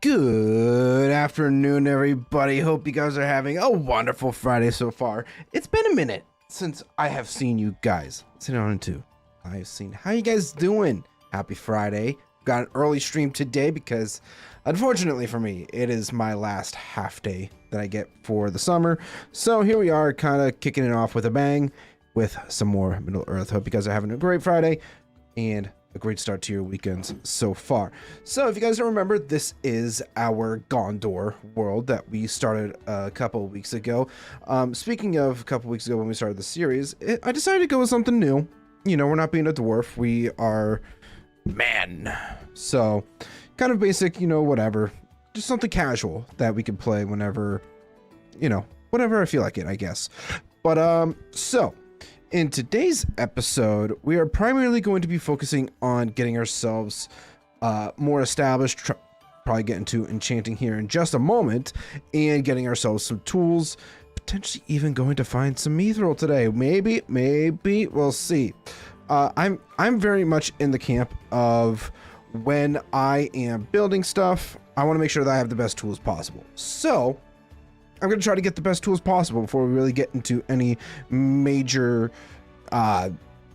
Good afternoon, everybody. Hope you guys are having a wonderful Friday so far. It's been a minute since I have seen you guys. Sit on too. I've seen how you guys doing. Happy Friday. Got an early stream today because, unfortunately for me, it is my last half day that I get for the summer. So here we are, kind of kicking it off with a bang with some more Middle Earth. Hope you guys are having a great Friday and a great start to your weekends so far. So if you guys don't remember, this is our Gondor world that we started a couple of weeks ago. Speaking of a couple of weeks ago when we started the series, I decided to go with something new. You know, we're not being a dwarf, we are men. So kind of basic, you know, whatever. Just something casual that we can play whenever, you know, whenever I feel like it, I guess. But so in today's episode, we are primarily going to be focusing on getting ourselves more established, probably get into enchanting here in just a moment, and getting ourselves some tools, potentially even going to find some mithril today. Maybe, we'll see. I'm very much in the camp of when I am building stuff, I want to make sure that I have the best tools possible. So I'm going to try to get the best tools possible before we really get into any major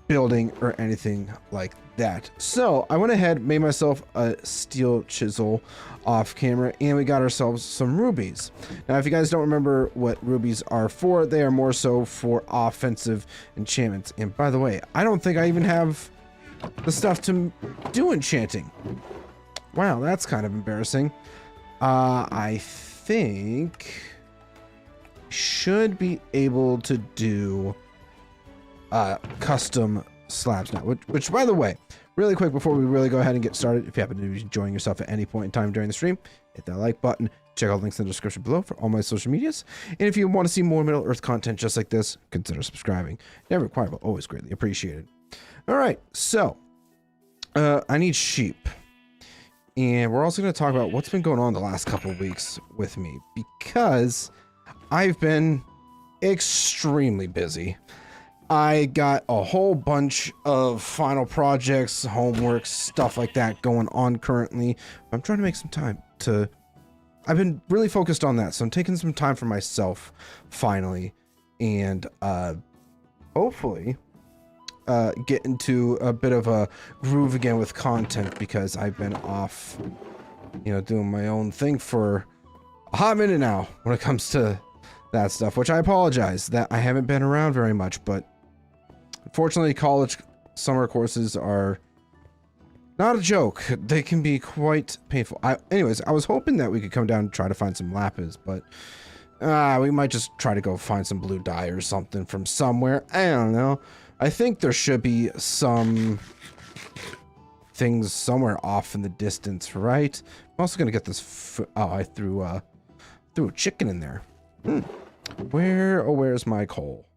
building or anything like that. So I went ahead, made myself a steel chisel off camera, and we got ourselves some rubies. Now, if you guys don't remember what rubies are for, they are more so for offensive enchantments. And by the way, I don't think I even have the stuff to do enchanting. Wow, that's kind of embarrassing. I think should be able to do custom slabs now, which by the way, really quick before we really go ahead and get started, if you happen to be enjoying yourself at any point in time during the stream, hit that like button, check out links in the description below for all my social medias, and if you want to see more Middle Earth content just like this, consider subscribing. Never required, but always greatly appreciated. All right, so I need sheep, and we're also going to talk about what's been going on the last couple of weeks with me, because I've been extremely busy. I got a whole bunch of final projects, homework, stuff like that going on currently. I'm trying to make some time to... I've been really focused on that, so I'm taking some time for myself, finally, and hopefully get into a bit of a groove again with content, because I've been off, you know, doing my own thing for a hot minute now when it comes to that stuff, which I apologize that I haven't been around very much, but unfortunately college summer courses are not a joke. They can be quite painful. Anyways, I was hoping that we could come down and try to find some lapis, but we might just try to go find some blue dye or something from somewhere. I don't know. I think there should be some things somewhere off in the distance, right? I'm also gonna get this. Oh, I threw a chicken in there. Where's my coal?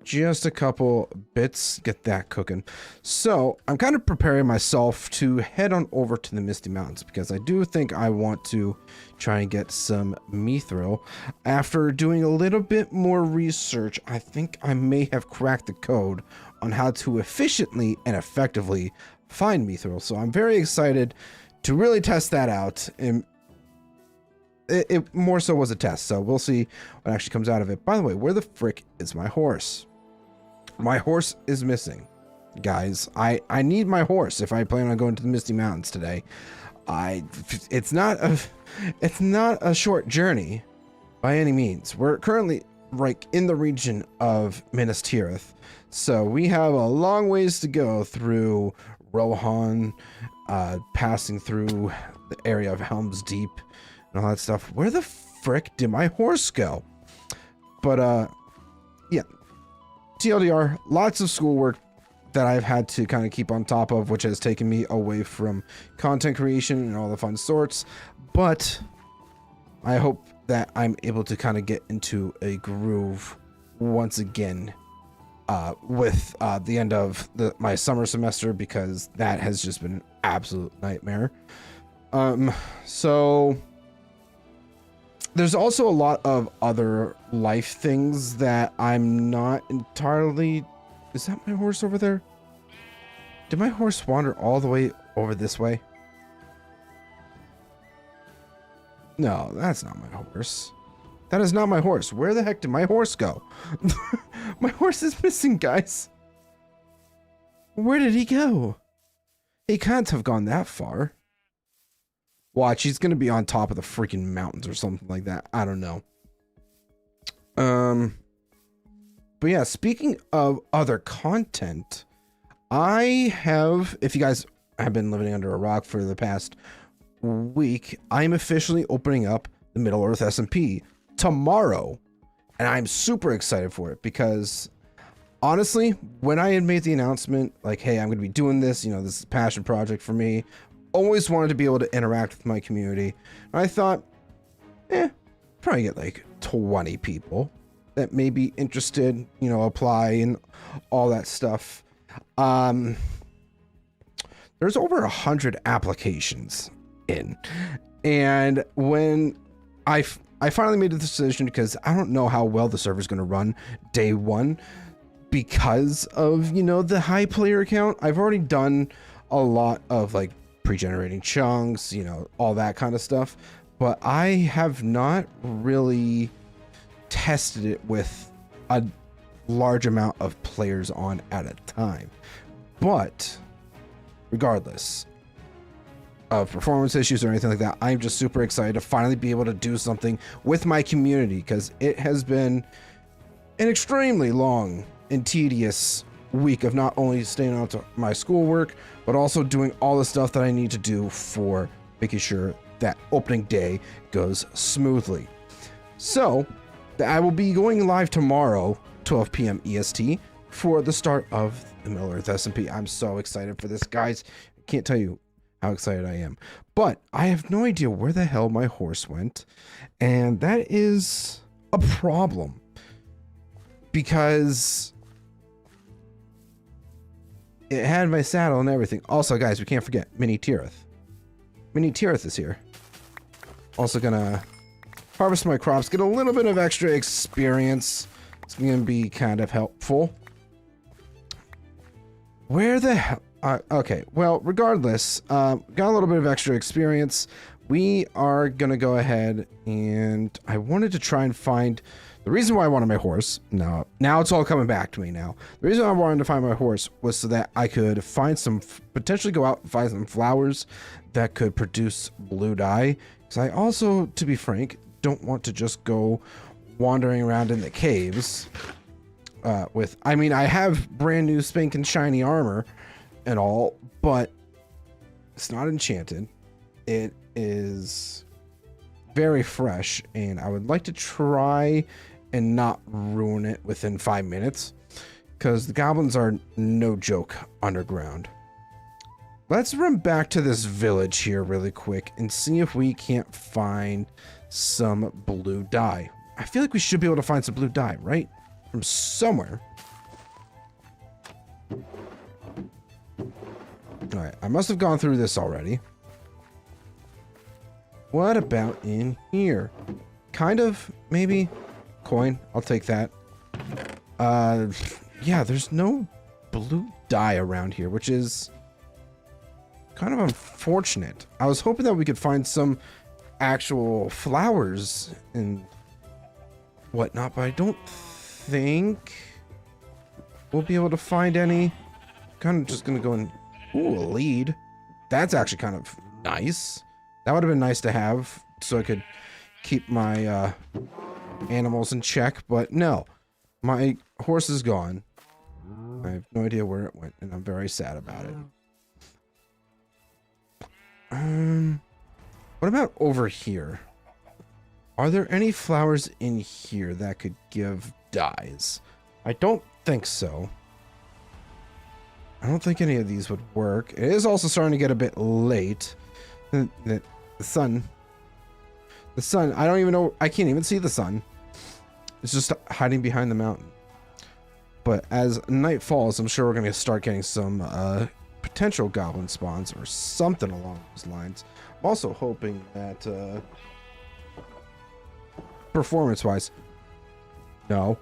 Just a couple bits, get that cooking. So I'm kind of preparing myself to head on over to the Misty Mountains, because I do think I want to try and get some mithril. After doing a little bit more research, I think I may have cracked the code on how to efficiently and effectively find mithril. So I'm very excited to really test that out, and it more so was a test, so we'll see what actually comes out of it. By the way, where the frick is my horse? My horse is missing, guys. I need my horse if I plan on going to the Misty Mountains today. It's not a short journey by any means. We're currently right in the region of Minas Tirith, so we have a long ways to go through Rohan, passing through the area of Helm's Deep and all that stuff. Where the frick did my horse go? But yeah, TLDR, lots of schoolwork that I've had to kind of keep on top of, which has taken me away from content creation and all the fun sorts. But I hope that I'm able to kind of get into a groove once again with the end of my summer semester, because that has just been an absolute nightmare. So there's also a lot of other life things that I'm not entirely... Is that my horse over there? Did my horse wander all the way over this way? No, that's not my horse. That is not my horse. Where the heck did my horse go? My horse is missing, guys. Where did he go? He can't have gone that far. Watch, he's gonna be on top of the freaking mountains or something like that. I don't know. But yeah, speaking of other content, I have, if you guys have been living under a rock for the past week, I'm officially opening up the Middle-earth SMP tomorrow. And I'm super excited for it because honestly, when I had made the announcement, like, hey, I'm going to be doing this, you know, this is a passion project for me, always wanted to be able to interact with my community. And I thought, probably get like 20 people that may be interested, you know, apply and all that stuff. There's over 100 applications in. And when I finally made a decision, because I don't know how well the server's going to run day one because of, you know, the high player count. I've already done a lot of like pre-generating chunks, you know, all that kind of stuff, but I have not really tested it with a large amount of players on at a time. But regardless of performance issues or anything like that, I'm just super excited to finally be able to do something with my community, because it has been an extremely long and tedious week of not only staying on to my schoolwork, but also doing all the stuff that I need to do for making sure that opening day goes smoothly. So I will be going live tomorrow, 12 p.m. EST, for the start of the Middle-earth SMP. I'm so excited for this, guys. I can't tell you how excited I am. But I have no idea where the hell my horse went, and that is a problem, because it had my saddle and everything. Also, guys, we can't forget Mini Tirith. Mini Tirith is here. Also gonna harvest my crops, get a little bit of extra experience. It's gonna be kind of helpful. Where the hell? Okay, well, regardless, got a little bit of extra experience. We are gonna go ahead, and I wanted to try and find the reason why I wanted my horse. Now it's all coming back to me now. The reason I wanted to find my horse was so that I could find some, potentially go out and find some flowers that could produce blue dye. Because I also, to be frank, don't want to just go wandering around in the caves with, I mean, I have brand new spanking shiny armor and all, but it's not enchanted. It is very fresh, and I would like to try and not ruin it within 5 minutes, because the goblins are no joke underground. Let's run back to this village here really quick and see if we can't find some blue dye. I feel like we should be able to find some blue dye, right? From somewhere. Alright, I must have gone through this already. What about in here? Kind of, maybe. Coin, I'll take that. Yeah, there's no blue dye around here, which is kind of unfortunate. I was hoping that we could find some actual flowers and whatnot, but I don't think we'll be able to find any. Kind of just gonna go in. Ooh, a lead. That's actually kind of nice. That would have been nice to have so I could keep my animals in check, but no. My horse is gone. I have no idea where it went, and I'm very sad about it. What about over here? Are there any flowers in here that could give dyes? I don't think so. I don't think any of these would work. It is also starting to get a bit late. The sun, I don't even know. I can't even see the sun. It's just hiding behind the mountain. But as night falls, I'm sure we're going to start getting some potential goblin spawns or something along those lines. I'm also hoping that performance-wise... No.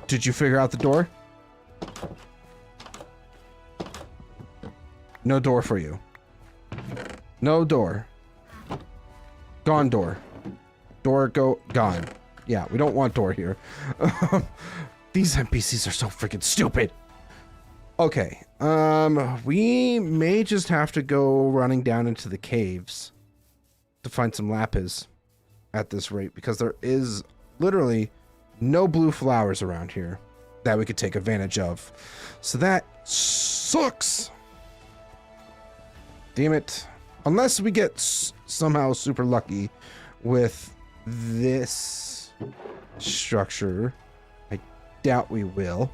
Did you figure out the door? No door for you. No door. Gondor. Door gone. Yeah, we don't want door here. These NPCs are so freaking stupid. Okay. We may just have to go running down into the caves to find some lapis at this rate, because there is literally no blue flowers around here that we could take advantage of. So that sucks. Damn it. Unless we get somehow super lucky with this structure. I doubt we will.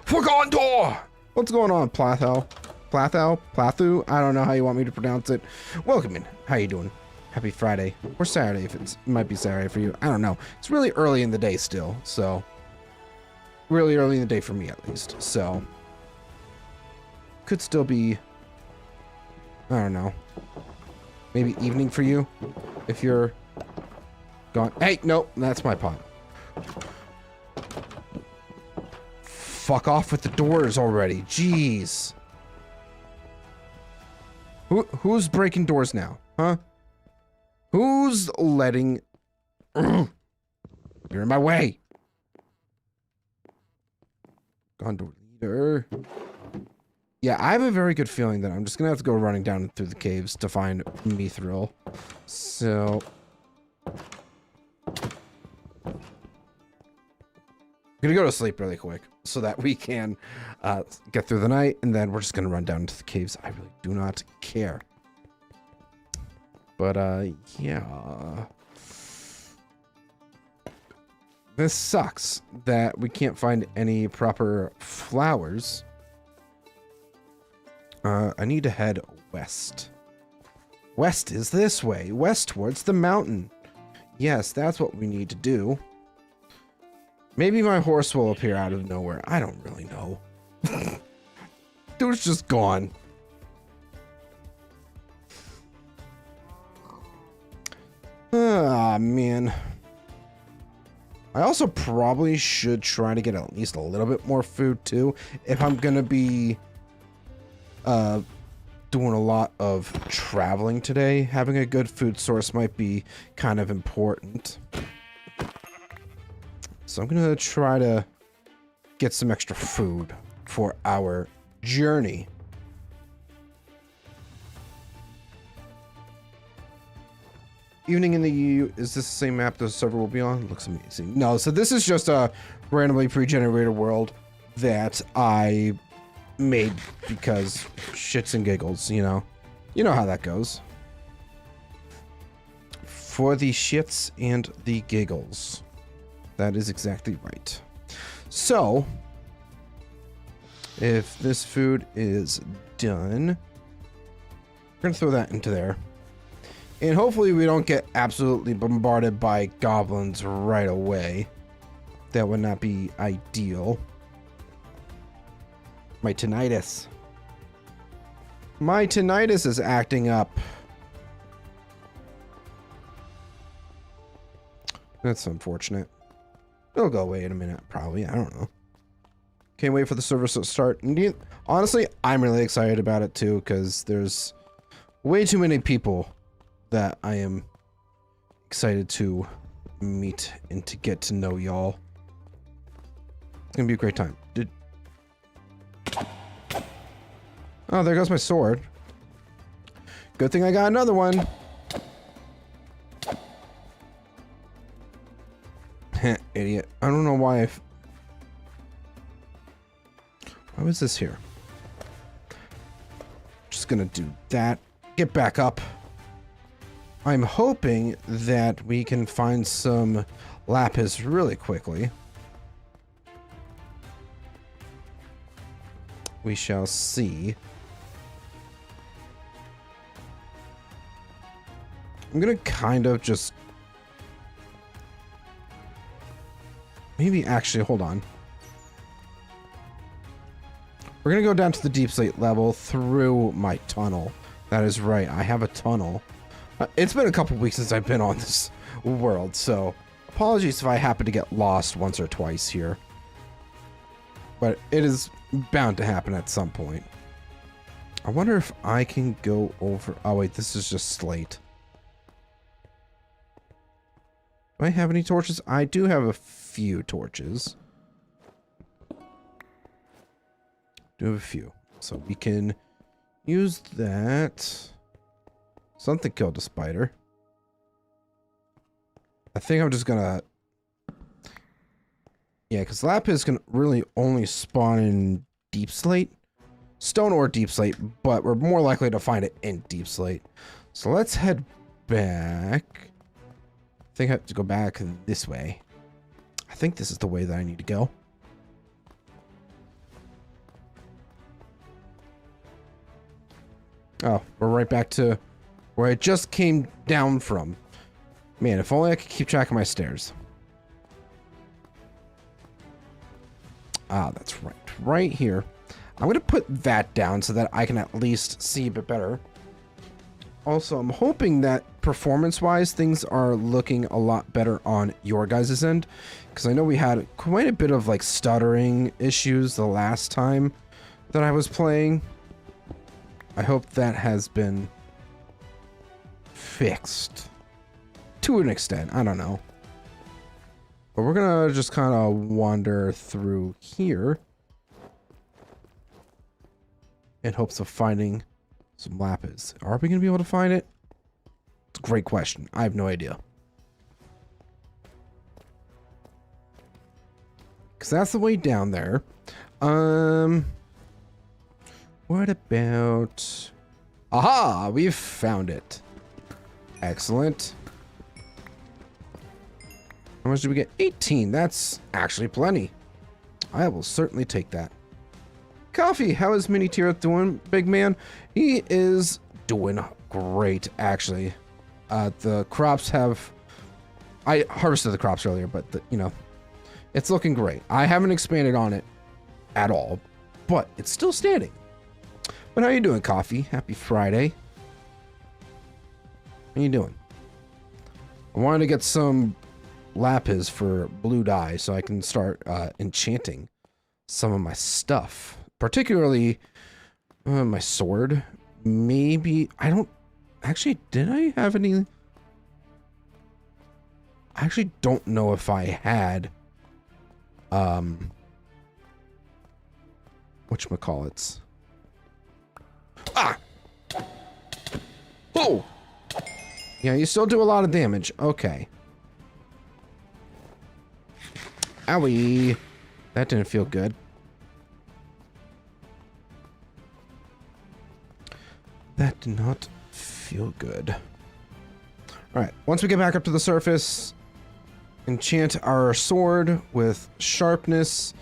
For Gondor! What's going on, Plathu? Plathu? I don't know how you want me to pronounce it. Welcome in. How you doing? Happy Friday. Or Saturday, if it might be Saturday for you. I don't know. It's really early in the day still, so... Really early in the day for me, at least. So... Could still be... I don't know. Maybe evening for you? If you're... gone... Hey, no! That's my pot. Fuck off with the doors already. Jeez. Who's breaking doors now? Huh? Who's letting... You're in my way. Gondor leader. Yeah, I have a very good feeling that I'm just gonna have to go running down through the caves to find Mithril. So... I'm gonna go to sleep really quick so that we can get through the night, and then we're just gonna run down into the caves. I really do not care. But, yeah. This sucks that we can't find any proper flowers. I need to head west. West is this way. West towards the mountain. Yes, that's what we need to do. Maybe my horse will appear out of nowhere. I don't really know. Dude's just gone. Ah, man. I also probably should try to get at least a little bit more food, too. If I'm gonna be doing a lot of traveling today, having a good food source might be kind of important. So I'm gonna try to get some extra food for our journey. Evening in the EU. Is this the same map the server will be on? Looks amazing. No, so this is just a randomly pre-generated world that I made because shits and giggles, you know. You know how that goes. For the shits and the giggles. That is exactly right. So, if this food is done, we're gonna throw that into there. And hopefully we don't get absolutely bombarded by goblins right away. That would not be ideal. My tinnitus. My tinnitus is acting up. That's unfortunate. It'll go away in a minute, probably. I don't know. Can't wait for the service to start. And honestly, I'm really excited about it too, because there's way too many people that I am excited to meet and to get to know y'all. It's gonna be a great time. Oh, there goes my sword. Good thing I got another one. Idiot. I don't know why why was this here? Just gonna do that. Get back up. I'm hoping that we can find some lapis really quickly. We shall see. I'm gonna kind of just... Maybe actually, hold on. We're gonna go down to the deep slate level through my tunnel. That is right, I have a tunnel. It's been a couple weeks since I've been on this world, so apologies if I happen to get lost once or twice here. But it is bound to happen at some point. I wonder if I can go over... Oh wait, this is just slate. I have any torches? I do have a few torches. Do have a few. So we can use that. Something killed a spider. I think I'm just gonna... Yeah, because lapis can really only spawn in deep slate. Stone or deep slate, but we're more likely to find it in deep slate. So let's head back. I think I have to go back this way. I think this is the way that I need to go. Oh, we're right back to where I just came down from. Man, if only I could keep track of my stairs. Ah, that's right. Right here. I'm going to put that down so that I can at least see a bit better. Also, I'm hoping that performance-wise, things are looking a lot better on your guys' end. Because I know we had quite a bit of, like, stuttering issues the last time that I was playing. I hope that has been fixed. To an extent. I don't know. But we're going to just kind of wander through here. In hopes of finding some lapis. Are we going to be able to find it? It's a great question. I have no idea. Because that's the way down there. What about... Aha! We've found it. Excellent. How much did we get? 18. That's actually plenty. I will certainly take that. Coffee, how is Mini Tirith doing, big man? He is doing great, actually. The crops have... I harvested the crops earlier, but, you know, it's looking great. I haven't expanded on it at all, but it's still standing. But how you doing, Coffee? Happy Friday. How you doing? I wanted to get some lapis for blue dye so I can start enchanting some of my stuff. Particularly my sword. Maybe... I don't... Actually, did I have any... I actually don't know if I had... whatchamacallits. Ah! Oh! Yeah, you still do a lot of damage. Okay. Owie. That didn't feel good. That did not feel good. Alright, once we get back up to the surface, enchant our sword with sharpness.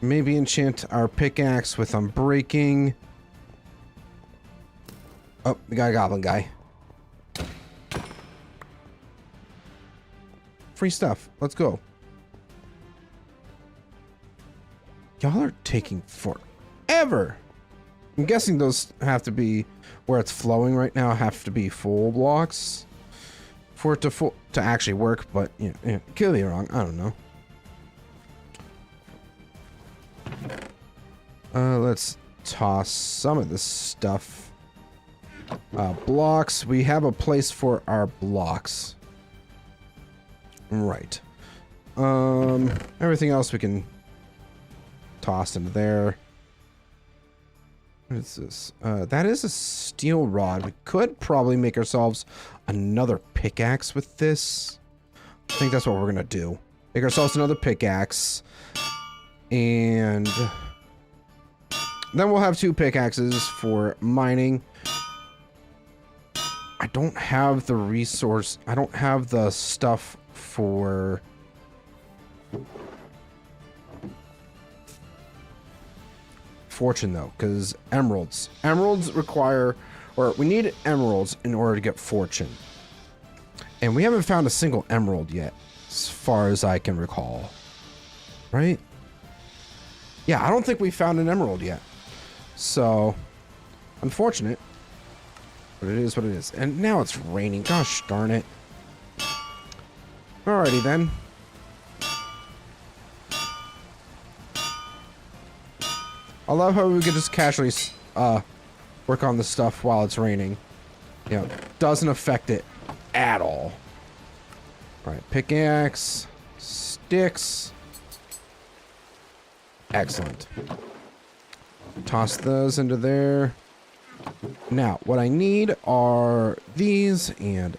Maybe enchant our pickaxe with unbreaking. Oh, we got a goblin guy. Free stuff. Let's go. Y'all are taking forever. I'm guessing those have to be where it's flowing right now. Have to be full blocks for it to actually work. But you know, could be wrong. I don't know. Let's toss some of this stuff. Blocks. We have a place for our blocks. Right. Everything else we can toss into there. What is this? That is a steel rod. We could probably make ourselves another pickaxe with this. I think that's what we're gonna do. Make ourselves another pickaxe. And then we'll have 2 pickaxes for mining. I don't have the resource. I don't have the stuff for... fortune though, because emeralds require, or we need emeralds in order to get fortune, and we haven't found a single emerald yet as far as I can recall, right? Yeah, I don't think we found an emerald yet, so unfortunate, but it is what it is. And now it's raining, gosh darn it. Alrighty then. I love how we could just casually work on the stuff while it's raining. You know, doesn't affect it at all. All right, pickaxe, sticks. Excellent. Toss those into there. Now, what I need are these and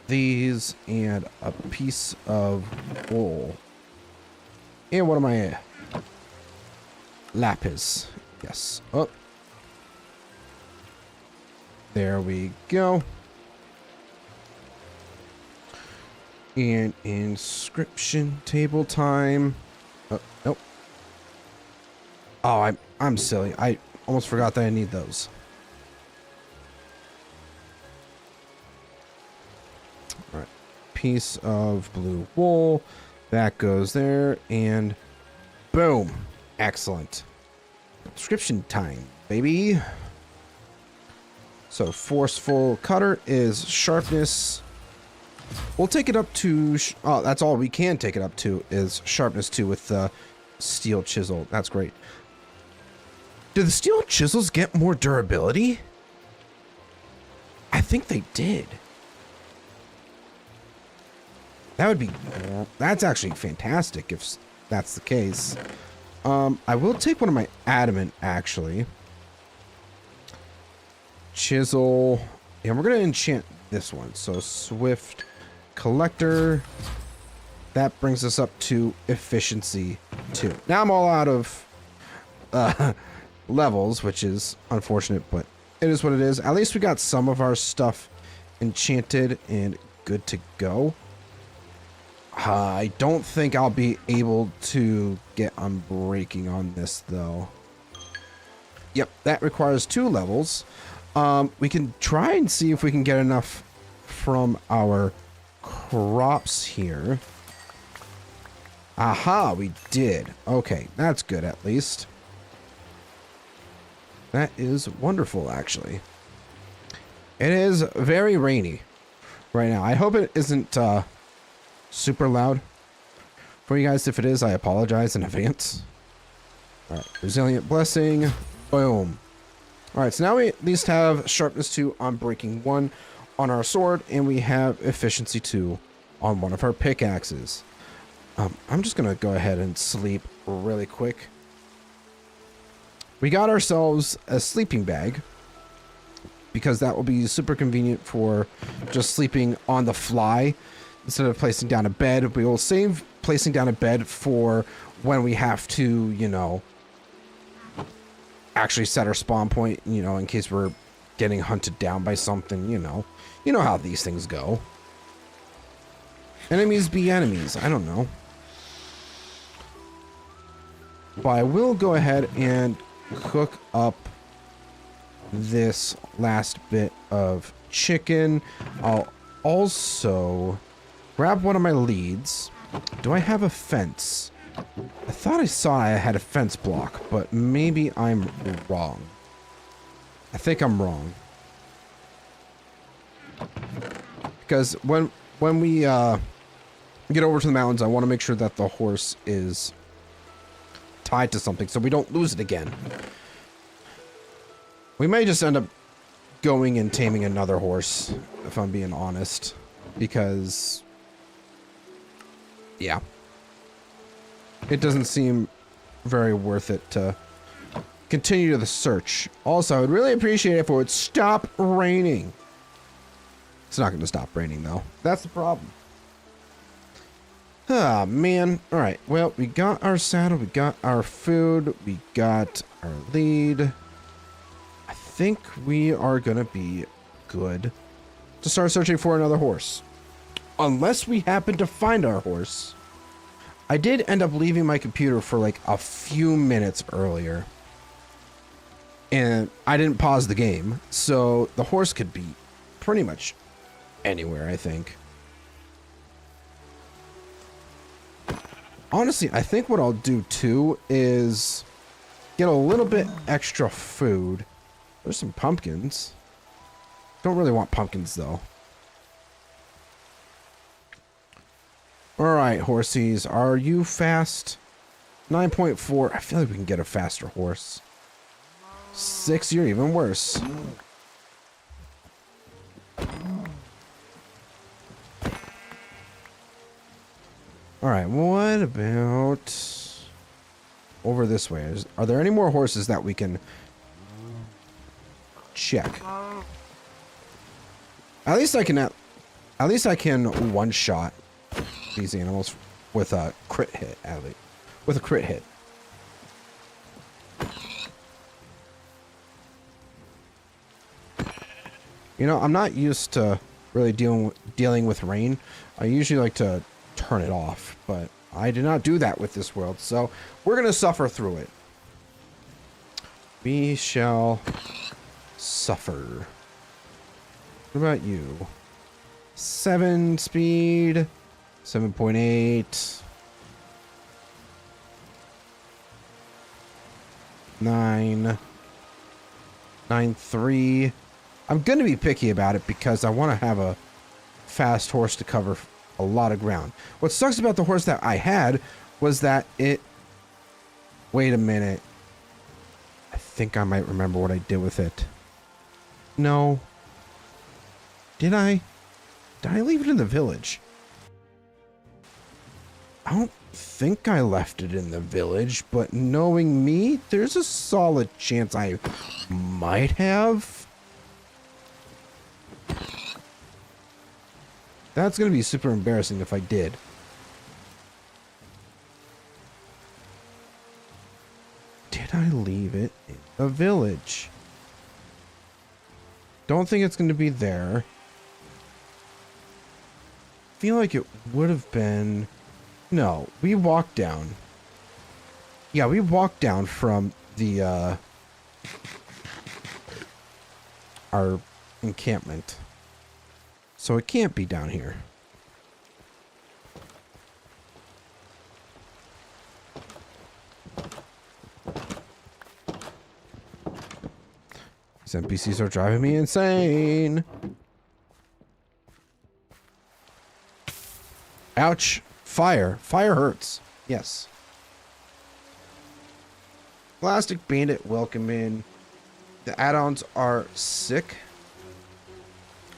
a piece of wool. And what am I? Lapis. Yes. Oh. There we go. And inscription table time. Oh, nope. Oh, I'm silly. I almost forgot that I need those. All right. Piece of blue wool. That goes there. And boom. Excellent. Inscription time, baby. So forceful cutter is sharpness. We'll take it up to... oh, that's all we can take it up to is sharpness 2 with the steel chisel. That's great. Did the steel chisels get more durability? I think they did. That would be... that's actually fantastic if that's the case. I will take one of my adamant, actually. Chisel. And we're going to enchant this one. So swift collector. That brings us up to efficiency 2. Now I'm all out of levels, which is unfortunate, but it is what it is. At least we got some of our stuff enchanted and good to go. I don't think I'll be able to get unbreaking on this, though. Yep, that requires 2 levels. We can try and see if we can get enough from our crops here. Aha, we did. Okay, that's good at least. That is wonderful, actually. It is very rainy right now. I hope it isn't super loud for you guys. If it is, I apologize in advance. All right, resilient blessing. Boom. All right, so now we at least have sharpness 2 on breaking 1 on our sword, and we have efficiency 2 on one of our pickaxes. I'm just gonna go ahead and sleep really quick. We got ourselves a sleeping bag because that will be super convenient for just sleeping on the fly instead of placing down a bed. We will save placing down a bed for when we have to, you know, actually set our spawn point, you know, in case we're getting hunted down by something, you know. You know how these things go. Enemies be enemies. I don't know. But I will go ahead and cook up this last bit of chicken. I'll also grab one of my leads. Do I have a fence? I thought I saw I had a fence block, but maybe I'm wrong. I think I'm wrong. Because when we get over to the mountains, I want to make sure that the horse is tied to something so we don't lose it again. We may just end up going and taming another horse, if I'm being honest. Because, yeah. It doesn't seem very worth it to continue the search. Also, I would really appreciate it if it would stop raining. It's not going to stop raining, though. That's the problem. Ah, man. All right. Well, we got our saddle. We got our food. We got our lead. I think we are going to be good to start searching for another horse. Unless we happen to find our horse. I did end up leaving my computer for like a few minutes earlier. And I didn't pause the game. So the horse could be pretty much anywhere, I think. Honestly, I think what I'll do too is get a little bit extra food. There's some pumpkins. Don't really want pumpkins though. Alright, horsies. Are you fast? 9.4. I feel like we can get a faster horse. 6, you're even worse. All right, what about over this way? Are there any more horses that we can check? At least I can one-shot these animals with a crit hit, at least. With a crit hit. You know, I'm not used to really dealing with rain. I usually like to turn it off, but I did not do that with this world, so we're gonna suffer through it. We shall suffer. What about you? 7 speed, 7.8, 9, 9.3. I'm gonna be picky about it because I want to have a fast horse to cover a lot of ground. What sucks about the horse that I had was that it... Wait a minute. I think I might remember what I did with it. No. Did I? Did I leave it in the village? I don't think I left it in the village, but knowing me, there's a solid chance I might have. That's going to be super embarrassing if I did. Did I leave it in the village? Don't think it's going to be there. Feel like it would have been... No, we walked down. Yeah, we walked down from the, our encampment. So it can't be down here. These NPCs are driving me insane. Ouch. Fire. Fire hurts. Yes. Plastic Bandit, welcome in. The add-ons are sick.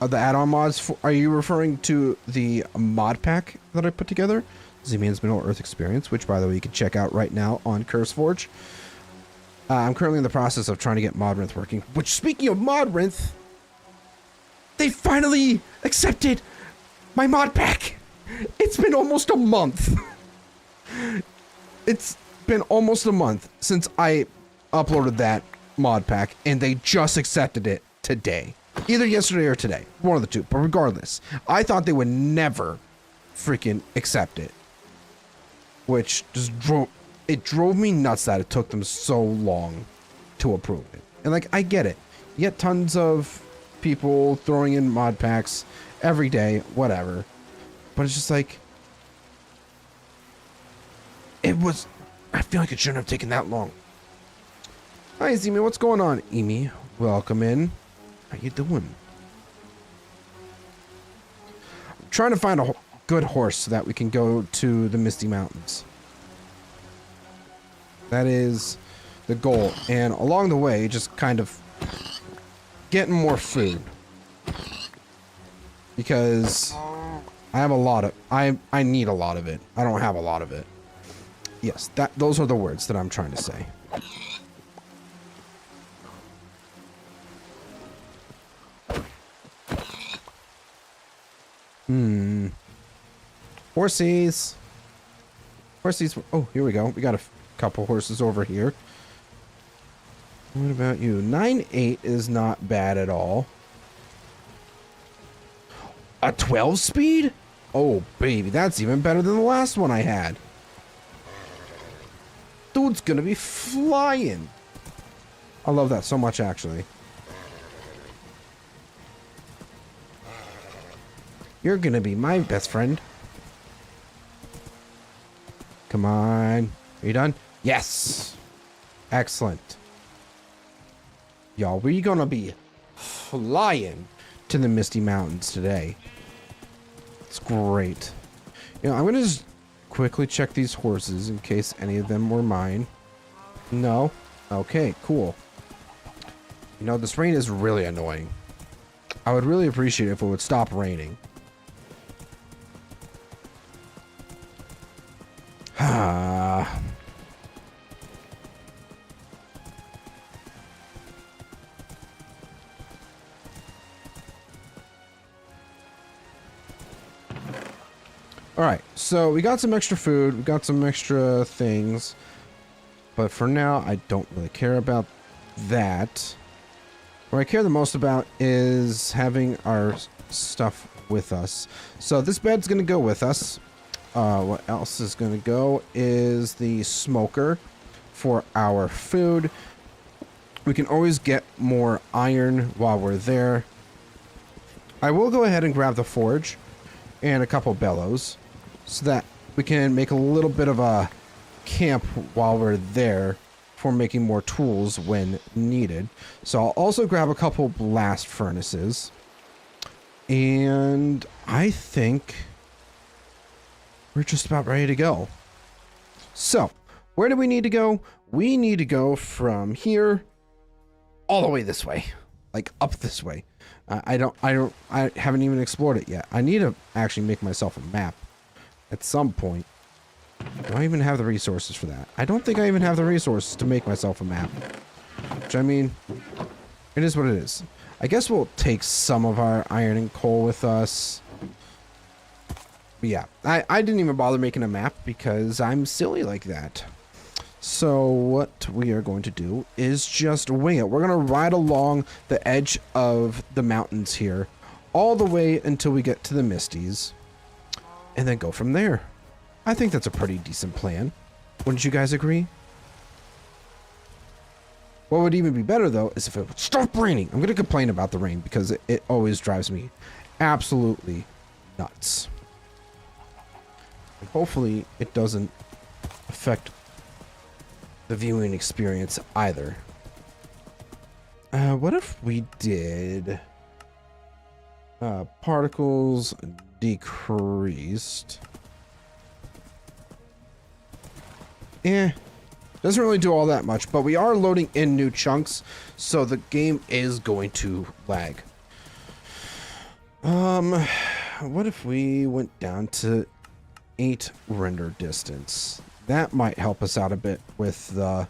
The add-on mods, are you referring to the mod pack that I put together? Zman's Middle Earth Experience, which, by the way, you can check out right now on CurseForge. I'm currently in the process of trying to get Modrinth working, which, speaking of Modrinth, they finally accepted my mod pack. It's been almost a month. It's been almost a month since I uploaded that mod pack, and they just accepted it today. Either yesterday or today. One of the two. But regardless, I thought they would never freaking accept it. Which just drove me nuts that it took them so long to approve it. And like, I get it. You get tons of people throwing in mod packs every day, whatever. But it's just like... I feel like it shouldn't have taken that long. Hi, Zman. What's going on? Emi, welcome in. How you doing? I'm trying to find a good horse so that we can go to the Misty Mountains. That is the goal. And along the way, just kind of getting more food. Because I have a lot of... I need a lot of it. I don't have a lot of it. Yes, those are the words that I'm trying to say. Horsies. Horsies. Oh, here we go. We got a couple horses over here. What about you? 9.8 is not bad at all. A 12 speed? Oh, baby. That's even better than the last one I had. Dude's gonna be flying. I love that so much, actually. You're gonna be my best friend. Come on. Are you done? Yes. Excellent. Y'all, we're gonna be flying to the Misty Mountains today. It's great. You know, I'm gonna just quickly check these horses in case any of them were mine. No? Okay, cool. You know, this rain is really annoying. I would really appreciate it if it would stop raining. All right, so we got some extra food, we got some extra things, but for now, I don't really care about that. What I care the most about is having our stuff with us. So this bed's gonna go with us. What else is gonna go is the smoker for our food. We can always get more iron while we're there. I will go ahead and grab the forge and a couple bellows so that we can make a little bit of a camp while we're there for making more tools when needed. So I'll also grab a couple blast furnaces. And I think we're just about ready to go. So, where do we need to go? We need to go from here all the way this way. Like up this way. I haven't even explored it yet. I need to actually make myself a map at some point. Do I even have the resources for that? I don't think I even have the resources to make myself a map. Which, I mean, it is what it is. I guess we'll take some of our iron and coal with us. But yeah, I didn't even bother making a map because I'm silly like that. So what we are going to do is just wing it. We're going to ride along the edge of the mountains here all the way until we get to the Misties and then go from there. I think that's a pretty decent plan. Wouldn't you guys agree? What would even be better, though, is if it would stop raining. I'm going to complain about the rain because it always drives me absolutely nuts. And hopefully it doesn't affect the viewing experience either. What if we did particles decreased? Doesn't really do all that much, but we are loading in new chunks, so the game is going to lag. What if we went down to 8 render distance? That might help us out a bit with the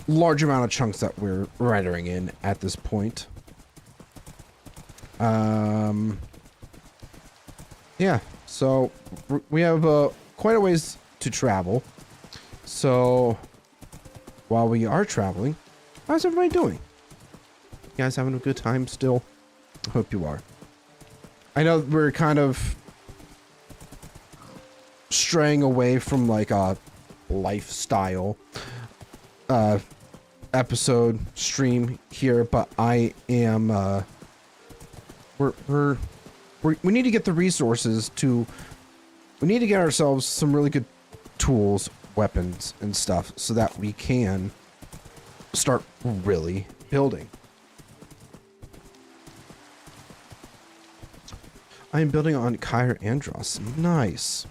large amount of chunks that we're rendering in at this point. Yeah, so we have quite a ways to travel. So while we are traveling, how's everybody doing? You guys having a good time still? I hope you are. I know we're kind of straying away from like a lifestyle episode stream here, but I am we need to get the resources to we need to get ourselves some really good tools, weapons and stuff so that we can start really building. I am building on Kyre Andros. Nice.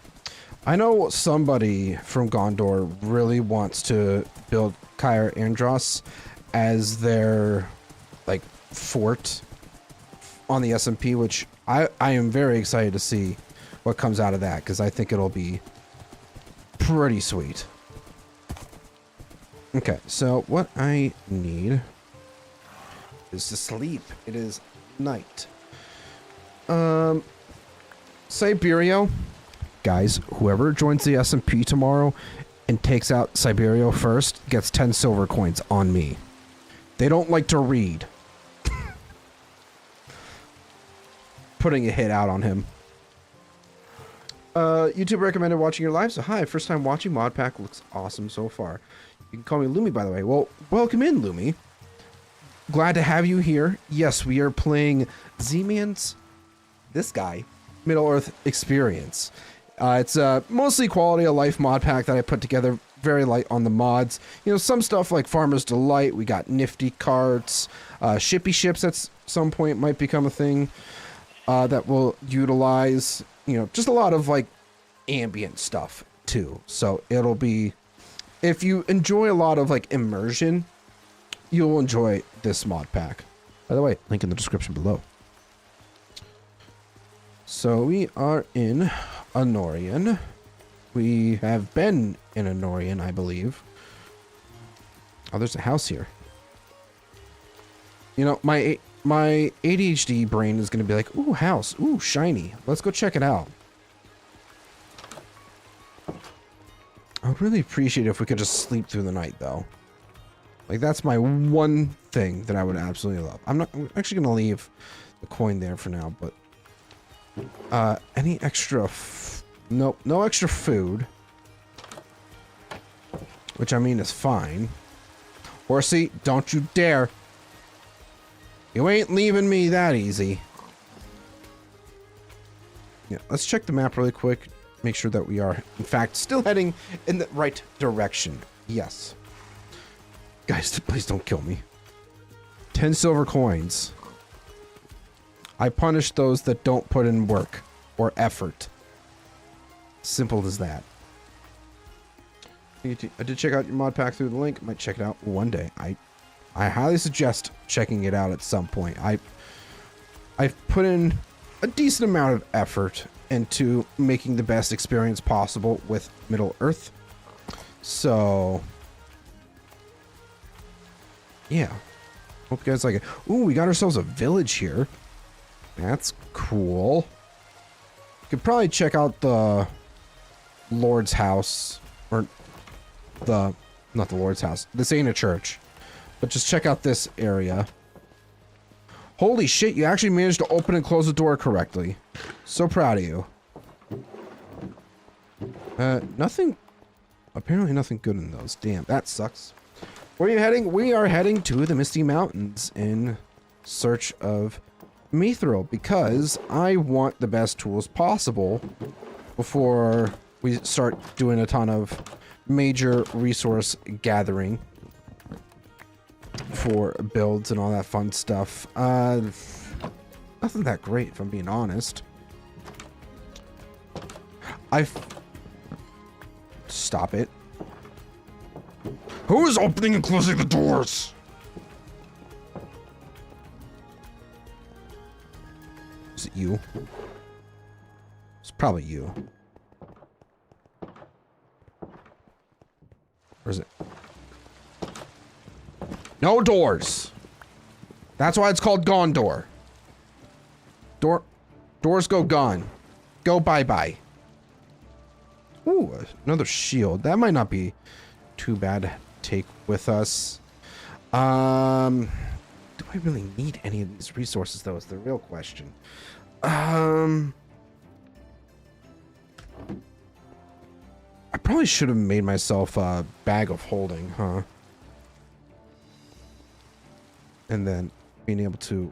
I know somebody from Gondor really wants to build Kyre Andros as their like fort on the SMP, which I am very excited to see what comes out of that because I think it'll be pretty sweet. Okay, so what I need is to sleep. It is night. Siberio. Guys, whoever joins the SMP tomorrow and takes out Siberio first gets 10 silver coins on me. They don't like to read. Putting a hit out on him. YouTube recommended watching your live, so hi, first time watching. Mod pack looks awesome so far. You can call me Lumi, by the way. Well, welcome in, Lumi. Glad to have you here. Yes, we are playing Zman's, this guy, Middle-earth Experience. It's mostly quality of life mod pack that I put together, very light on the mods. You know, some stuff like Farmer's Delight, we got nifty carts, shippy ships at some point might become a thing that we'll utilize. You know, just a lot of like ambient stuff too. So it'll be, if you enjoy a lot of like immersion, you'll enjoy this mod pack. By the way, link in the description below. So we are in Gondorian. We have been in Gondorian, I believe. Oh, there's a house here. You know, my ADHD brain is going to be like, ooh, house. Ooh, shiny. Let's go check it out. I would really appreciate if we could just sleep through the night, though. Like, that's my one thing that I would absolutely love. I'm actually going to leave the coin there for now, but... any extra... Nope, no extra food. Which, I mean, is fine. Horsey, don't you dare. You ain't leaving me that easy. Yeah, let's check the map really quick. Make sure that we are, in fact, still heading in the right direction. Yes. Guys, please don't kill me. 10 silver coins. I punish those that don't put in work or effort. Simple as that. I did check out your mod pack through the link. Might check it out one day. I highly suggest checking it out at some point. I've put in a decent amount of effort into making the best experience possible with Middle-earth. So, yeah. Hope you guys like it. Ooh, we got ourselves a village here. That's cool. Could probably check out the Lord's house, or not the Lord's house. This ain't a church, but just check out this area. Holy shit, you actually managed to open and close the door correctly. So proud of you. Apparently nothing good in those. Damn, that sucks. Where are you heading? We are heading to the Misty Mountains in search of Mithril, because I want the best tools possible before we start doing a ton of major resource gathering for builds and all that fun stuff. Nothing that great, if I'm being honest. Stop it. Who is opening and closing the doors? Is it you? It's probably you. Or is it? No doors. That's why it's called Gondor. Doors go gone. Go bye-bye. Ooh, another shield. That might not be too bad to take with us. Do I really need any of these resources, though, is the real question. I probably should have made myself a bag of holding, huh? And then being able to...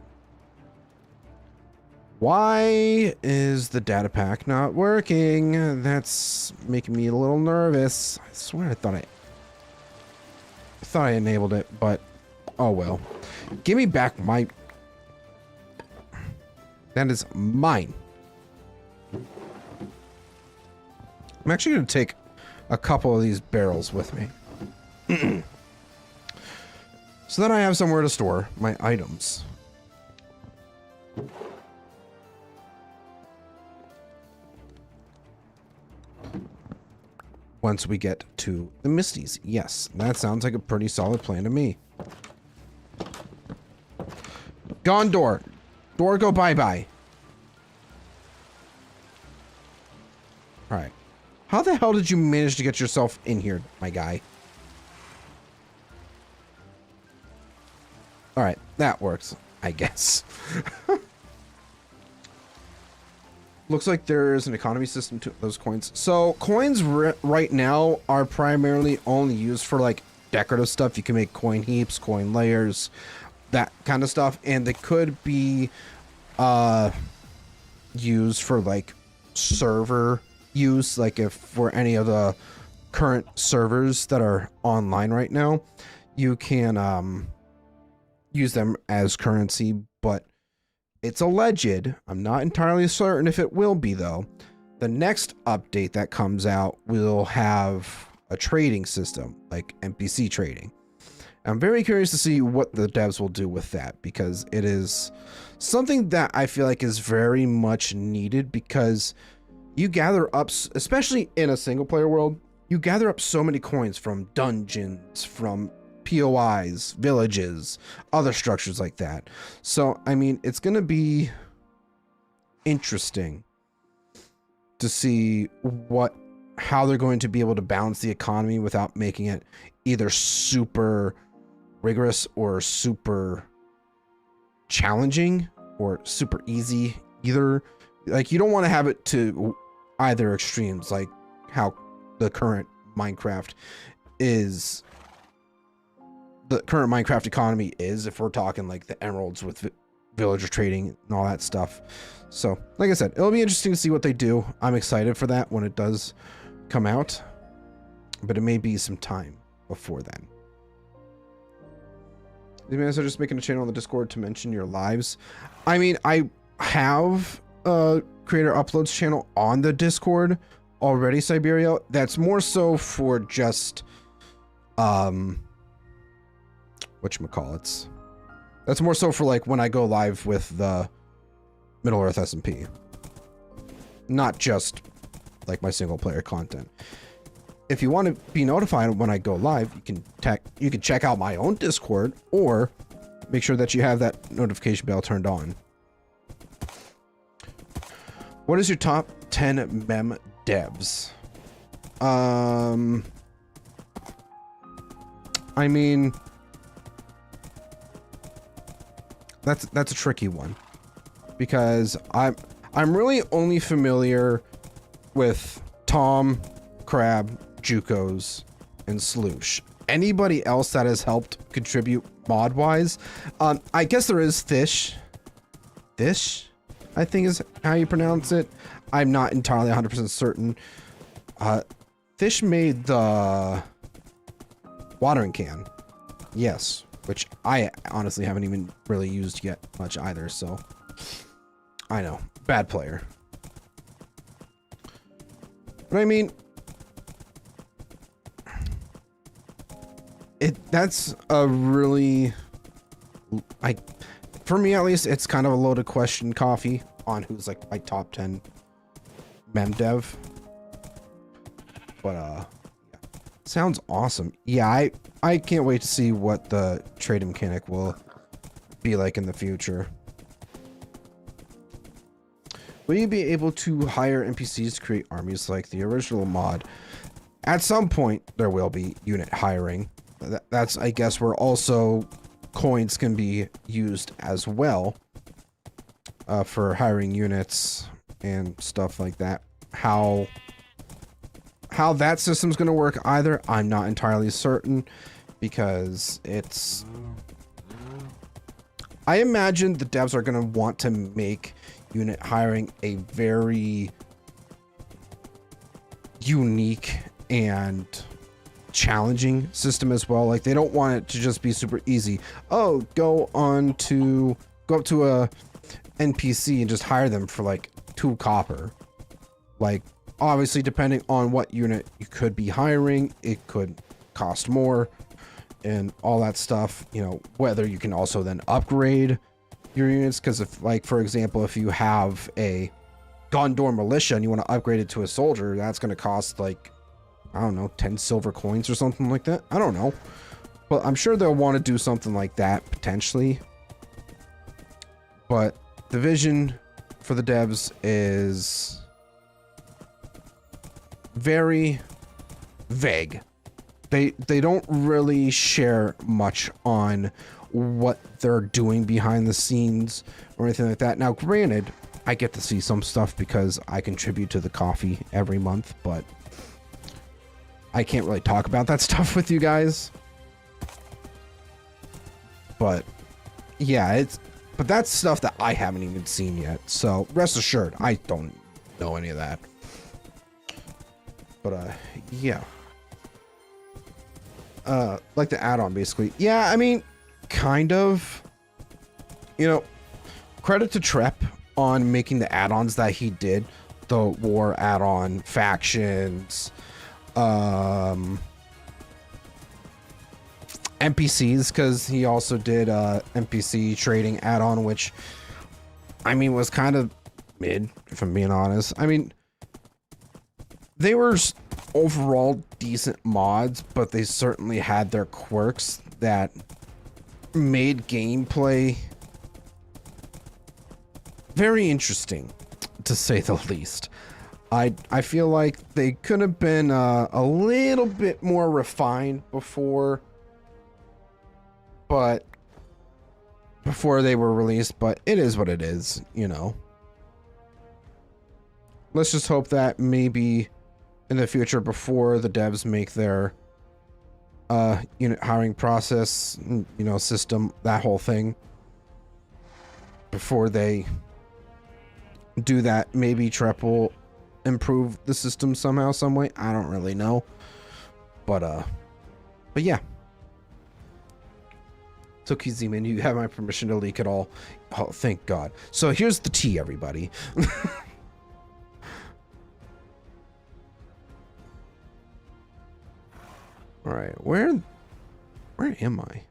Why is the data pack not working? That's making me a little nervous. I swear I thought I enabled it, but oh well. Give me back my... That is mine. I'm actually going to take a couple of these barrels with me. So then I have somewhere to store my items. Once we get to the Misties. Yes, that sounds like a pretty solid plan to me. Gondor. Door go bye-bye. Alright. How the hell did you manage to get yourself in here, my guy? Alright, that works, I guess. Looks like there's an economy system to those coins. So, coins right now are primarily only used for, like, decorative stuff. You can make coin heaps, coin layers, that kind of stuff. And they could be used for, like, server use. Like, if for any of the current servers that are online right now, you can use them as currency, but it's alleged. I'm not entirely certain if it will be, though. The next update that comes out will have a trading system, like NPC trading. I'm very curious to see what the devs will do with that, because it is something that I feel like is very much needed, because you gather up, especially in a single player world, you gather up so many coins from dungeons, from POIs, villages, other structures like that. So, I mean, it's going to be interesting to see what how they're going to be able to balance the economy without making it either super rigorous or super challenging or super easy either. Like, you don't want to have it to either extremes, like how the current Minecraft economy is, if we're talking like the emeralds with villager trading and all that stuff. So like I said, it'll be interesting to see what they do. I'm excited for that when it does come out, but it may be some time before then. You guys are just making a channel on the Discord to mention your lives. I mean, I have a creator uploads channel on the Discord already, Siberia. That's more so for just whatchamacallits. That's more so for like when I go live with the Middle Earth SMP. Not just like my single player content. If you want to be notified when I go live, you can check out my own Discord, or make sure that you have that notification bell turned on. What is your top 10 mem devs? I mean, that's a tricky one, because I'm really only familiar with Tom, Crab, Jukos, and Sloosh. Anybody else that has helped contribute mod wise, I guess there is Fish, I think is how you pronounce it. I'm not entirely 100% certain. Fish made the watering can, yes, which I honestly haven't even really used yet much either, so I know, bad player. But I mean, that's a really, for me at least, it's kind of a loaded question, Coffee, on who's like my top 10 mem dev. But yeah. Sounds awesome. Yeah, I can't wait to see what the trade mechanic will be like in the future. Will you be able to hire NPCs to create armies like the original mod? At some point, there will be unit hiring. That's, I guess, where also coins can be used as well for hiring units and stuff like that. How that system's going to work either, I'm not entirely certain, because it's... I imagine the devs are going to want to make unit hiring a very unique and challenging system as well. Like, they don't want it to just be super easy. Oh, go up to a NPC and just hire them for like 2 copper. Like, obviously, depending on what unit you could be hiring, it could cost more and all that stuff. You know, whether you can also then upgrade your units, because if, like, for example, if you have a Gondor militia and you want to upgrade it to a soldier, that's going to cost like, I don't know, 10 silver coins or something like that. I don't know, but I'm sure they'll want to do something like that potentially. But the vision for the devs is very vague. They don't really share much on what they're doing behind the scenes or anything like that. Now, granted, I get to see some stuff because I contribute to the coffee every month, but I can't really talk about that stuff with you guys. But yeah, but that's stuff that I haven't even seen yet. So rest assured, I don't know any of that. But yeah. Like the add-on, basically. Yeah, I mean, kind of. You know, credit to Trep on making the add-ons that he did. The war add-on, factions, NPCs, because he also did NPC trading add-on, which, I mean, was kind of mid, if I'm being honest. I mean, they were overall decent mods, but they certainly had their quirks that made gameplay very interesting, to say the least. I feel like they could have been a little bit more refined before, but before they were released, but it is what it is, you know. Let's just hope that maybe in the future, before the devs make their hiring process, system, that whole thing, before they do that, maybe Trep will improve the system somehow, some way. I don't really know, but yeah. It's okay, Zman, you have my permission to leak it all. Oh, thank God. So here's the tea, everybody. All right, where am I?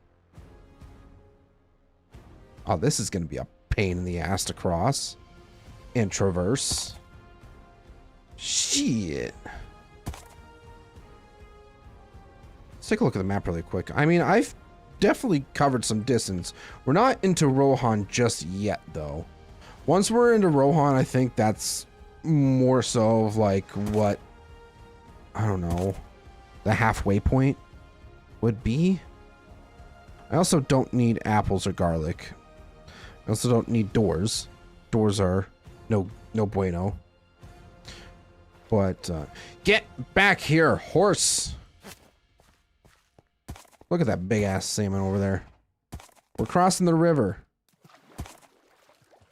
Oh, this is gonna be a pain in the ass to cross and traverse. Shit. Let's take a look at the map really quick. I mean, I've definitely covered some distance. We're not into Rohan just yet, though. Once we're into Rohan, I think that's more so of like what, I don't know, the halfway point would be. I also don't need apples or garlic. I also don't need doors. Doors are no bueno. But get back here, horse. Look at that big ass salmon over there. We're crossing the river.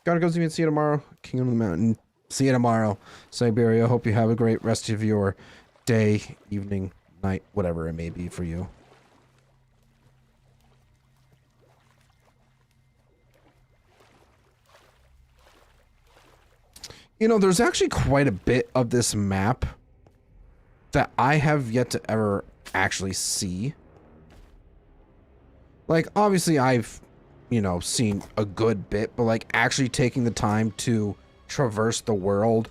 Gotta go see you tomorrow. Kingdom of the Mountain. See you tomorrow, Siberia. Hope you have a great rest of your day, evening, night, whatever it may be for you. You know, there's actually quite a bit of this map that I have yet to ever actually see. Like, obviously I've, seen a good bit, but like actually taking the time to traverse the world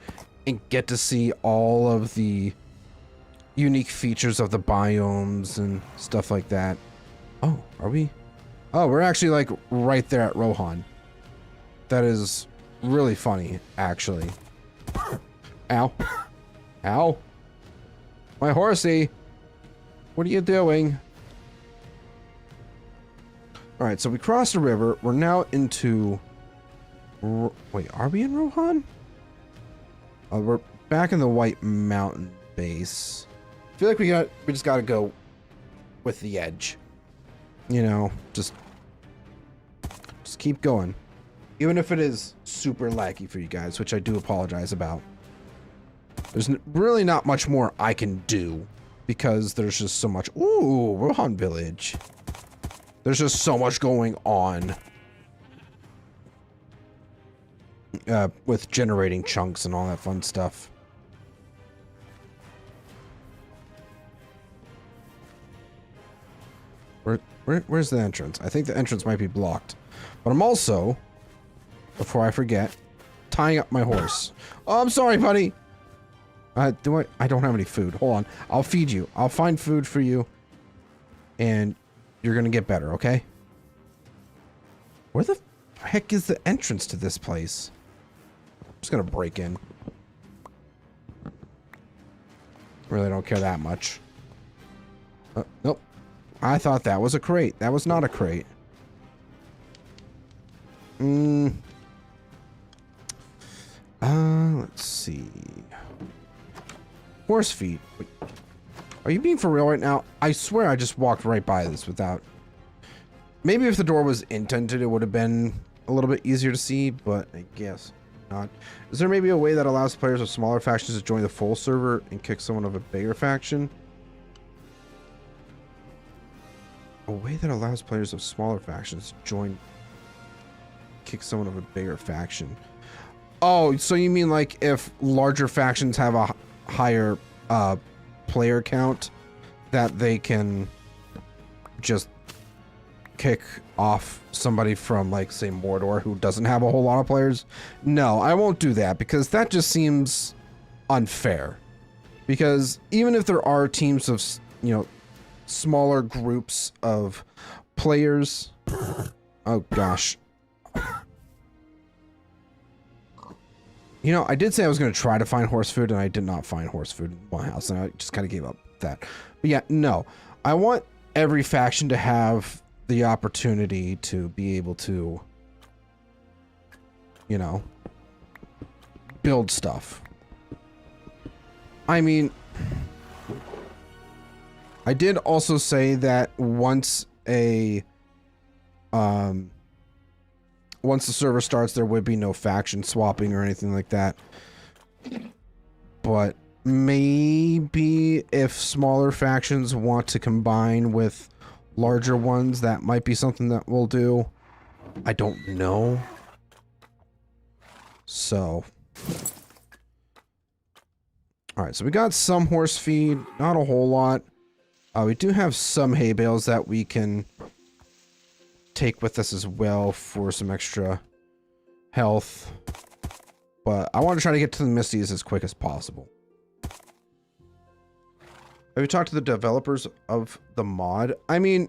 and get to see all of the unique features of the biomes and stuff like that. Oh, are we? Oh, we're actually like right there at Rohan. That is really funny, actually. Ow. Ow. My horsey. What are you doing? Alright, so we crossed the river. We're now into... Wait, are we in Rohan? We're back in the White Mountain base. I feel like we just gotta go with the edge. Just keep going. Even if it is super laggy for you guys, which I do apologize about. There's really not much more I can do because there's just so much. Ooh, Rohan Village. There's just so much going on with generating chunks and all that fun stuff. Where's the entrance? I think the entrance might be blocked. But I'm also, before I forget, tying up my horse. Oh, I'm sorry, buddy. I don't have any food. Hold on. I'll feed you. I'll find food for you. And you're gonna get better, okay? Where the heck is the entrance to this place? I'm just gonna break in. Really don't care that much. Nope. I thought that was a crate. That was not a crate. Let's see. Horse feet. Wait. Are you being for real right now? I swear I just walked right by this without... Maybe if the door was indented, it would have been a little bit easier to see, but I guess not. Is there maybe a way that allows players of smaller factions to join the full server and kick someone of a bigger faction? A way that allows players of smaller factions to kick someone of a bigger faction. Oh, so you mean like if larger factions have a higher player count, that they can just kick off somebody from, like, say, Mordor, who doesn't have a whole lot of players? No, I won't do that, because that just seems unfair. Because even if there are teams of, smaller groups of players... Oh, gosh. You know, I did say I was going to try to find horse food, and I did not find horse food in my house, and I just kind of gave up that. But yeah, no. I want every faction to have the opportunity to be able to, you know, build stuff. I mean, I did also say that once the server starts, there would be no faction swapping or anything like that. But maybe if smaller factions want to combine with larger ones, that might be something that we'll do. I don't know. So. Alright, so we got some horse feed, not a whole lot. We do have some hay bales that we can take with us as well for some extra health. But I want to try to get to the Misties as quick as possible. Have you talked to the developers of the mod? I mean,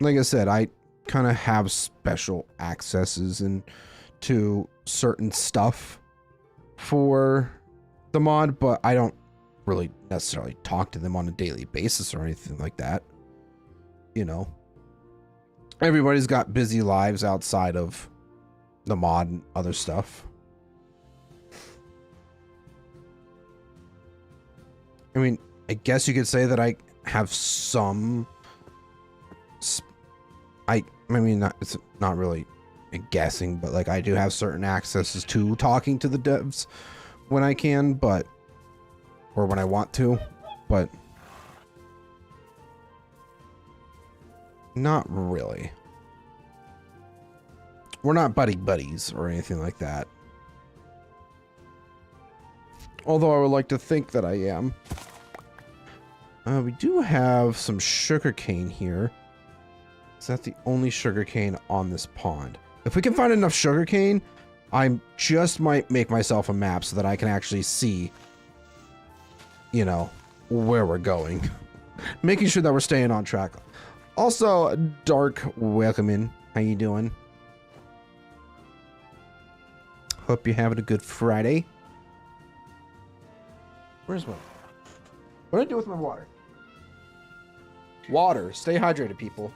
like I said, I kind of have special accesses to certain stuff for the mod, but I don't really necessarily talk to them on a daily basis or anything like that. You know, everybody's got busy lives outside of the mod and other stuff. I mean, I guess you could say that I have some. I mean, it's not really a guessing, but like I do have certain accesses to talking to the devs when I can, but or when I want to, but not really. We're not buddies or anything like that. Although I would like to think that I am. We do have some sugarcane here. Is that the only sugarcane on this pond? If we can find enough sugarcane, I just might make myself a map so that I can actually see, you know, where we're going. Making sure that we're staying on track. Also, Dark, welcome in. How you doing? Hope you're having a good Friday. Where's my... What did I do with my water? Water. Stay hydrated, people.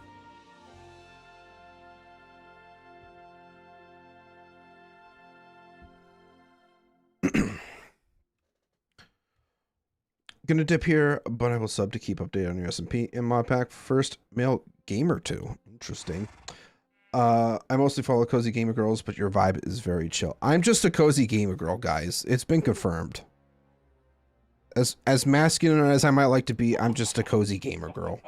Gonna dip here, but I will sub to keep updated on your SMP in mod pack. First male gamer too. Interesting. I mostly follow cozy gamer girls, but your vibe is very chill. I'm just a cozy gamer girl, guys. It's been confirmed. As masculine as I might like to be, I'm just a cozy gamer girl.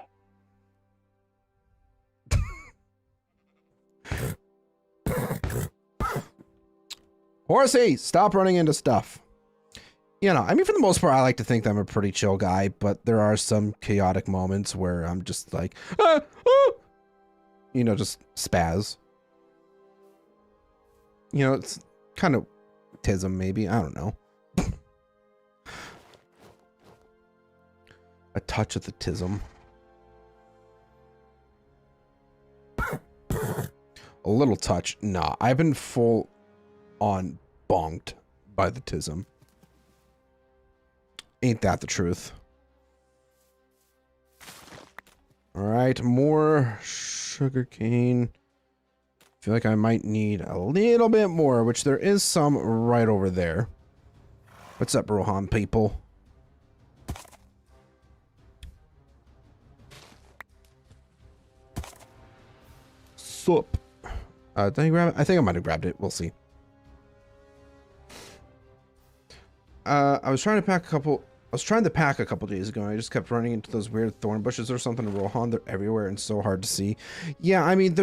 Horsey, stop running into stuff. You know, I mean, for the most part, I like to think that I'm a pretty chill guy, but there are some chaotic moments where I'm just like, ah, ah, you know, just spaz. You know, it's kind of tism, maybe. I don't know. A touch of the tism. A little touch. Nah, I've been full on bonked by the tism. Ain't that the truth? Alright, more sugarcane. Feel like I might need a little bit more, which there is some right over there. What's up, Rohan people? Sup? Did I grab it? I think I might have grabbed it. We'll see. I was trying to pack a couple days ago, and I just kept running into those weird thorn bushes or something in Rohan. They're everywhere and so hard to see. Yeah, I mean,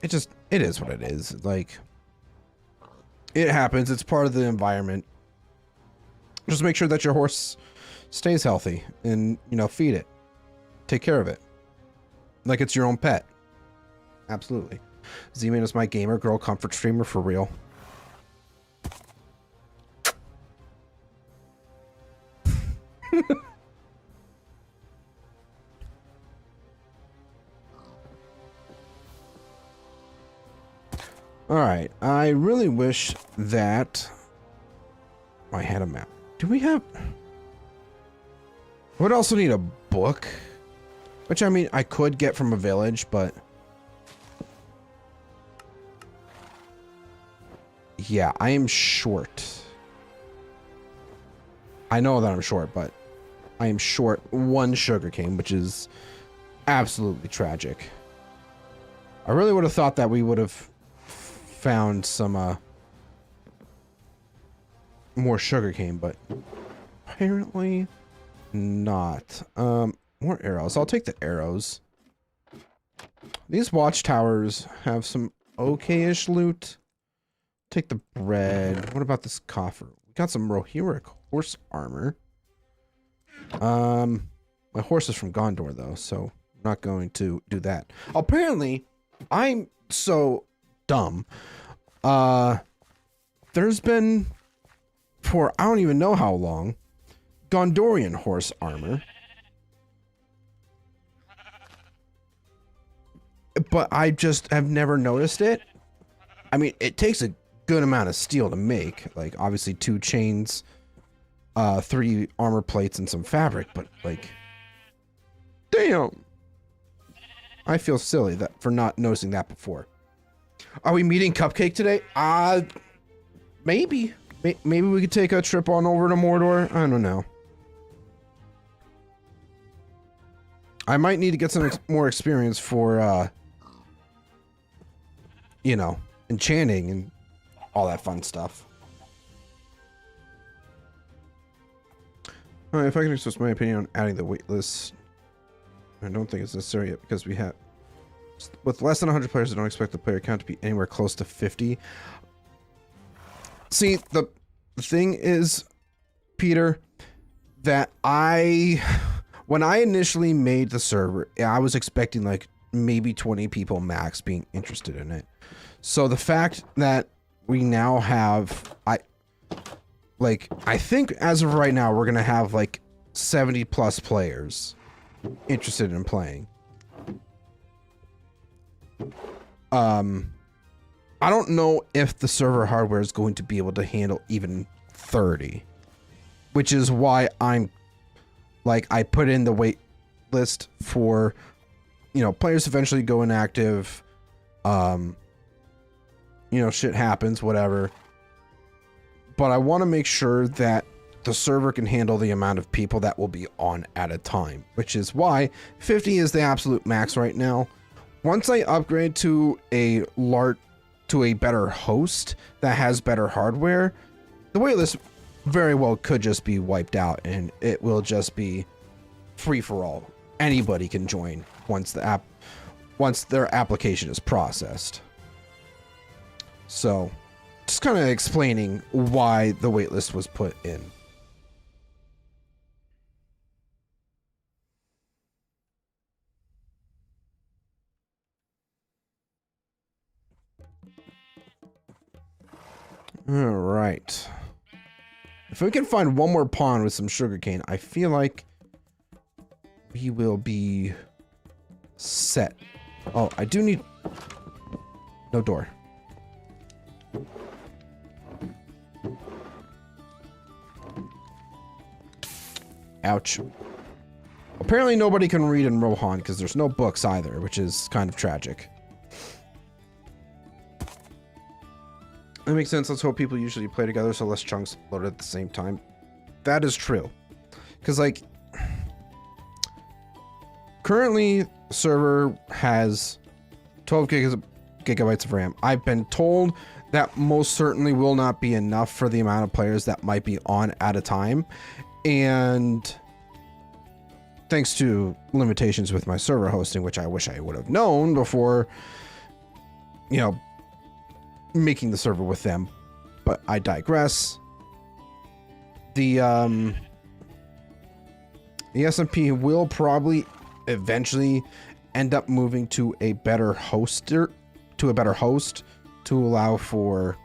it is what it is. Like, it happens. It's part of the environment. Just make sure that your horse stays healthy and, you know, feed it. Take care of it. Like it's your own pet. Absolutely. Zman is my gamer girl comfort streamer for real. All right. I really wish that I had a map. Do we have... I would also need a book. Which, I mean, I could get from a village, but... Yeah, I am short. I know that I'm short, but... I am short 1 sugarcane, which is absolutely tragic. I really would have thought that we would have found some more sugarcane, but apparently not. More arrows. I'll take the arrows. These watchtowers have some okay-ish loot. Take the bread. What about this coffer? We got some Rohirric horse armor. My horse is from Gondor though, so I'm not going to do that. Apparently, I'm so dumb. There's been, for I don't even know how long, Gondorian horse armor. But I just have never noticed it. I mean, it takes a good amount of steel to make. Like, obviously 2 chains, 3 armor plates, and some fabric. But, like, damn. I feel silly for not noticing that before. Are we meeting Cupcake today? Maybe. Maybe we could take a trip on over to Mordor. I don't know. I might need to get some more experience for, you know, enchanting and all that fun stuff. Alright, if I can express my opinion on adding the waitlist, I don't think it's necessary yet because we have... With less than 100 players, I don't expect the player count to be anywhere close to 50. See, the thing is, Peter, that when I initially made the server, I was expecting like maybe 20 people max being interested in it. So the fact that we now have, I think as of right now, we're going to have like 70 plus players interested in playing. I don't know if the server hardware is going to be able to handle even 30, which is why I'm like, I put in the wait list for, you know, players eventually go inactive. You know, shit happens, whatever. But I want to make sure that the server can handle the amount of people that will be on at a time, which is why 50 is the absolute max right now. Once I upgrade to a better host that has better hardware, the waitlist very well could just be wiped out and it will just be free for all. Anybody can join once their application is processed. So, just kind of explaining why the waitlist was put in. All right. If we can find one more pond with some sugarcane, I feel like we will be set. Oh, I do need... No door. Ouch. Apparently nobody can read in Rohan because there's no books either, which is kind of tragic. That makes sense. Let's hope people usually play together so less chunks load at the same time. That is true. Because, like, currently, the server has 12 gigabytes of RAM. I've been told that most certainly will not be enough for the amount of players that might be on at a time. And thanks to limitations with my server hosting, which I wish I would have known before, you know, making the server with them, but I digress. The SMP will probably eventually end up moving to a better host to allow for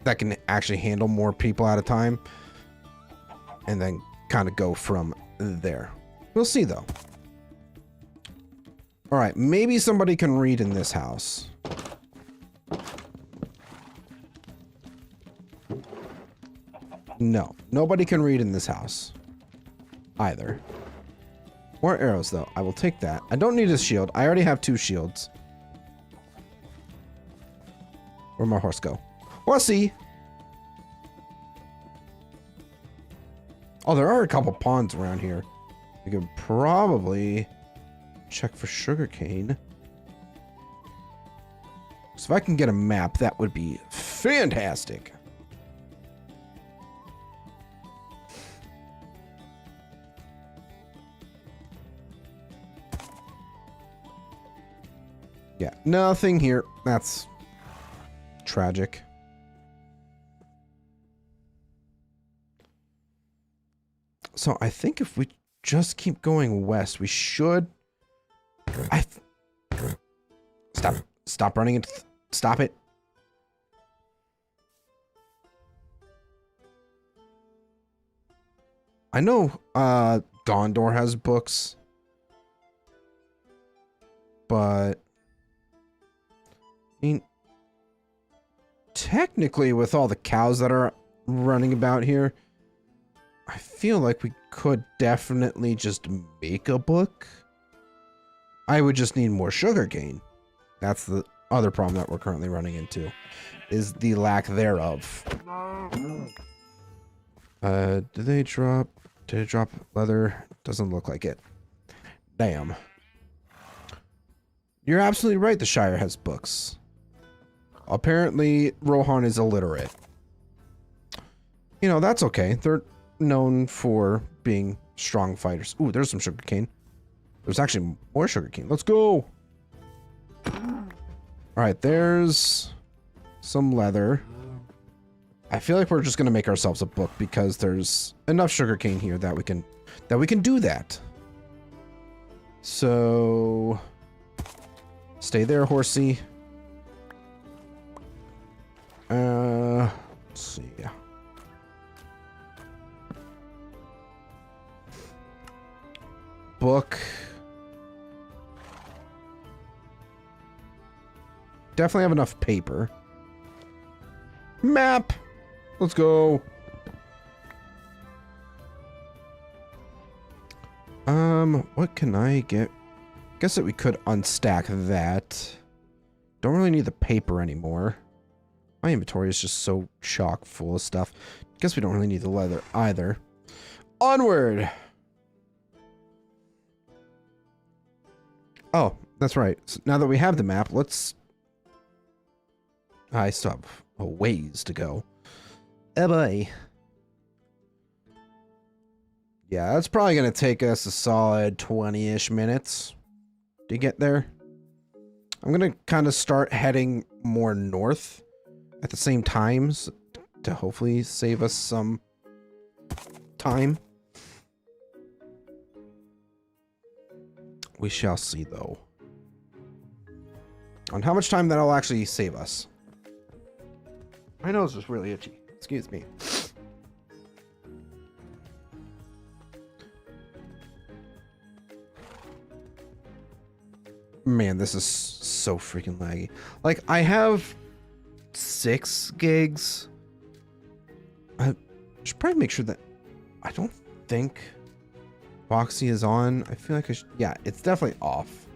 that can actually handle more people at a time, and then kind of go from there. We'll see though. All right, maybe somebody can read in this house. No, nobody can read in this house. Either. More arrows, though. I will take that. I don't need a shield. I already have 2 shields. Where'd my horse go? Horsey! Oh, there are a couple ponds around here. We could probably check for sugarcane. So if I can get a map, that would be fantastic. Yeah, nothing here. That's tragic. So I think if we just keep going west, we should... Stop running it. Stop it. I know Gondor has books. But... I mean... Technically, with all the cows that are running about here, I feel like we could definitely just make a book. I would just need more sugarcane. That's the other problem that we're currently running into, is the lack thereof. Did they drop leather? Doesn't look like it. Damn. You're absolutely right, the Shire has books. Apparently, Rohan is illiterate. You know, that's okay. They're known for being strong fighters. Ooh, there's some sugarcane. There's actually more sugarcane. Let's go! Alright, there's some leather. I feel like we're just gonna make ourselves a book because there's enough sugarcane here that we can do that. So stay there, horsey. Let's see. Book. Definitely have enough paper. Map. Let's go. What can I get? Guess that we could unstack that. Don't really need the paper anymore. My inventory is just so chock full of stuff. Guess we don't really need the leather either. Onward. Oh, that's right. So now that we have the map, let's... I still have a ways to go. Oh boy. Yeah, that's probably going to take us a solid 20-ish minutes to get there. I'm going to kind of start heading more north at the same times to hopefully save us some time. We shall see, though, on how much time that'll actually save us. My nose is really itchy. Excuse me. Man, this is so freaking laggy. Like, I have 6 gigs. I should probably make sure that... I don't think Foxy is on. I feel like I should... Yeah, it's definitely off.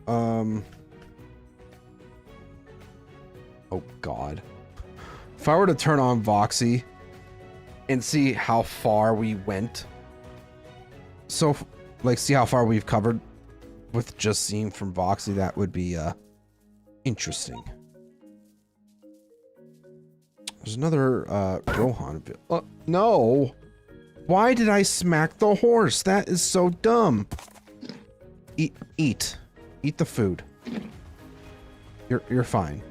Oh, God. If I were to turn on Voxy and see how far we went... So, like, see how far we've covered with just seeing from Voxy, that would be, interesting. There's another, Rohan. No! Why did I smack the horse? That is so dumb. Eat. Eat the food. You're fine.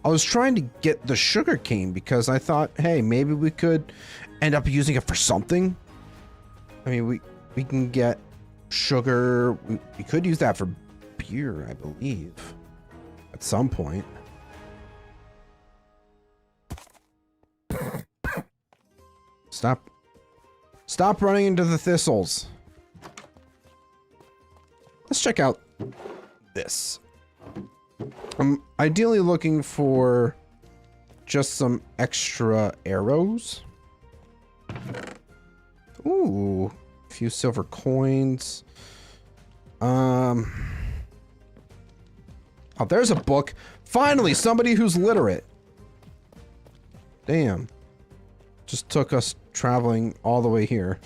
I was trying to get the sugar cane because I thought, hey, maybe we could end up using it for something. I mean, we can get sugar. We could use that for beer, I believe, at some point. Stop running into the thistles. Let's check out this. I'm ideally looking for just some extra arrows. Ooh, a few silver coins. Oh, there's a book. Finally, somebody who's literate. Damn. Just took us traveling all the way here.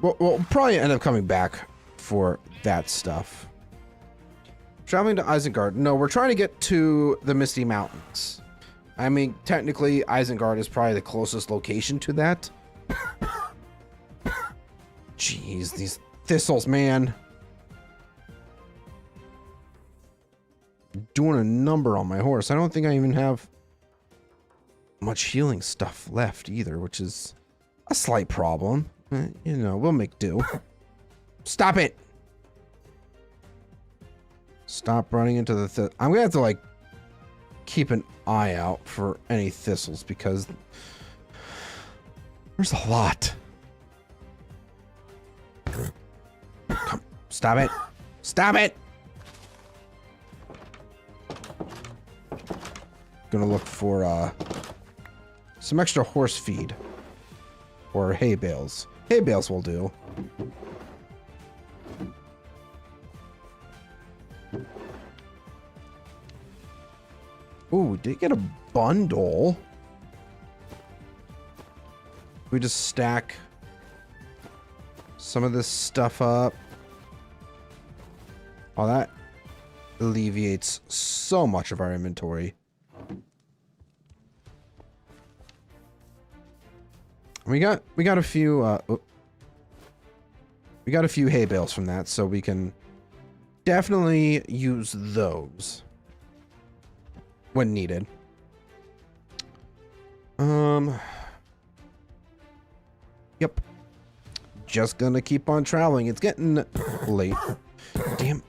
We'll probably end up coming back for that stuff. Traveling to Isengard. No, we're trying to get to the Misty Mountains. I mean, technically, Isengard is probably the closest location to that. Jeez, these thistles, man. Doing a number on my horse. I don't think I even have much healing stuff left either, which is a slight problem. You know, we'll make do. Stop it! Stop running into the I'm gonna have to, like, keep an eye out for any thistles because there's a lot. Come, stop it! Stop it! Gonna look for some extra horse feed or hay bales. Hay bales will do. Ooh, we did get a bundle. We just stack some of this stuff up. Oh, that alleviates so much of our inventory. We got a few we got a few hay bales from that, so we can definitely use those when needed. Yep. Just gonna keep on traveling. It's getting late. Damn.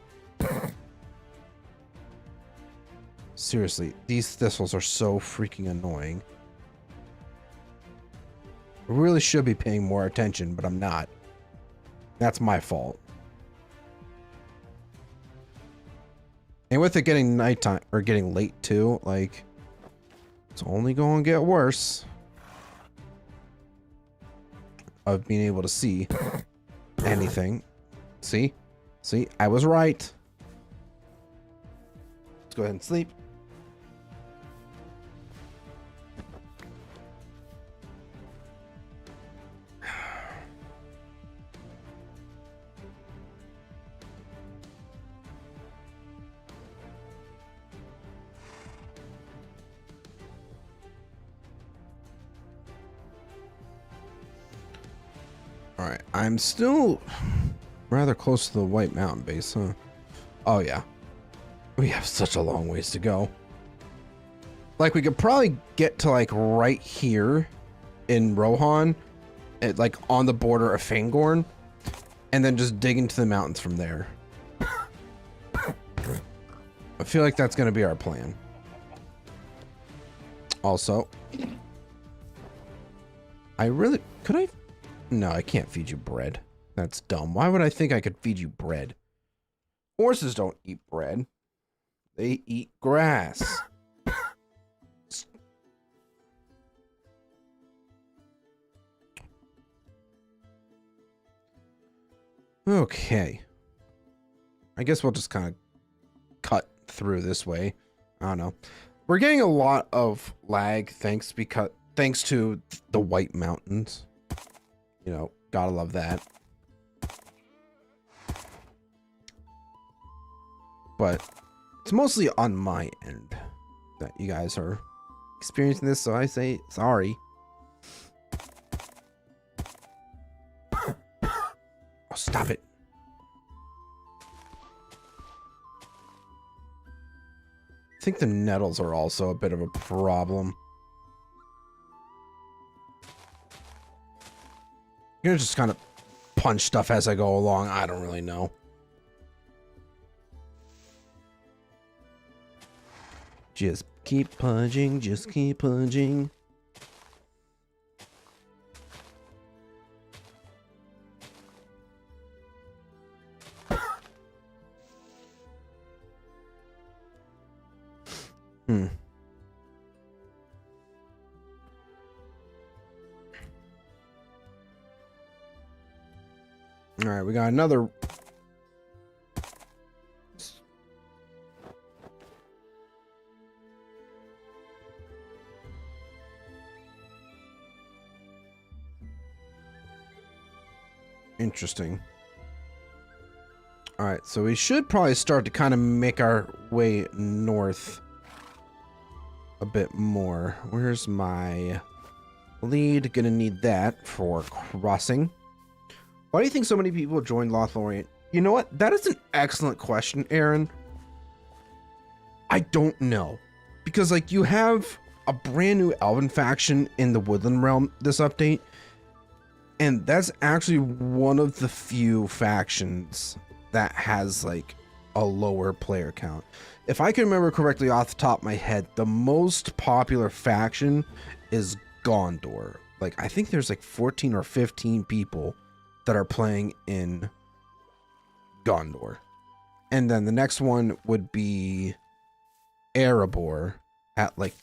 Seriously, these thistles are so freaking annoying. I really should be paying more attention, but I'm not. That's my fault. And with it getting nighttime, or getting late too, like, it's only going to get worse of being able to see anything. See? See? I was right. Let's go ahead and sleep. Alright, I'm still rather close to the White Mountain base, huh? Oh yeah. We have such a long ways to go. Like, we could probably get to, like, right here in Rohan, at, like, on the border of Fangorn, and then just dig into the mountains from there. I feel like that's going to be our plan. Also, I really... Could I... No, I can't feed you bread. That's dumb. Why would I think I could feed you bread? Horses don't eat bread. They eat grass. Okay. I guess we'll just kind of cut through this way. I don't know. We're getting a lot of lag thanks to the White Mountains. You know, gotta love that. But it's mostly on my end that you guys are experiencing this, so I say sorry. Oh, stop it. I think the nettles are also a bit of a problem. I'm gonna just kind of punch stuff as I go along. I don't really know. Just keep punching, just keep punching. right, we got another. Interesting. All right, so we should probably start to kind of make our way north a bit more. Where's my lead? Gonna need that for crossing. Why do you think so many people joined Lothlorien? You know what? That is an excellent question, Aaron. I don't know. Because, like, you have a brand new Elven faction in the Woodland Realm this update. And that's actually one of the few factions that has, like, a lower player count. If I can remember correctly off the top of my head, the most popular faction is Gondor. Like, I think there's like 14 or 15 people that are playing in Gondor. And then the next one would be Erebor at like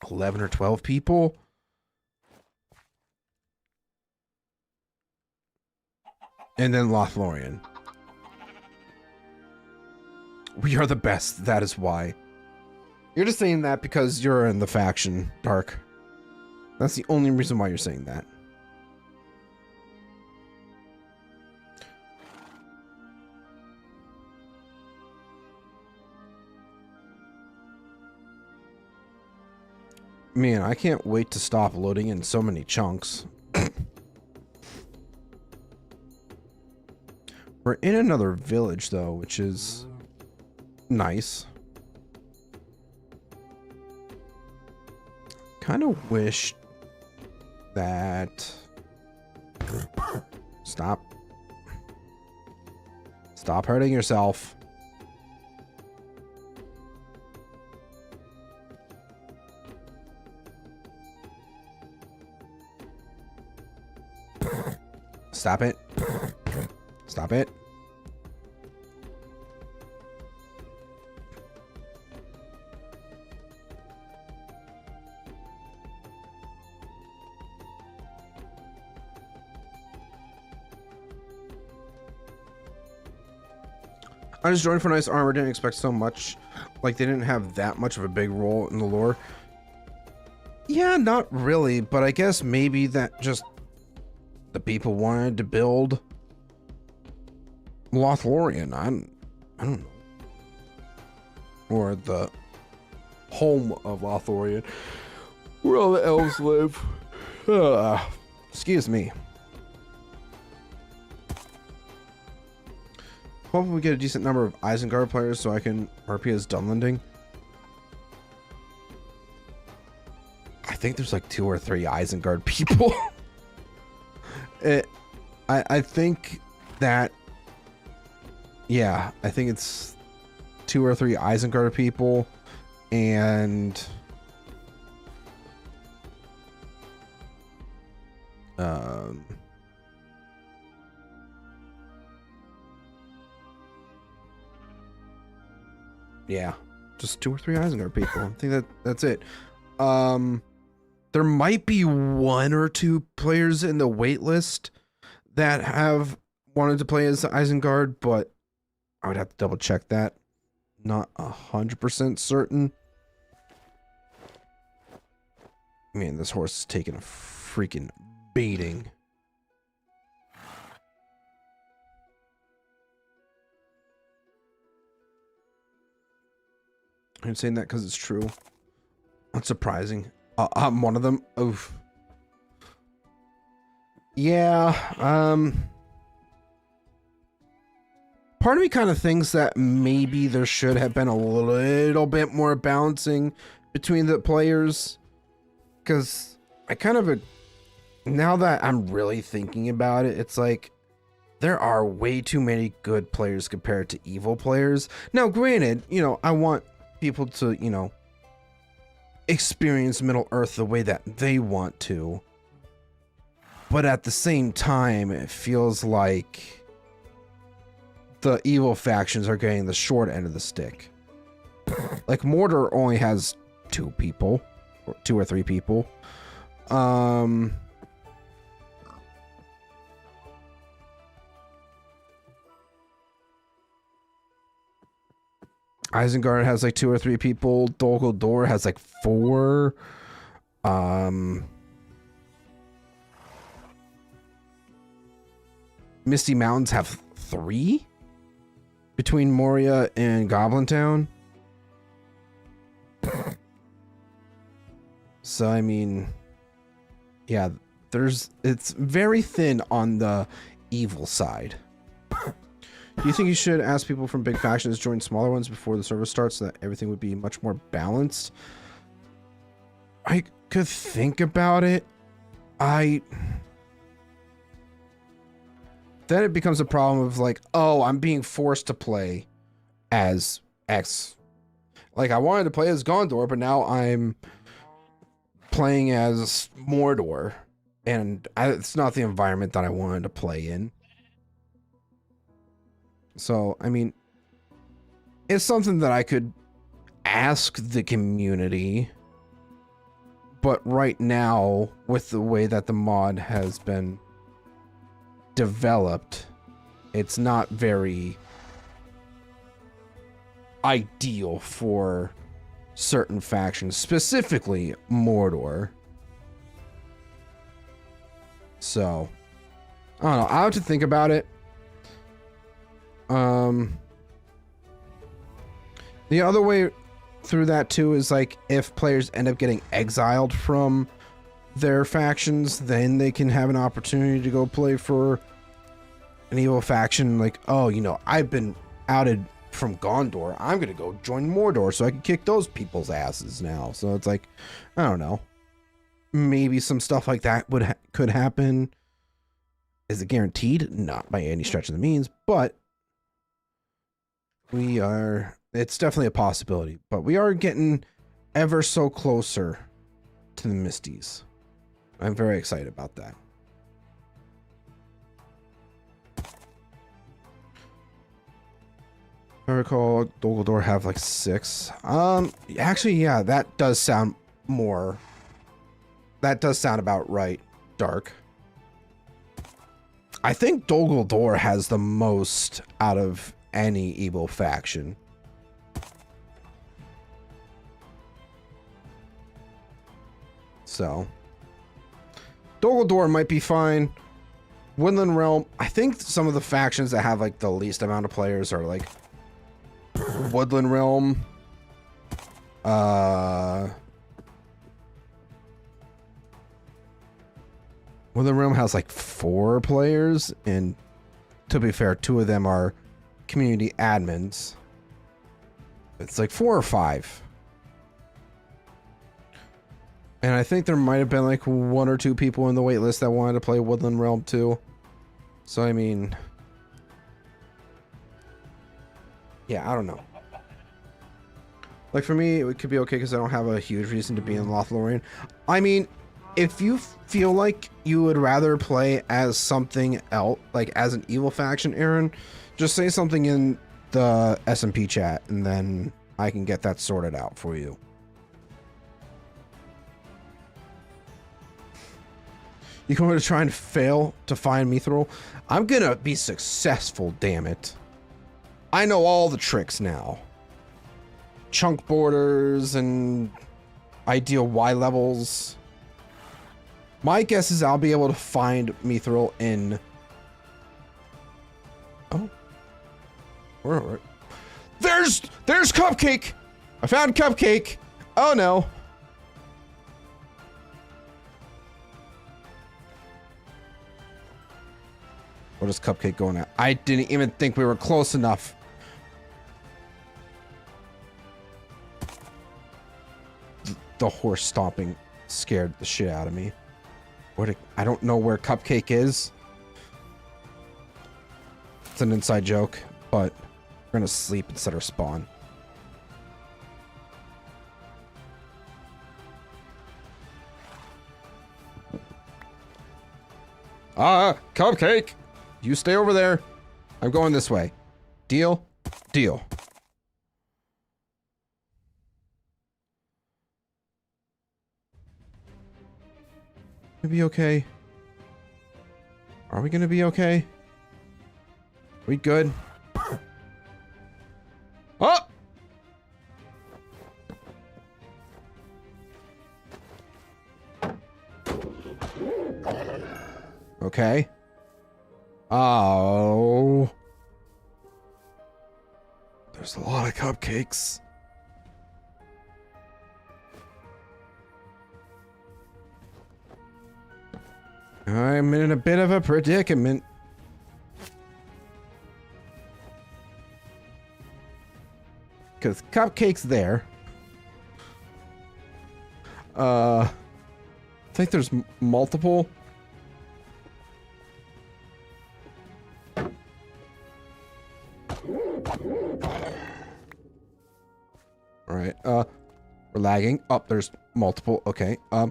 11 or 12 people. And then Lothlorien. We are the best, that is why. You're just saying that because you're in the faction, Dark. That's the only reason why you're saying that. Man, I can't wait to stop loading in so many chunks. We're in another village, though, which is nice. Kind of wish that... Stop. Stop hurting yourself. Stop it. Stop it. I just joined for nice armor, didn't expect so much. Like, they didn't have that much of a big role in the lore. Yeah, not really, but I guess maybe that just the people wanted to build Lothlorien. I don't know. Or the home of Lothlorien, where all the elves live. Excuse me. Hopefully we get a decent number of Isengard players so I can RP as Dunlending. I think there's like 2 or 3 Isengard people. I think that, yeah, I think it's 2 or 3 Isengard people, and yeah, just 2 or 3 Isengard people. I think that's it. There might be 1 or 2 players in the wait list that have wanted to play as Isengard, but I would have to double check that. Not 100% certain. Man, this horse is taking a freaking beating. I'm saying that because it's true. That's surprising. I'm one of them. Oof. Yeah. Part of me kind of thinks that maybe there should have been a little bit more balancing between the players, because I kind of, now that I'm really thinking about it, it's like there are way too many good players compared to evil players. Now, granted, you know, I want people to, you know, experience Middle Earth the way that they want to, but at the same time, it feels like the evil factions are getting the short end of the stick. Like, Mordor only has 2 people, or 2 or 3 people. Isengard has like 2 or 3 people. Dol Guldur has like 4. Misty Mountains have 3 between Moria and Goblin Town. So I mean, yeah, it's very thin on the evil side. Do you think you should ask people from big factions to join smaller ones before the service starts so that everything would be much more balanced? I could think about it. Then it becomes a problem of like, oh, I'm being forced to play as X. Like, I wanted to play as Gondor, but now I'm playing as Mordor. And it's not the environment that I wanted to play in. So, I mean, it's something that I could ask the community. But right now, with the way that the mod has been developed, it's not very ideal for certain factions, specifically Mordor. So, I don't know. I'll have to think about it. The other way through that too is like if players end up getting exiled from their factions, then they can have an opportunity to go play for an evil faction. Like, oh, you know, I've been outed from Gondor, I'm gonna go join Mordor so I can kick those people's asses now. So it's like, I don't know, maybe some stuff like that could happen. Is it guaranteed? Not by any stretch of the means, but it's definitely a possibility. But we are getting ever so closer to the Misties. I'm very excited about that. If I recall, Dol Guldur have like 6. Actually, yeah, that does sound about right. Dark. I think Dol Guldur has the most out of any evil faction. So, Dol Guldur might be fine. Woodland Realm, I think some of the factions that have like the least amount of players are like Woodland Realm. Woodland Realm has like 4 players, and to be fair, 2 of them are community admins. It's like 4 or 5. And I think there might have been like 1 or 2 people in the wait list that wanted to play Woodland Realm too. So I mean, yeah, I don't know. Like for me, it could be okay because I don't have a huge reason to be in Lothlorien. I mean, if you feel like you would rather play as something else, like as an evil faction, Aaron, just say something in the SMP chat and then I can get that sorted out for you. You going to try and fail to find Mithril? I'm gonna be successful, damn it. I know all the tricks now. Chunk borders and ideal Y levels. My guess is I'll be able to find Mithril in... Oh. Where? There's Cupcake! I found Cupcake! Oh no. What is Cupcake going at? I didn't even think we were close enough. The horse stomping scared the shit out of me. I don't know where Cupcake is. It's an inside joke, but we're gonna sleep instead of spawn. Cupcake! You stay over there. I'm going this way. Deal? Deal. Gonna be okay. Are we gonna be okay? We good? Oh! Okay. Oh. There's a lot of cupcakes. I'm in a bit of a predicament. Because cupcakes there. I think there's multiple. All right. We're lagging. Oh, there's multiple. Okay. Oh,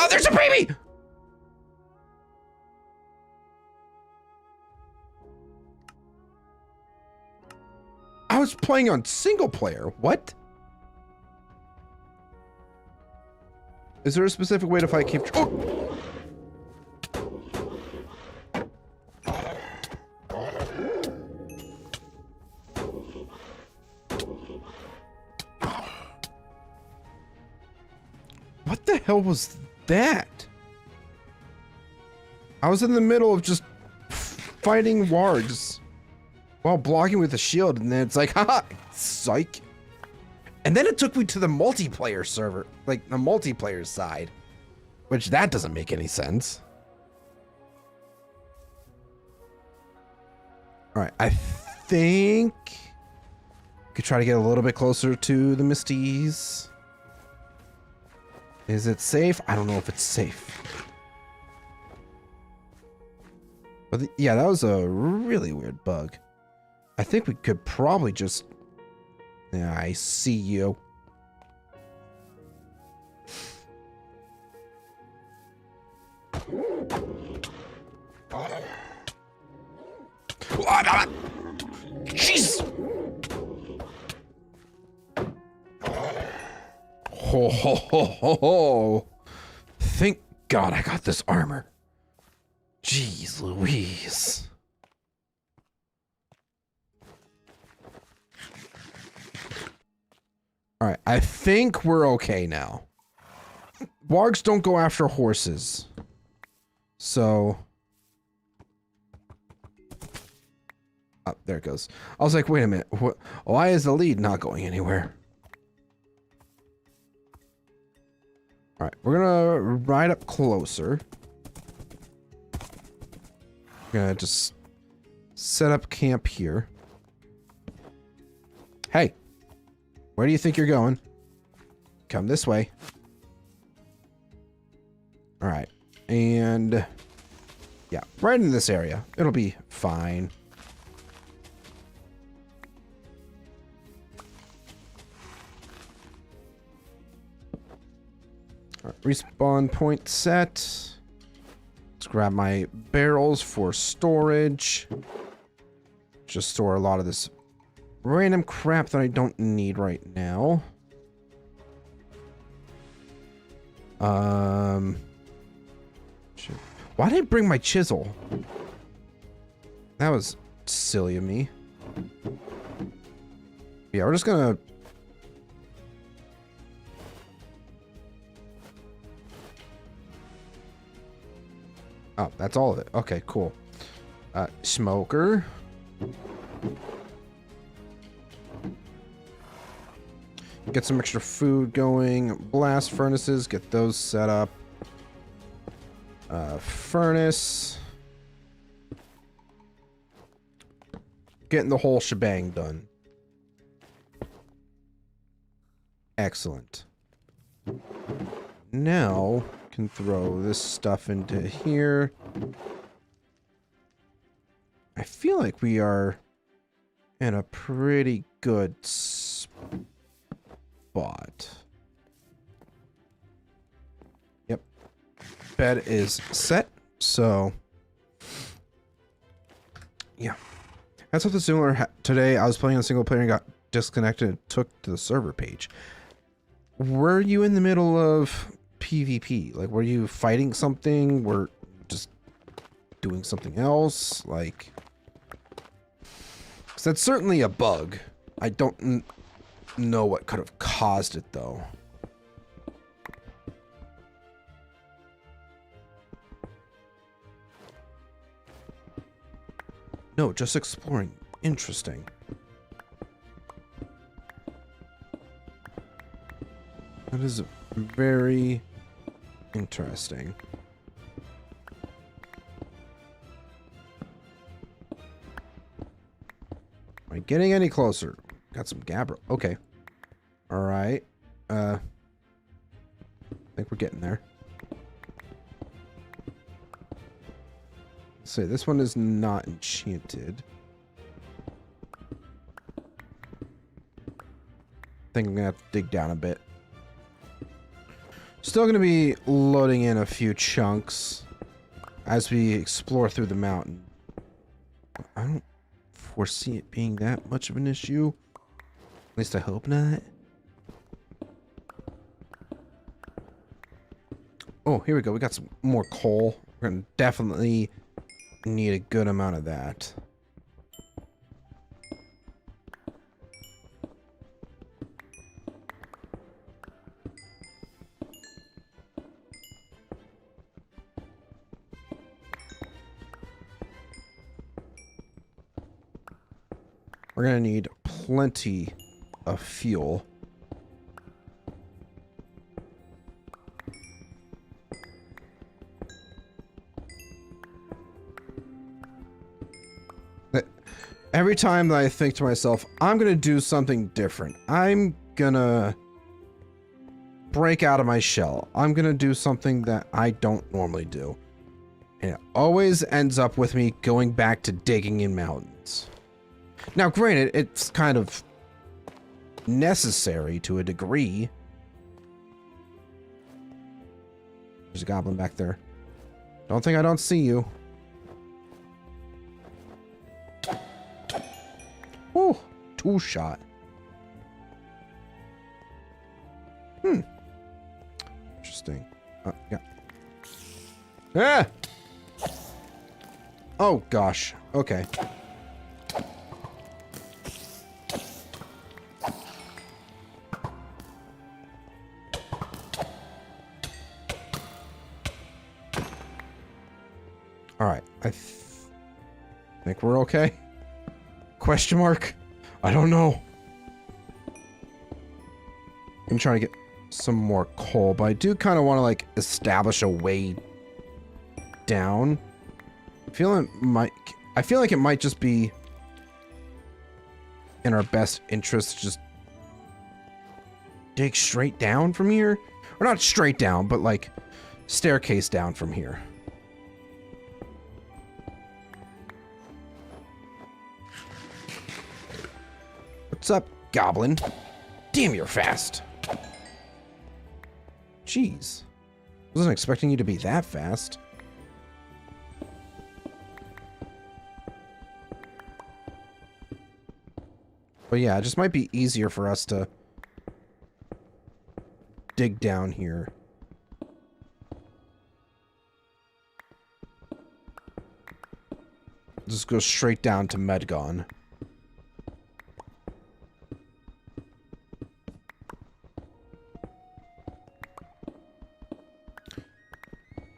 there's a baby. I was playing on single player. What? Is there a specific way to fight Keep? Oh! What the hell was that? I was in the middle of just fighting wargs while blocking with a shield, and then it's like, haha, psych. And then it took me to the multiplayer server, like the multiplayer side, which that doesn't make any sense. All right, I think we could try to get a little bit closer to the Misties. Is it safe? I don't know if it's safe. But yeah, that was a really weird bug. I think we could probably just... Yeah, I see you. Jeez! Ho ho ho ho ho! Thank God I got this armor. Jeez Louise. All right, I think we're okay now. Wargs don't go after horses. So... Oh, there it goes. I was like, wait a minute. Why is the lead not going anywhere? All right, we're gonna ride up closer. We're gonna just set up camp here. Hey, where do you think you're going? Come this way. All right, and yeah, right in this area. It'll be fine. All right, respawn point set. Let's grab my barrels for storage. Just store a lot of this random crap that I don't need right now. Shit. Why did I bring my chisel? That was silly of me. Yeah, we're just gonna... Oh, that's all of it. Okay, cool. Smoker. Get some extra food going. Blast furnaces, get those set up. Furnace. Getting the whole shebang done. Excellent. Now, can throw this stuff into here. I feel like we are in a pretty good spot. Yep. Bed is set, so yeah. That's what the similar today. I was playing on single player and got disconnected and took to the server page. Were you in the middle of PvP? Like, were you fighting something? Were just doing something else? Like, 'cause that's certainly a bug. I don't know what could have caused it, though. No, just exploring. Interesting. That is very interesting. Am I getting any closer? Got some gabbro. Okay. All right. I think we're getting there. Let's see, this one is not enchanted. I think I'm gonna have to dig down a bit. Still gonna be loading in a few chunks as we explore through the mountain. I don't foresee it being that much of an issue. At least I hope not. Oh, here we go. We got some more coal. We're gonna definitely need a good amount of that. We're gonna need plenty of fuel. Every time that I think to myself, I'm gonna do something different. I'm gonna break out of my shell. I'm gonna do something that I don't normally do. And it always ends up with me going back to digging in mountains. Now, granted, it's kind of necessary to a degree. There's a goblin back there. Don't think I don't see you. Ooh, two shot. Interesting. Yeah. Ah! Oh, gosh. Okay. Alright, I think we're okay. Question mark? I don't know. I'm trying to get some more coal, but I do kind of want to like establish a way down. I feel like it might just be in our best interest to just dig straight down from here. Or not straight down, but like staircase down from here. What's up, goblin? Damn, you're fast. Jeez. Wasn't expecting you to be that fast. But yeah, it just might be easier for us to dig down here. Just go straight down to Medgon.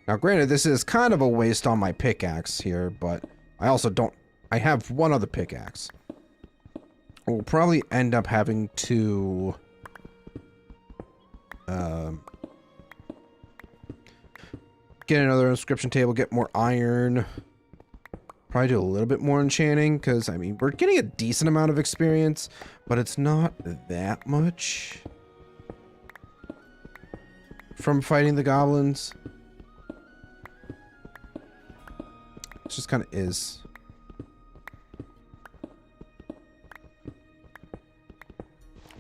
Now, granted, this is kind of a waste on my pickaxe here, but I also don't... I have one other pickaxe. We'll probably end up having to... get another inscription table, get more iron. Probably do a little bit more enchanting, because, I mean, we're getting a decent amount of experience, but it's not that much from fighting the goblins. It just kind of is.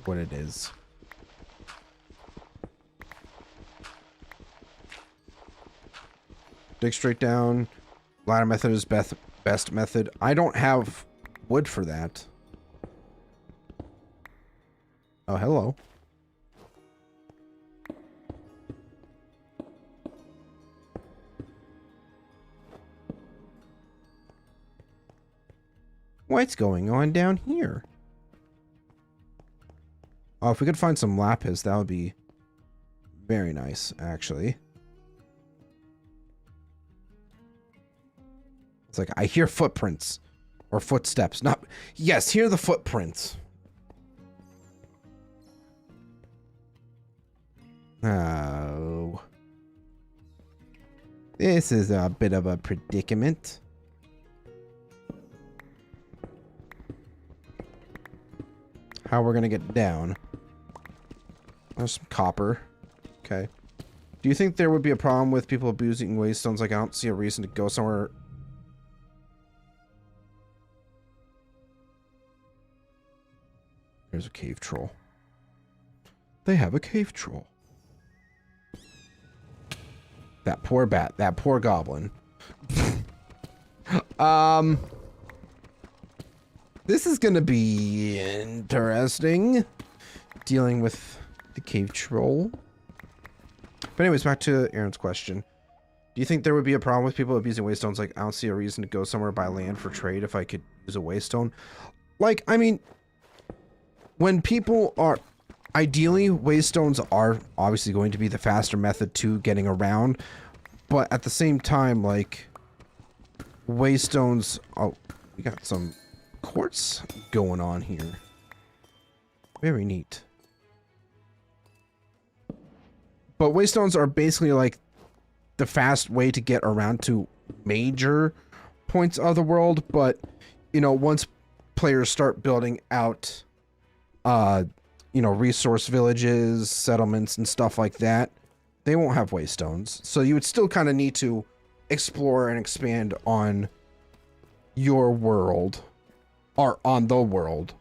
What it is. Dig straight down. Ladder method is best method. I don't have wood for that. Oh, hello. What's going on down here? Oh, if we could find some lapis, that would be very nice, actually. It's like, I hear footprints. Or footsteps. Not. Yes, here are the footprints. Oh. This is a bit of a predicament. How we're gonna get down. There's some copper. Okay. Do you think there would be a problem with people abusing waystones? Like, I don't see a reason to go somewhere. There's a cave troll. They have a cave troll. That poor bat. That poor goblin. This is gonna be interesting. Dealing with the cave troll. But anyways, back to Aaron's question. Do you think there would be a problem with people abusing waystones? Like, I don't see a reason to go somewhere by land for trade if I could use a waystone. Like, I mean, when people are... Ideally, waystones are obviously going to be the faster method to getting around. But at the same time, like... Waystones... Oh, we got some quartz going on here. Very neat. But waystones are basically like the fast way to get around to major points of the world. But, you know, once players start building out, you know, resource villages, settlements, and stuff like that, they won't have waystones. So you would still kind of need to explore and expand on your world, or on the world.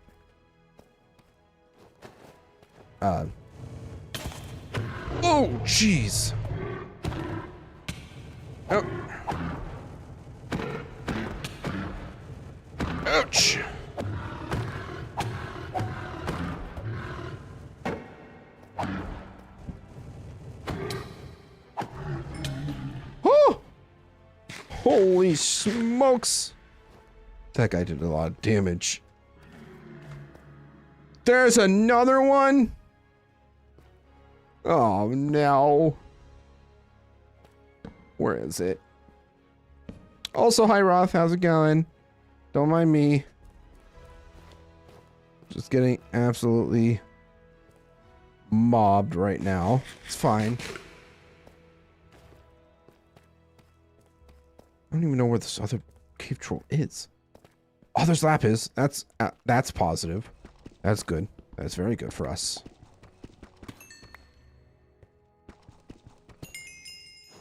Oh, jeez. Oh. Ouch. Oh! Holy smokes. That guy did a lot of damage. There's another one? Oh, no. Where is it? Also, hi, Roth. How's it going? Don't mind me. Just getting absolutely mobbed right now. It's fine. I don't even know where this other cave troll is. Oh, there's lapis. That's positive. That's good. That's very good for us.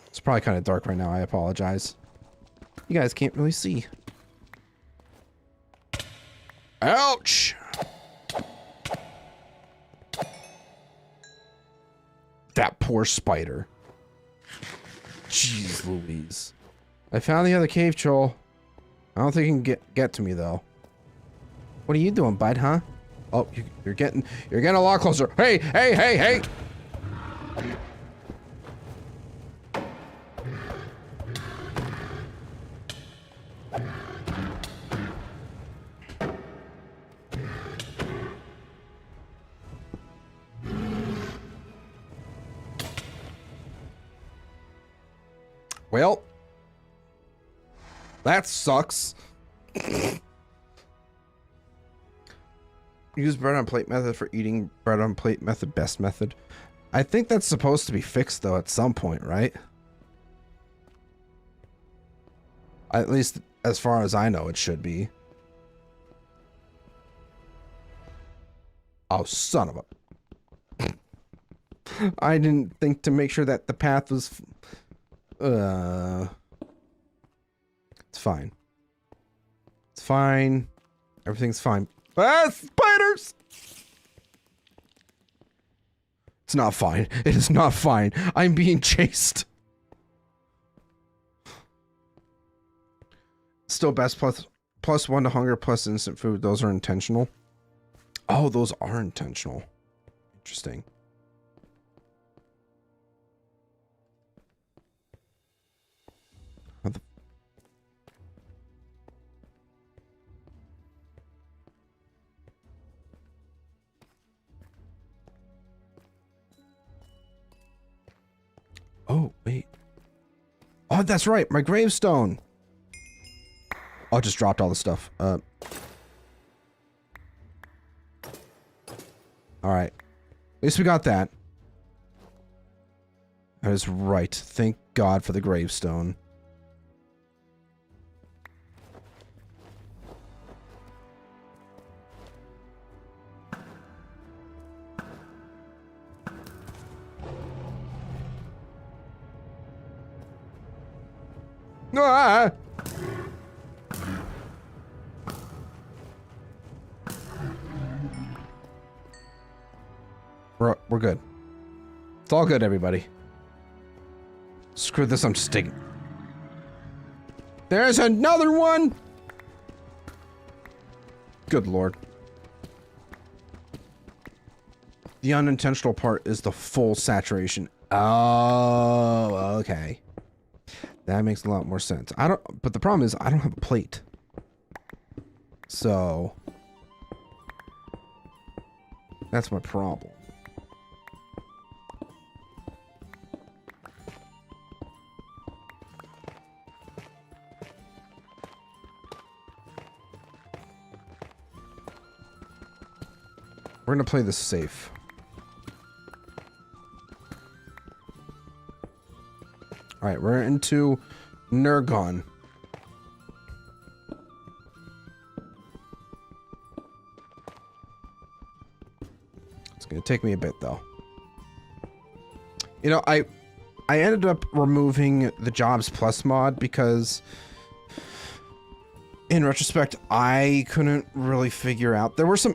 It's probably kind of dark right now. I apologize. You guys can't really see. Ouch! That poor spider. Jeez Louise. I found the other cave troll. I don't think he can get to me though. What are you doing, bud, huh? Oh, you're getting a lot closer. Hey, hey, hey, hey! Well, that sucks. Use bread on plate method for eating. Bread on plate method, best method. I think that's supposed to be fixed though at some point, right? At least as far as I know, it should be. Oh, son of a... I didn't think to make sure that the path was... It's fine. It's fine. Everything's fine. Ah, spiders! It's not fine. It is not fine. I'm being chased. Still best plus one to hunger plus instant food. Those are intentional. Oh, those are intentional. Interesting. Oh, wait. Oh, that's right. My gravestone. I just dropped all the stuff. All right. At least we got that. That is right. Thank God for the gravestone. Ah! We're good. It's all good, everybody. Screw this, I'm just taking... There's another one! Good lord. The unintentional part is the full saturation. Oh, okay. That makes a lot more sense. But the problem is, I don't have a plate. So... that's my problem. We're gonna play this safe. Alright, we're into Nurgon. It's gonna take me a bit though. You know, I ended up removing the Jobs Plus mod because in retrospect I couldn't really figure out. There were some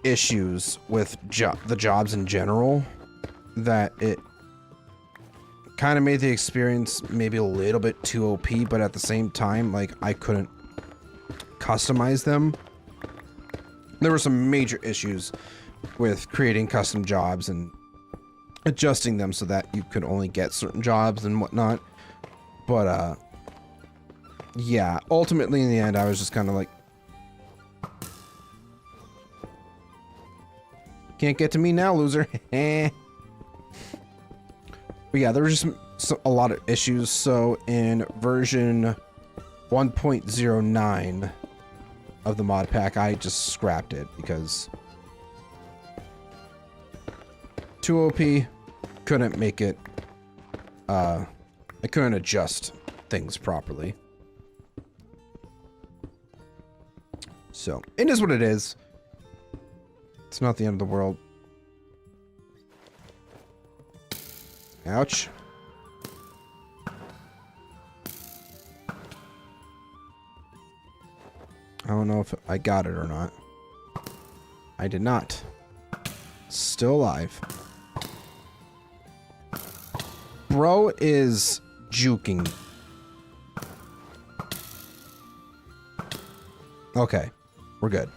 issues with the jobs in general that it kind of made the experience maybe a little bit too OP, but at the same time, like, I couldn't customize them. There were some major issues with creating custom jobs and adjusting them so that you could only get certain jobs and whatnot. But, yeah, ultimately in the end, I was just kind of like, can't get to me now, loser. But yeah, there were just a lot of issues. So in version 1.09 of the mod pack, I just scrapped it because too OP. Couldn't make it. I couldn't adjust things properly. So it is what it is. It's not the end of the world. Ouch. I don't know if I got it or not. I did not. Still alive. Bro is juking. Okay. We're good.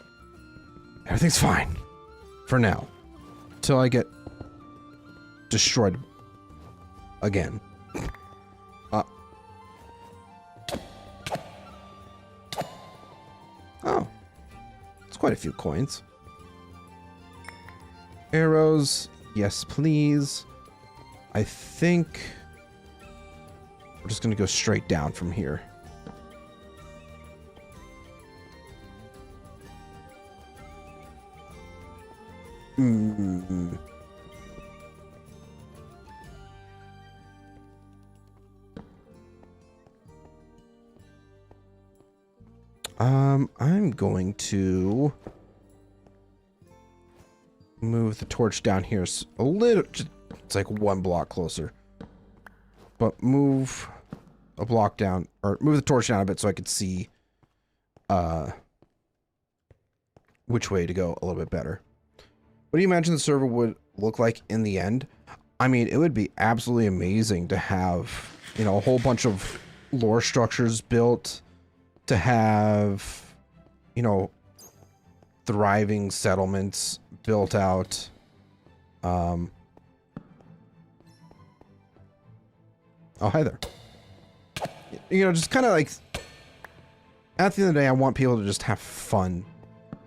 Everything's fine. For now. Till I get destroyed again. Oh. It's quite a few coins. Arrows. Yes, please. I think we're just gonna go straight down from here. I'm going to move the torch down here a little, it's like one block closer. But move a block down, or move the torch down a bit so I could see which way to go a little bit better. What do you imagine the server would look like in the end? I mean, it would be absolutely amazing to have, you know, a whole bunch of lore structures built, to have, you know, thriving settlements built out. Oh, hi there. You know, just kind of like, at the end of the day, I want people to just have fun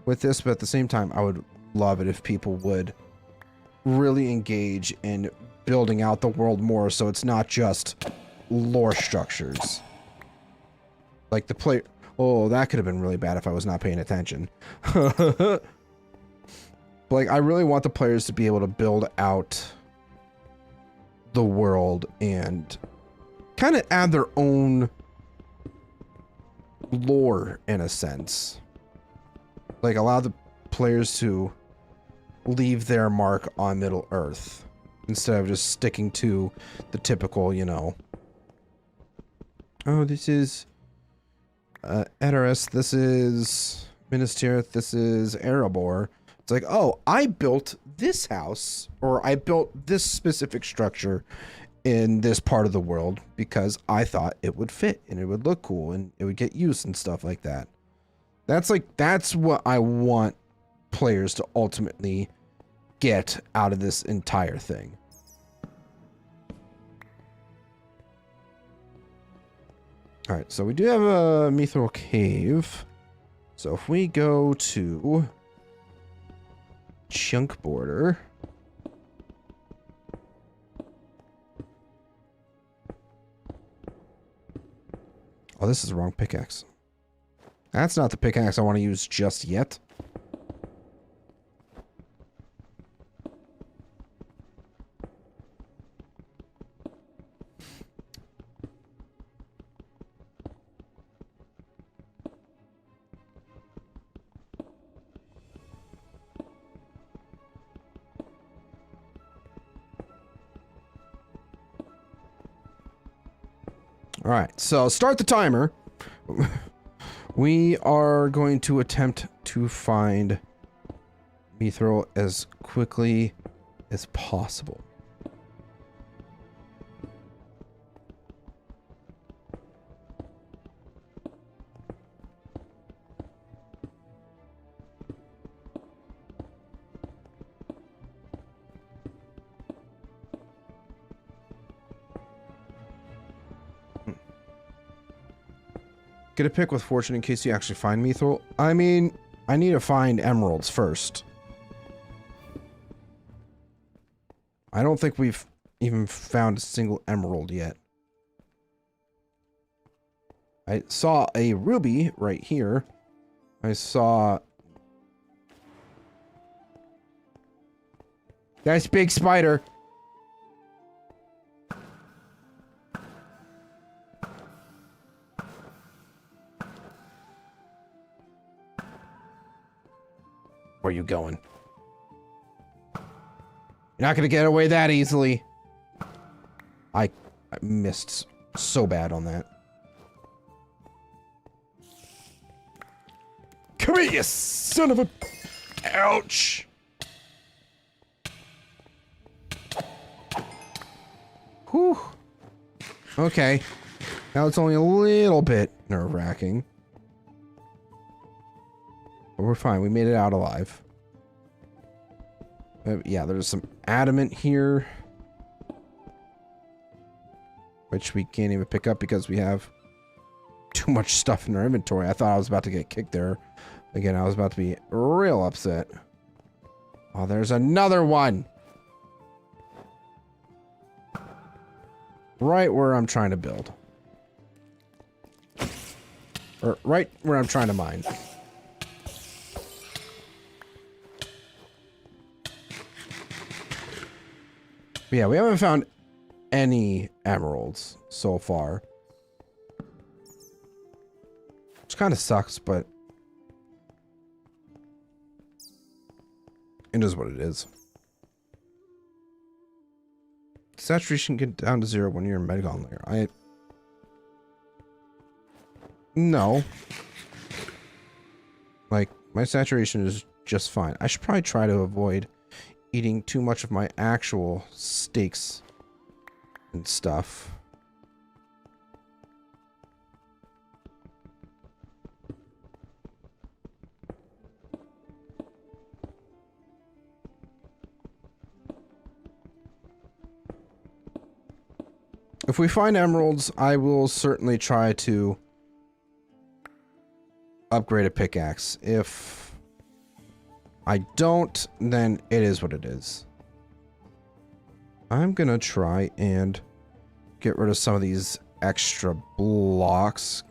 with this, but at the same time, I would love it if people would really engage in building out the world more, so it's not just lore structures. Like the player, Oh, that could have been really bad if I was not paying attention. But, like, I really want the players to be able to build out the world and kind of add their own lore in a sense. Like, allow the players to leave their mark on Middle Earth instead of just sticking to the typical, you know, oh, this is Edoras, this is Minas Tirith, this is Erebor. It's like, oh, I built this house, or I built this specific structure in this part of the world because I thought it would fit and it would look cool and it would get use and stuff like that. That's what I want players to ultimately get out of this entire thing. Alright, so we do have a mithril cave. So if we go to chunk border. Oh, this is the wrong pickaxe. That's not the pickaxe I want to use just yet. All right, so start the timer. We are going to attempt to find mithril as quickly as possible. Get a pick with fortune in case you actually find mithril. I mean, I need to find emeralds first. I don't think we've even found a single emerald yet. I saw a ruby right here. I saw... That's big spider. Where are you going? You're not gonna get away that easily. I missed so bad on that. Come here, you son of a... Ouch! Whew. Okay. Now it's only a little bit nerve-wracking. But we're fine. We made it out alive. Yeah, there's some adamant here. Which we can't even pick up because we have too much stuff in our inventory. I thought I was about to get kicked there. Again, I was about to be real upset. Oh, there's another one! Right where I'm trying to build. Or right where I'm trying to mine. But yeah, we haven't found any emeralds so far. Which kind of sucks, but it is what it is. Saturation get down to 0 when you're in Medgon layer. No. Like, my saturation is just fine. I should probably try to avoid eating too much of my actual steaks and stuff. If we find emeralds, I will certainly try to upgrade a pickaxe. If I don't, then it is what it is. I'm gonna try and get rid of some of these extra blocks.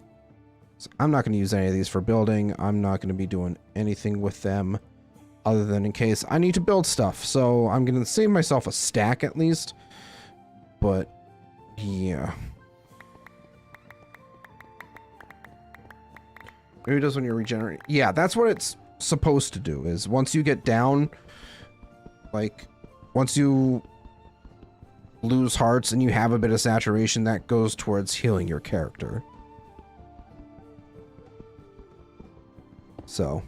So I'm not going to use any of these for building. I'm not going to be doing anything with them other than in case I need to build stuff. So I'm going to save myself a stack at least. But yeah. Maybe it does when you're regenerating. Yeah, that's what it's supposed to do, is once you get down, like, once you lose hearts and you have a bit of saturation, that goes towards healing your character. So.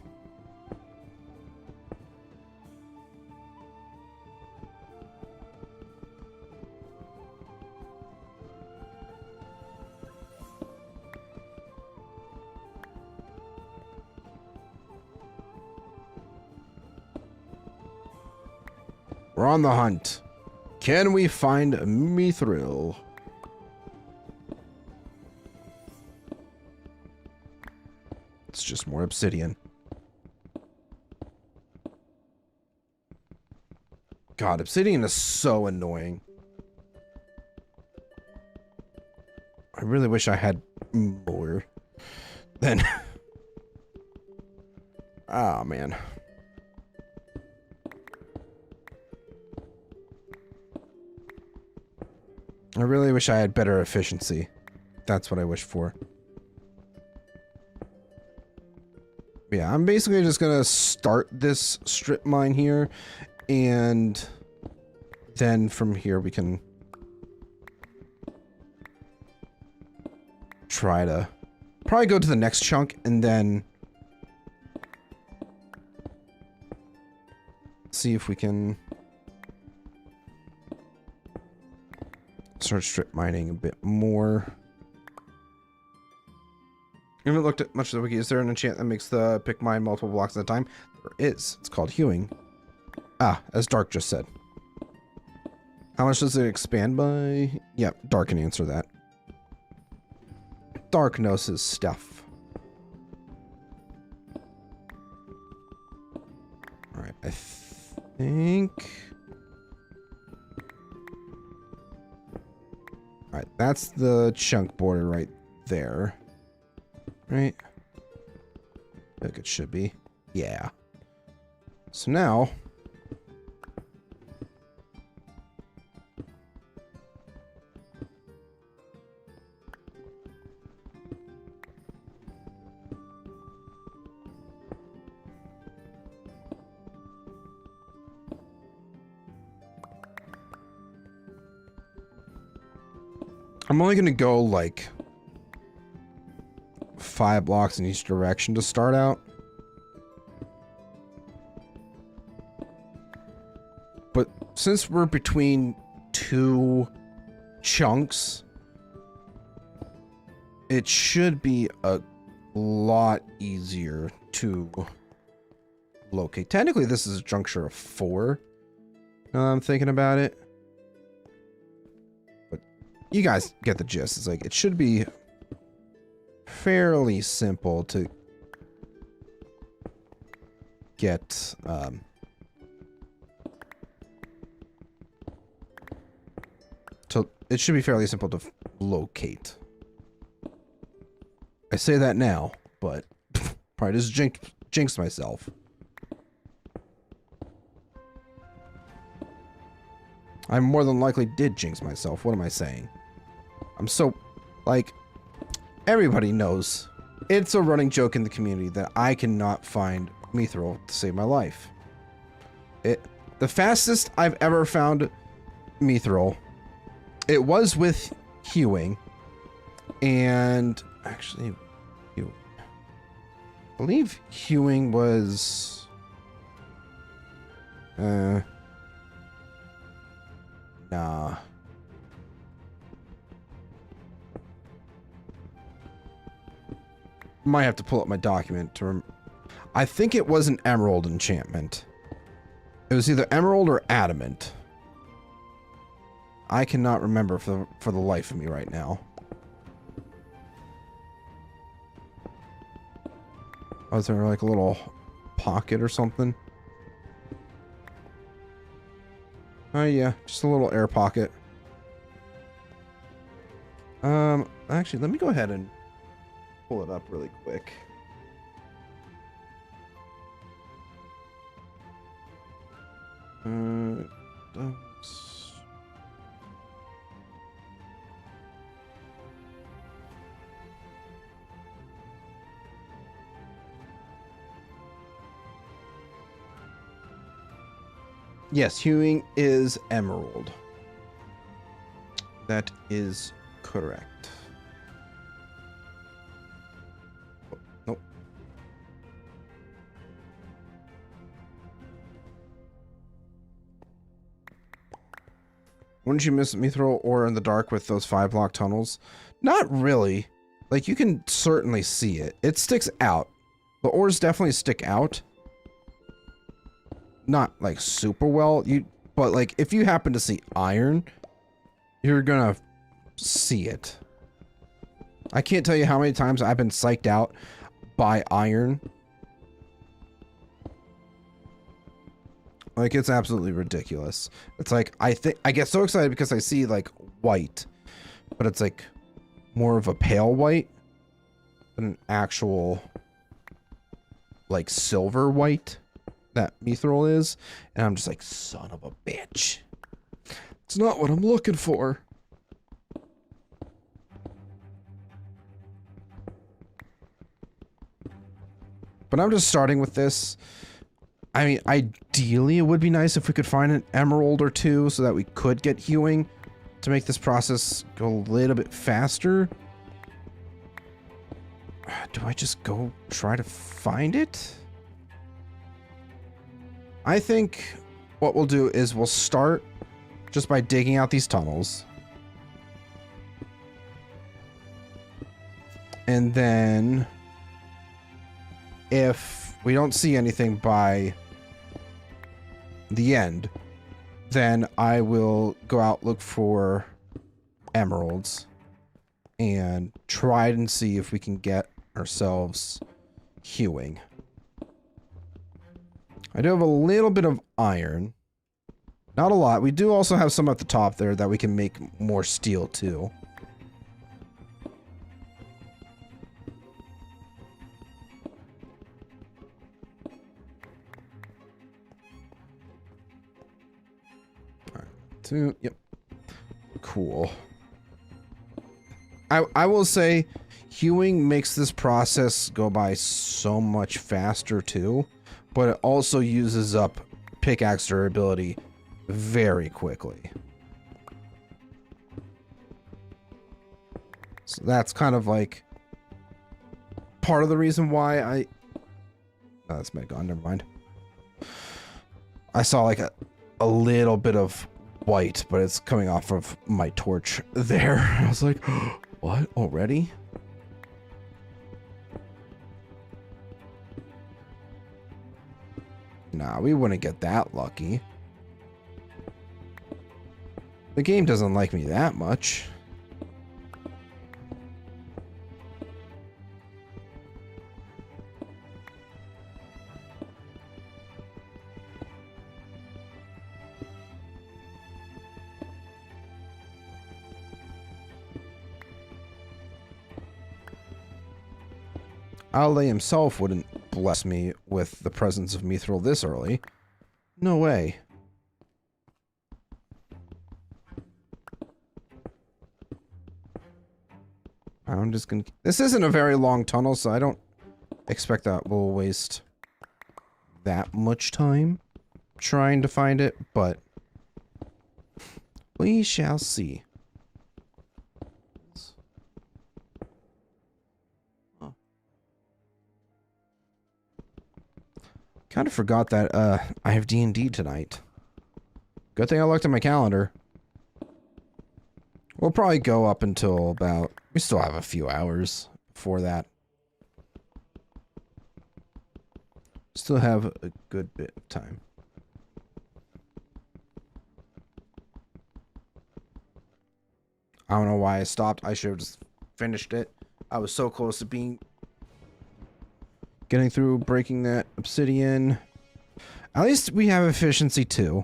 We're on the hunt. Can we find Mithril? It's just more obsidian. God, obsidian is so annoying. I really wish I had more than... Oh, man. I really wish I had better efficiency. That's what I wish for. Yeah, I'm basically just gonna start this strip mine here, and then from here we can try to probably go to the next chunk and then see if we can start strip mining a bit more. I haven't looked at much of the wiki. Is there an enchant that makes the pick mine multiple blocks at a time? There is. It's called hewing. Ah, as Dark just said. How much does it expand by? Yep, Dark can answer that. Dark knows his stuff. Alright, I think... Alright, that's the chunk border right there. Right? I think it should be. Yeah. So now... I'm only gonna go like 5 blocks in each direction to start out. But since we're between 2 chunks, it should be a lot easier to locate. Technically, this is a juncture of 4. Now I'm thinking about it. You guys get the gist. It's like, it should be fairly simple to get, so it should be fairly simple to locate. I say that now, but probably just jinx myself. I more than likely did jinx myself. What am I saying? I'm so, like, everybody knows. It's a running joke in the community that I cannot find Mithril to save my life. The fastest I've ever found Mithril, it was with hewing, and actually, I believe hewing was, nah. Might have to pull up my document to I think it was an emerald enchantment. It was either emerald or adamant. I cannot remember for the life of me right now. Was there like a little pocket or something? Oh yeah, just a little air pocket. Actually, let me go ahead and pull it up really quick. Yes, hewing is emerald. That is correct. Oh, nope. Wouldn't you miss me throw ore in the dark with those 5-block tunnels? Not really. Like, you can certainly see it. It sticks out. The ores definitely stick out. Not, like, super well. But, like, if you happen to see iron, you're gonna see it. I can't tell you how many times I've been psyched out by iron. Like, it's absolutely ridiculous. It's like, I get so excited because I see, like, white. But it's, like, more of a pale white than an actual, like, silver white that mithril is. And I'm just like, son of a bitch. It's not what I'm looking for. But I'm just starting with this. I mean, ideally, it would be nice if we could find an emerald or two so that we could get hewing to make this process go a little bit faster. Do I just go try to find it? I think what we'll do is we'll start just by digging out these tunnels. And then if we don't see anything by the end, then I will go out, look for emeralds and try and see if we can get ourselves hewing. I do have a little bit of iron. Not a lot. We do also have some at the top there that we can make more steel too. Yep. Cool. I will say hewing makes this process go by so much faster too, but it also uses up pickaxe durability very quickly. So that's kind of like part of the reason why oh, that's Megon, never mind. I saw like a little bit of white, but it's coming off of my torch there. I was like, what? Already? Nah, we wouldn't get that lucky. The game doesn't like me that much. Allah himself wouldn't bless me with the presence of mithril this early. No way. I'm just gonna... This isn't a very long tunnel, so I don't expect that we'll waste that much time trying to find it, but we shall see. Kind of forgot that I have D&D tonight. Good thing I looked at my calendar. We'll probably go up until about... We still have a few hours before that. Still have a good bit of time. I don't know why I stopped. I should have just finished it. I was so close to getting through, breaking that obsidian. At least we have efficiency 2.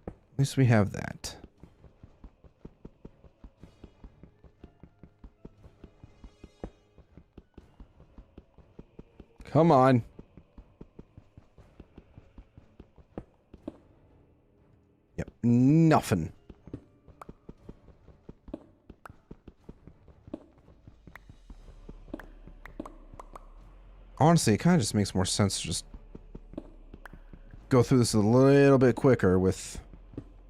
At least we have that. Come on. Yep, nothing. Honestly, it kind of just makes more sense to just go through this a little bit quicker with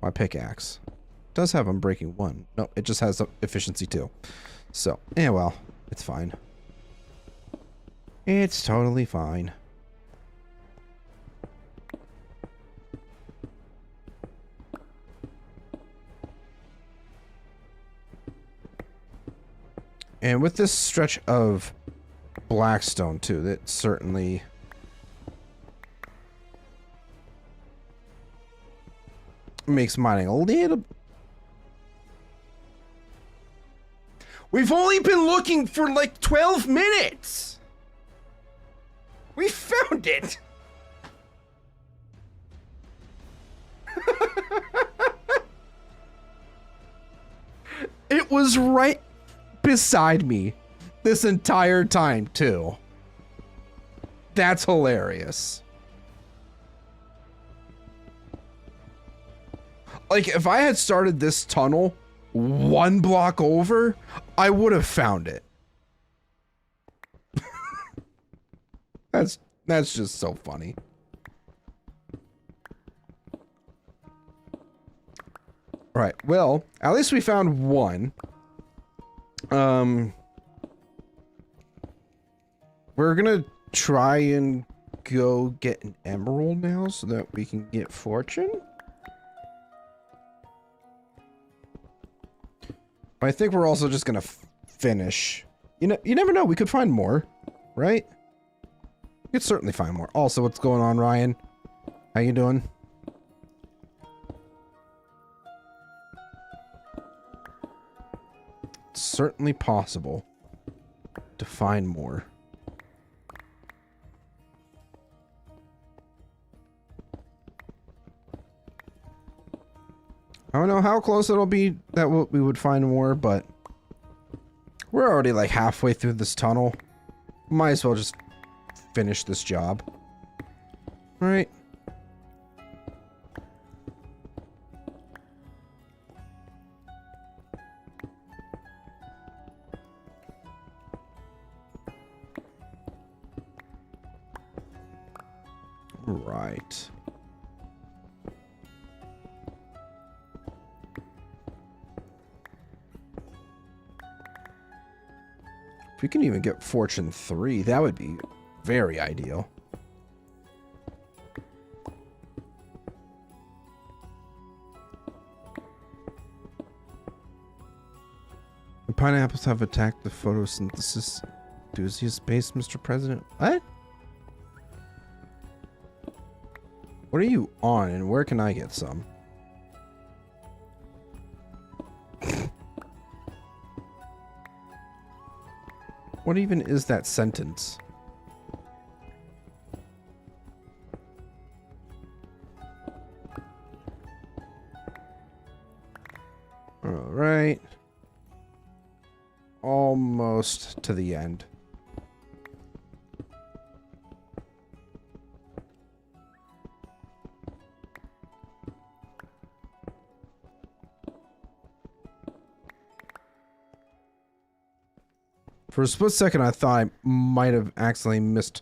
my pickaxe. It does have unbreaking 1. No, it just has efficiency 2. So, yeah, well, it's fine. It's totally fine. And with this stretch of Blackstone too, that certainly makes mining a little. We've only been looking for like 12 minutes. We found it. It was right beside me this entire time too. That's hilarious. Like if I had started this tunnel 1 block over, I would have found it. That's just so funny. Right, well, at least we found 1. We're gonna try and go get an emerald now so that we can get fortune. But I think we're also just gonna finish. You know, you never know. We could find more, right? We could certainly find more. Also, what's going on, Ryan? How you doing? It's certainly possible to find more. I don't know how close it'll be that we would find more, but we're already like halfway through this tunnel. Might as well just finish this job. All right. Right. If we can even get Fortune 3, that would be very ideal. The pineapples have attacked the photosynthesis enthusiast base, Mr. President. What? What are you on, and where can I get some? What even is that sentence? All right. Almost to the end. For a split second, I thought I might have accidentally missed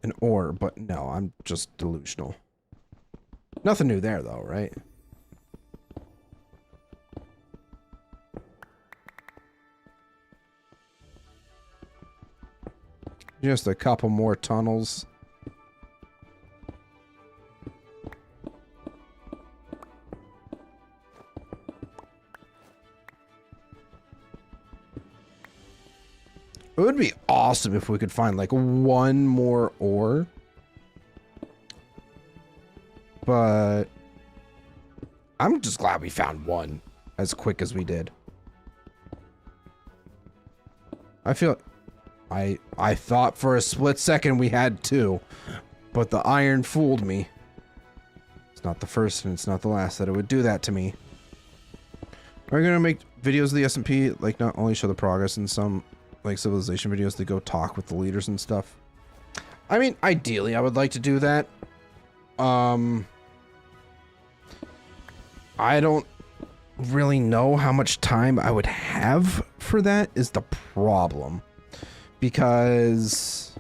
an ore, but no, I'm just delusional. Nothing new there, though, right? Just a couple more tunnels. It would be awesome if we could find like 1 more ore. But I'm just glad we found 1 as quick as we did. I feel I thought for a split second we had 2, but the iron fooled me. It's not the first and it's not the last that it would do that to me. We're gonna make videos of the SMP, like not only show the progress in some like civilization videos, to go talk with the leaders and stuff. I mean, ideally, I would like to do that. I don't really know how much time I would have for that is the problem. Because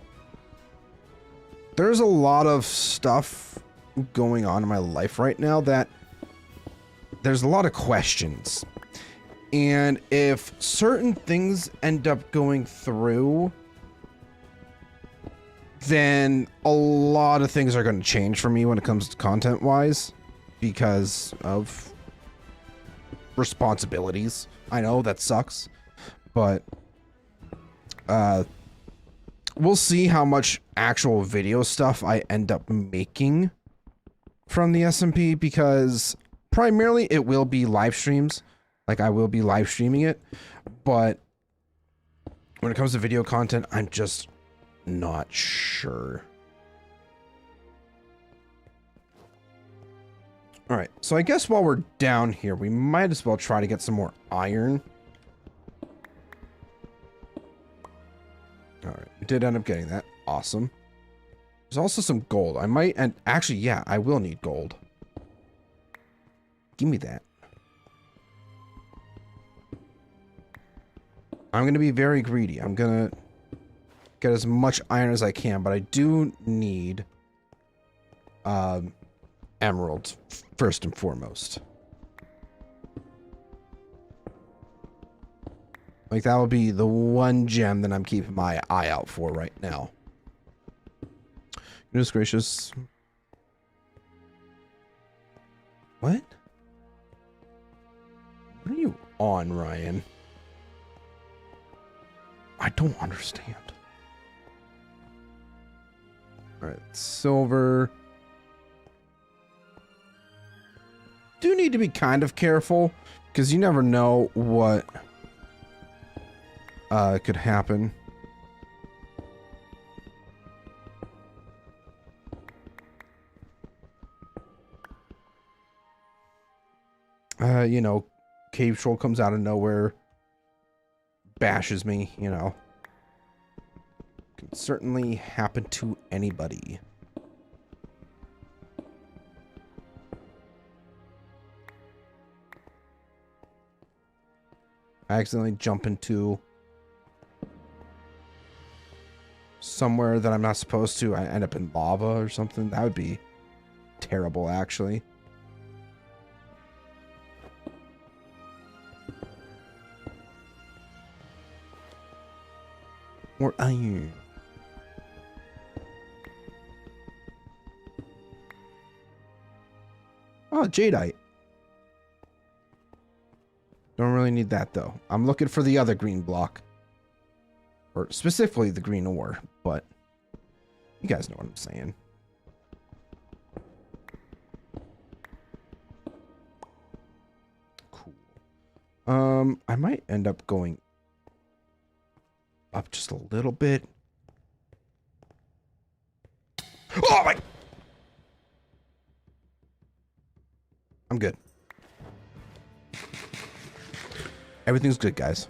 there's a lot of stuff going on in my life right now that there's a lot of questions. And if certain things end up going through, then a lot of things are going to change for me when it comes to content-wise because of responsibilities. I know that sucks, but we'll see how much actual video stuff I end up making from the SMP, because primarily it will be live streams. Like, I will be live streaming it, but when it comes to video content, I'm just not sure. All right, so I guess while we're down here, we might as well try to get some more iron. All right, we did end up getting that. Awesome. There's also some gold. I might, and actually, yeah, I will need gold. Give me that. I'm going to be very greedy. I'm going to get as much iron as I can, but I do need emeralds first and foremost. Like, that would be the one gem that I'm keeping my eye out for right now. Goodness gracious. What? What are you on, Ryan? I don't understand. Alright, silver. Do need to be kind of careful, because you never know what could happen. You know, cave troll comes out of nowhere, bashes me, you know. Can certainly happen to anybody. I accidentally jump into somewhere that I'm not supposed to. I end up in lava or something. That would be terrible, actually. More iron. Oh, jadeite. Don't really need that, though. I'm looking for the other green block. Or specifically the green ore, but you guys know what I'm saying. Cool. I might end up going up just a little bit. Oh my! I'm good. Everything's good, guys.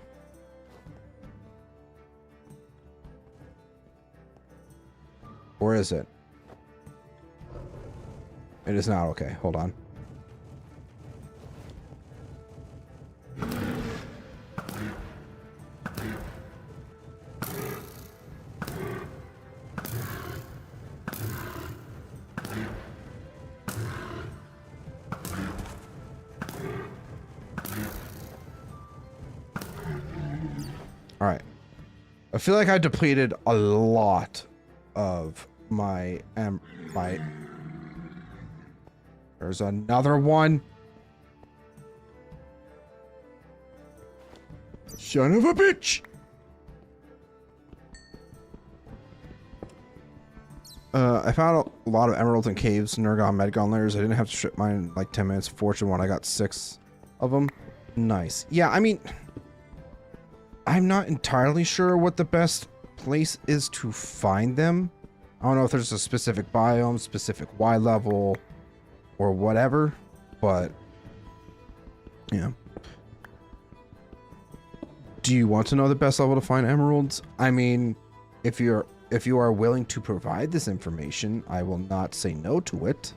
Or is it? It is not. Okay, hold on. All right. I feel like I depleted a lot of my There's another one. Son of a bitch. I found a lot of emeralds in caves, Nergon, Medgon layers. I didn't have to strip mine in like 10 minutes. Fortune one, I got 6 of them. Nice. Yeah, I mean, I'm not entirely sure what the best place is to find them. I don't know if there's a specific biome, specific Y level, or whatever, but yeah. Do you want to know the best level to find emeralds? I mean, if you're if you are willing to provide this information, I will not say no to it.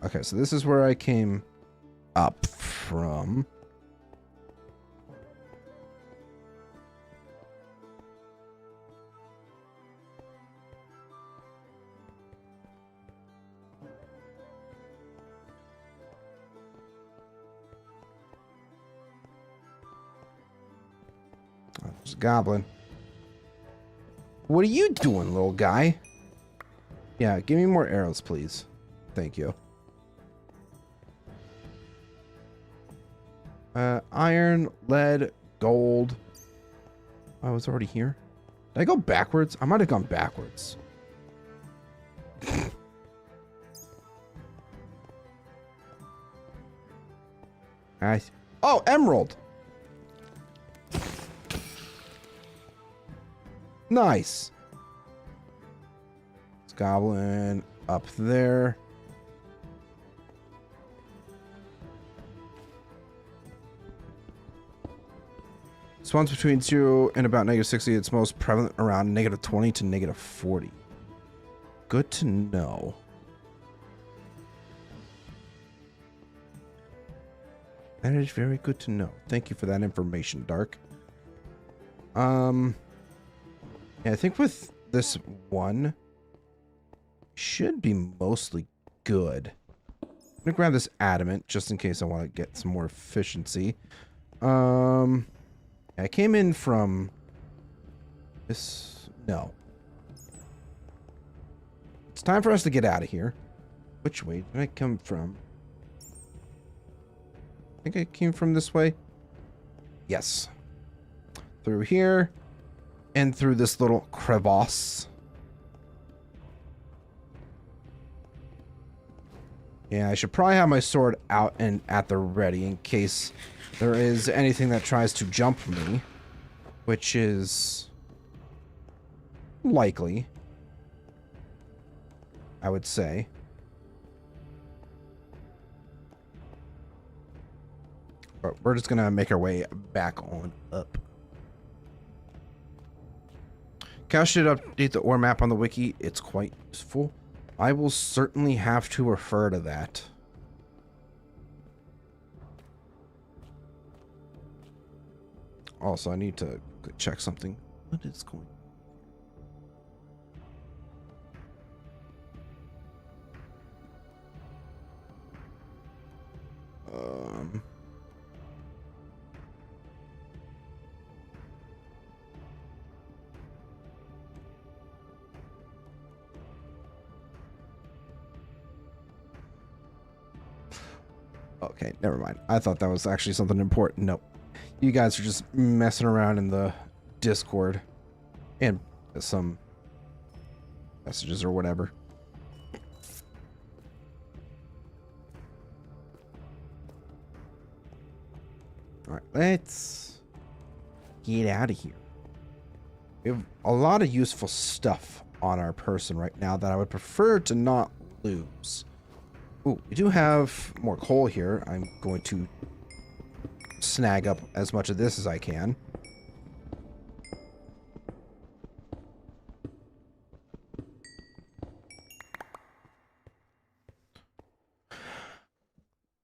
Okay, so this is where I came up from. Oh, there's a goblin. What are you doing, little guy? Yeah, give me more arrows, please. Thank you. Iron, lead, gold. I was already here. Did I go backwards? I might have gone backwards. Oh, emerald. Nice. It's goblin up there. Spawns between 0 and about -60. It's most prevalent around -20 to -40. Good to know. That is very good to know. Thank you for that information, Dark. Yeah, I think with this one, should be mostly good. I'm gonna grab this adamant just in case I want to get some more efficiency. I came in from this. No. It's time for us to get out of here. Which way did I come from? I think I came from this way. Yes. Through here. And through this little crevasse. Yeah, I should probably have my sword out and at the ready in case there is anything that tries to jump me, which is likely, I would say. But we're just gonna make our way back on up. Cal should update the ore map on the wiki. It's quite useful. I will certainly have to refer to that. Also, I need to check something. What is going on? Okay, never mind. I thought that was actually something important. Nope. You guys are just messing around in the Discord and some messages or whatever. Alright, let's get out of here. We have a lot of useful stuff on our person right now that I would prefer to not lose. Ooh, we do have more coal here. I'm going to snag up as much of this as I can.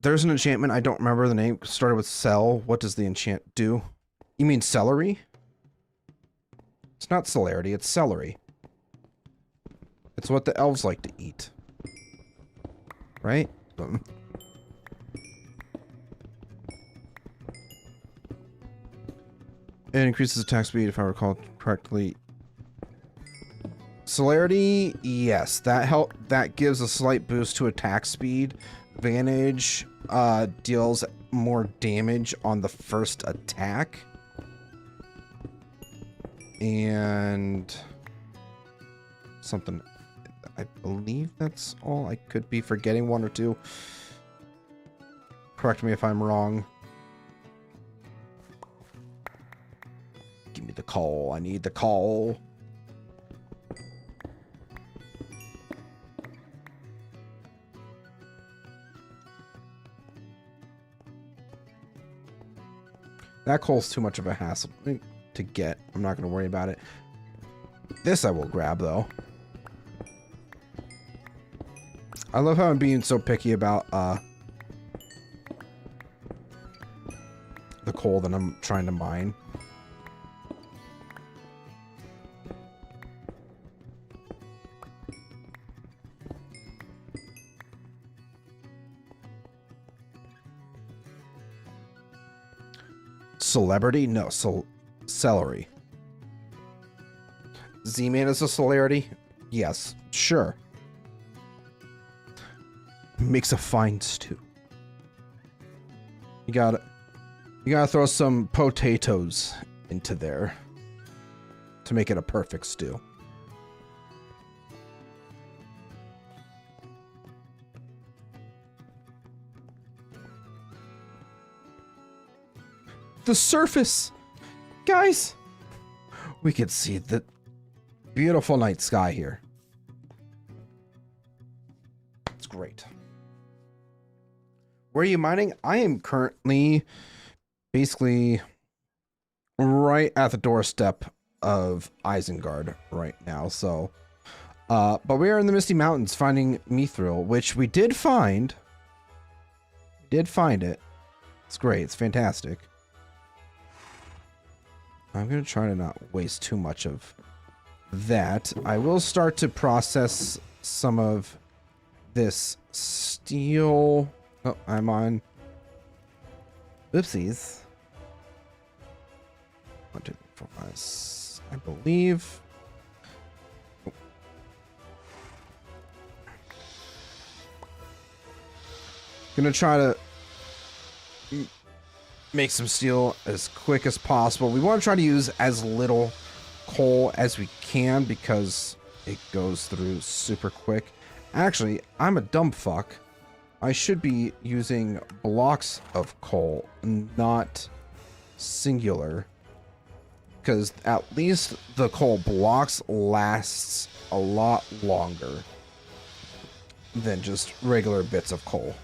There's an enchantment. I don't remember the name. Started with cell. What does the enchant do? You mean celery? It's not celerity. It's celery. It's what the elves like to eat. Right? It increases attack speed, if I recall correctly. Celerity, yes. That gives a slight boost to attack speed. Vantage deals more damage on the first attack. And something, I believe that's all. I could be forgetting one or two. Correct me if I'm wrong. Give me the call. I need the call. That coal's too much of a hassle to get. I'm not going to worry about it. This I will grab, though. I love how I'm being so picky about the coal that I'm trying to mine. Celebrity? No, celery. Z-Man is a celerity? Yes, sure. Makes a fine stew. You gotta throw some potatoes into there to make it a perfect stew. The surface! Guys! We can see the beautiful night sky here. It's great. Where are you mining? I am currently basically right at the doorstep of Isengard right now. So, but we are in the Misty Mountains finding Mithril, which we did find. We did find it. It's great. It's fantastic. I'm going to try to not waste too much of that. I will start to process some of this steel. Oh, I'm on. Oopsies. 1, 2, 3, 4, 5, 6, I believe. Oh. Gonna try to make some steel as quick as possible. We want to try to use as little coal as we can because it goes through super quick. Actually, I'm a dumb fuck. I should be using blocks of coal, not singular. Because at least the coal blocks lasts a lot longer than just regular bits of coal.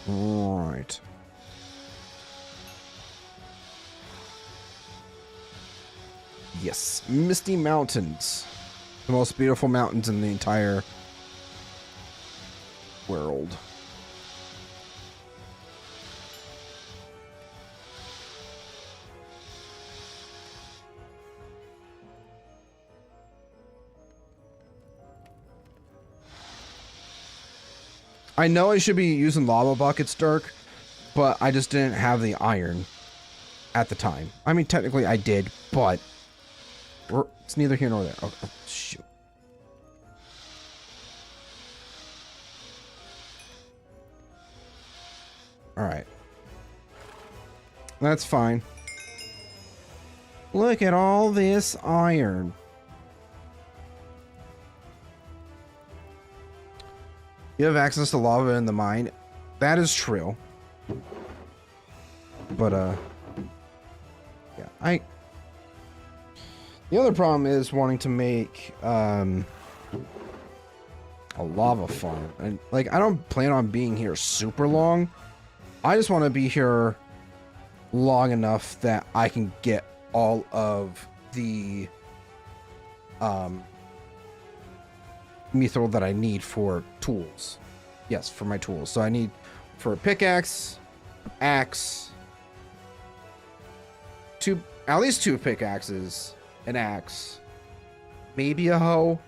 Right. Yes, Misty Mountains. The most beautiful mountains in the entire world. I know I should be using lava buckets, Dirk, but I just didn't have the iron at the time. I mean, technically I did, but it's neither here nor there. Oh, shoot. All right. That's fine. Look at all this iron. You have access to lava in the mine. That is true. But, yeah, the other problem is wanting to make, a lava farm. And, like, I don't plan on being here super long. I just want to be here long enough that I can get all of the, mithril that I need for tools. Yes, for my tools. So I need for a pickaxe, axe, at least 2 pickaxes, an axe, maybe a hoe,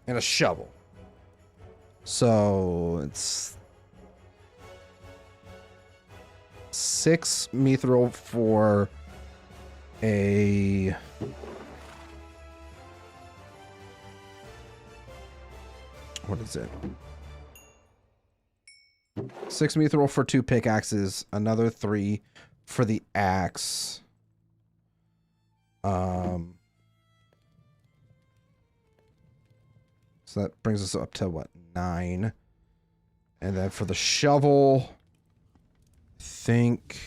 and a shovel. So it's 6 mithril for a what is it? 6 mithril for 2 pickaxes, another 3 for the axe. So that brings us up to what, 9. And then for the shovel, I think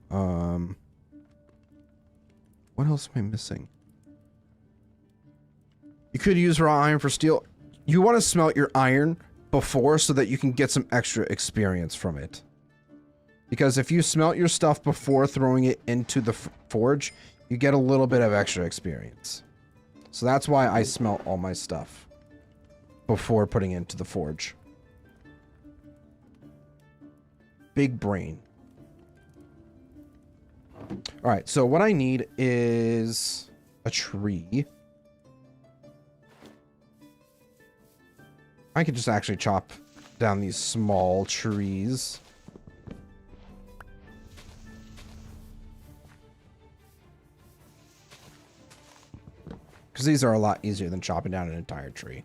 what else am I missing? You could use raw iron for steel. You want to smelt your iron before so that you can get some extra experience from it. Because if you smelt your stuff before throwing it into the forge, you get a little bit of extra experience. So that's why I smelt all my stuff before putting it into the forge. Big brain. Alright, so what I need is a tree. I could just actually chop down these small trees. Because these are a lot easier than chopping down an entire tree.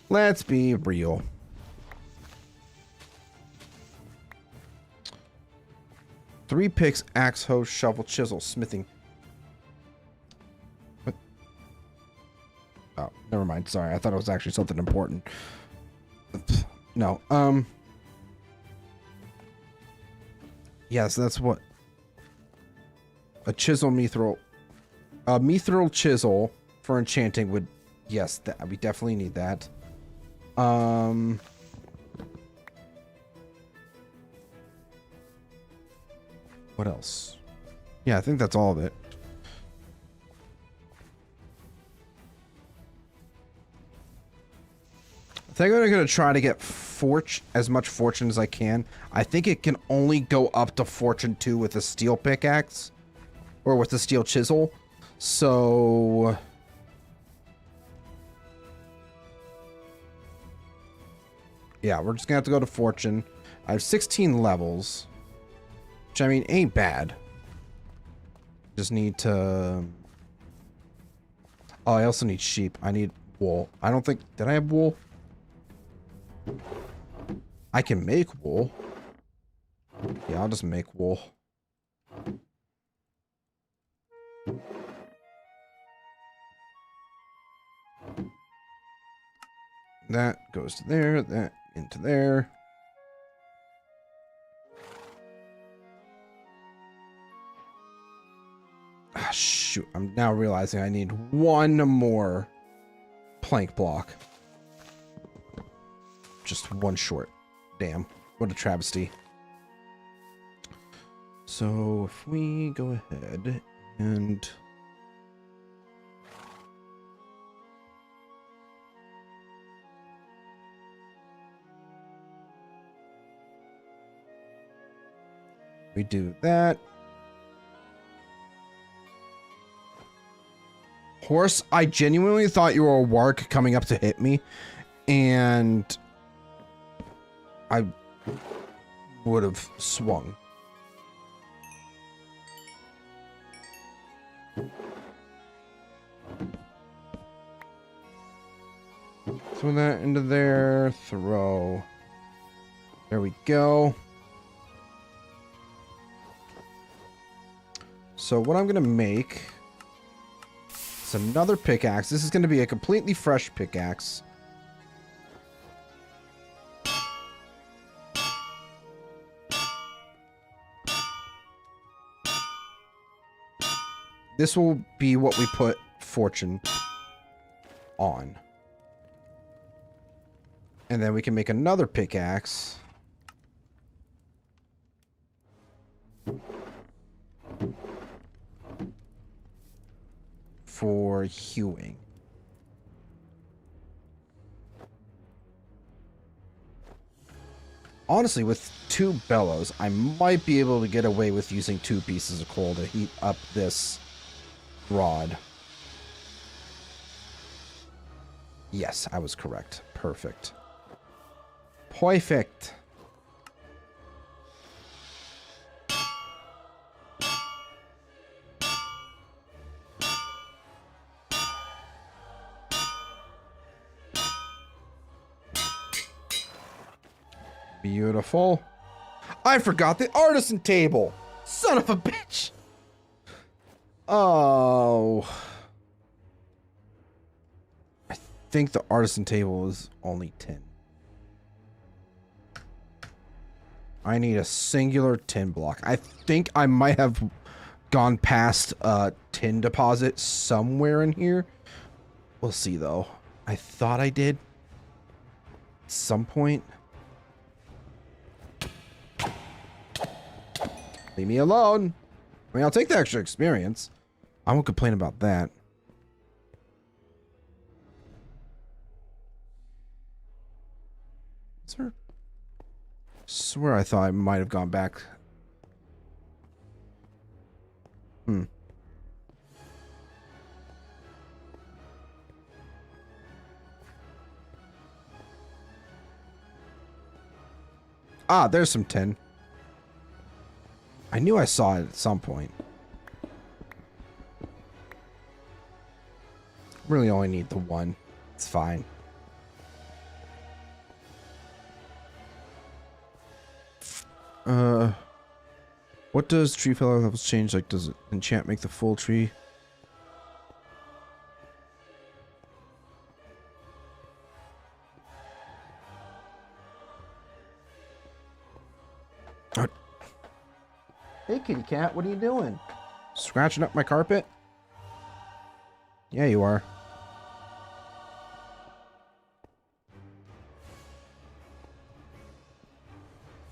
Let's be real. Three picks, axe, hoe, shovel, chisel, smithing. What? Oh, never mind. Sorry, I thought it was actually something important. No. Yes, that's what. A chisel mithril. A mithril chisel for enchanting would. Yes, that we definitely need that. What else? Yeah, I think that's all of it. I think I'm going to try to get as much fortune as I can. I think it can only go up to fortune 2 with a steel pickaxe. Or with a steel chisel. So... yeah, we're just going to have to go to fortune. I have 16 levels. Which, I mean, ain't bad. Just need to... oh, I also need sheep. I need wool. I don't think... did I have wool? I can make wool. Yeah, I'll just make wool. That goes to there. That into there. Ah, shoot. I'm now realizing I need one more plank block. Just one short. Damn. What a travesty. So if we go ahead and... we do that. Horse, I genuinely thought you were a warg coming up to hit me, and I would have swung. Throw that into there, throw. There we go. So what I'm going to make is another pickaxe. This is going to be a completely fresh pickaxe. This will be what we put fortune on. And then we can make another pickaxe. For hewing. Honestly, with 2 bellows, I might be able to get away with using 2 pieces of coal to heat up this rod. Yes, I was correct. Perfect. Perfect. Beautiful. I forgot the artisan table. Son of a bitch. Oh. I think the artisan table is only 10. I need a singular tin block. I think I might have gone past a tin deposit somewhere in here. We'll see, though. I thought I did. some point. Leave me alone. I mean, I'll take the extra experience. I won't complain about that. Sir, swear I thought I might have gone back. Ah, there's some tin. I knew I saw it at some point. Really only need the one. It's fine. What does tree fellow levels change? Like, does it enchant make the full tree? Hey, kitty cat, what are you doing? Scratching up my carpet? Yeah, you are.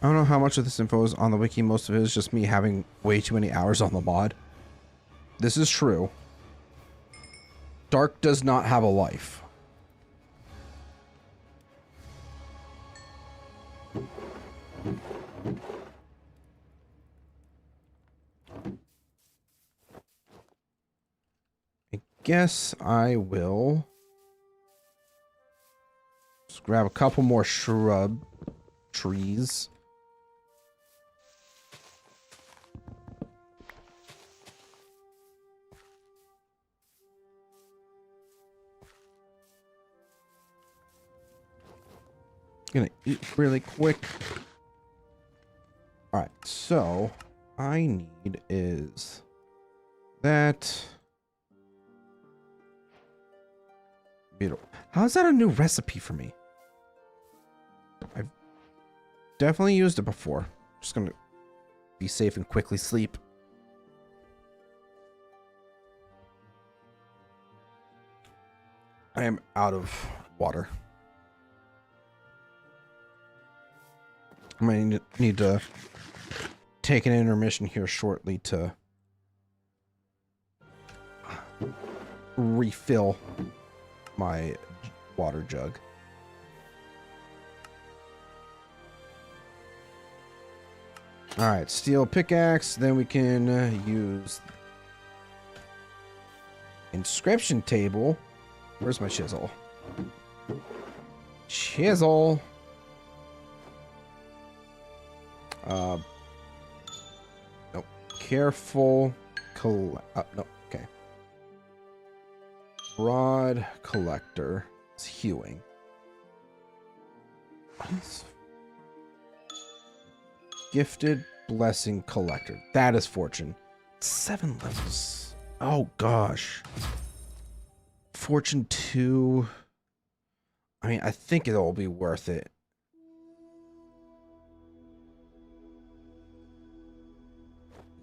I don't know how much of this info is on the wiki. Most of it is just me having way too many hours on the mod. This is true. Dark does not have a life. I guess I will just grab a couple more shrub trees. Gonna eat really quick. All right, so I need is that. Beautiful. How is that a new recipe for me? I've definitely used it before. Just gonna be safe and quickly sleep. I am out of water. I might need to take an intermission here shortly to refill my water jug. All right, steel pickaxe. Then we can use inscription table. Where's my chisel? Chisel. Nope. Careful. No, okay. Broad collector. It's hewing. Gifted blessing collector. That is fortune. 7 levels. Oh gosh. Fortune 2. I mean, I think it'll be worth it.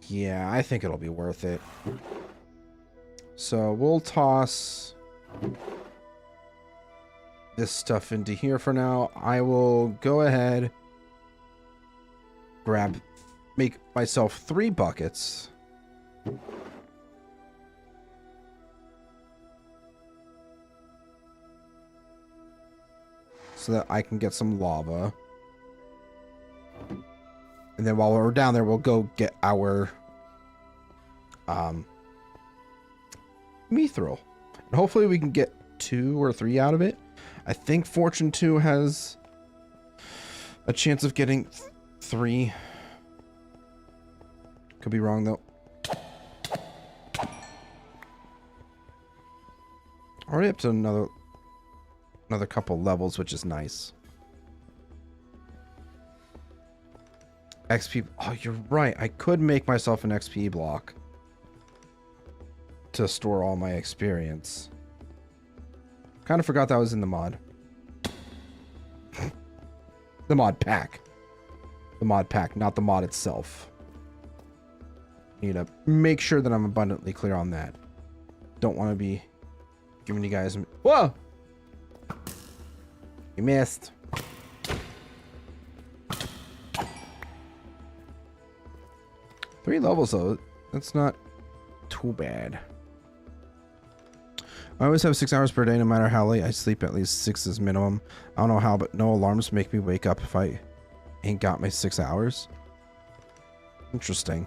Yeah, I think it'll be worth it. So we'll toss this stuff into here for now. I will go ahead, make myself 3 buckets. So that I can get some lava. And then while we're down there, we'll go get our mithril. And hopefully we can get 2 or 3 out of it. I think Fortune 2 has a chance of getting 3. Could be wrong though. Already up to another couple levels, which is nice. XP. Oh, you're right. I could make myself an XP block to store all my experience. Kind of forgot that was in the mod. The mod pack. The mod pack, not the mod itself. Need to make sure that I'm abundantly clear on that. Don't want to be giving you guys... Whoa! You missed. 3 levels though. That's not too bad. I always have 6 hours per day, no matter how late I sleep. At least 6 is minimum. I don't know how, but no alarms make me wake up if I ain't got my 6 hours. Interesting.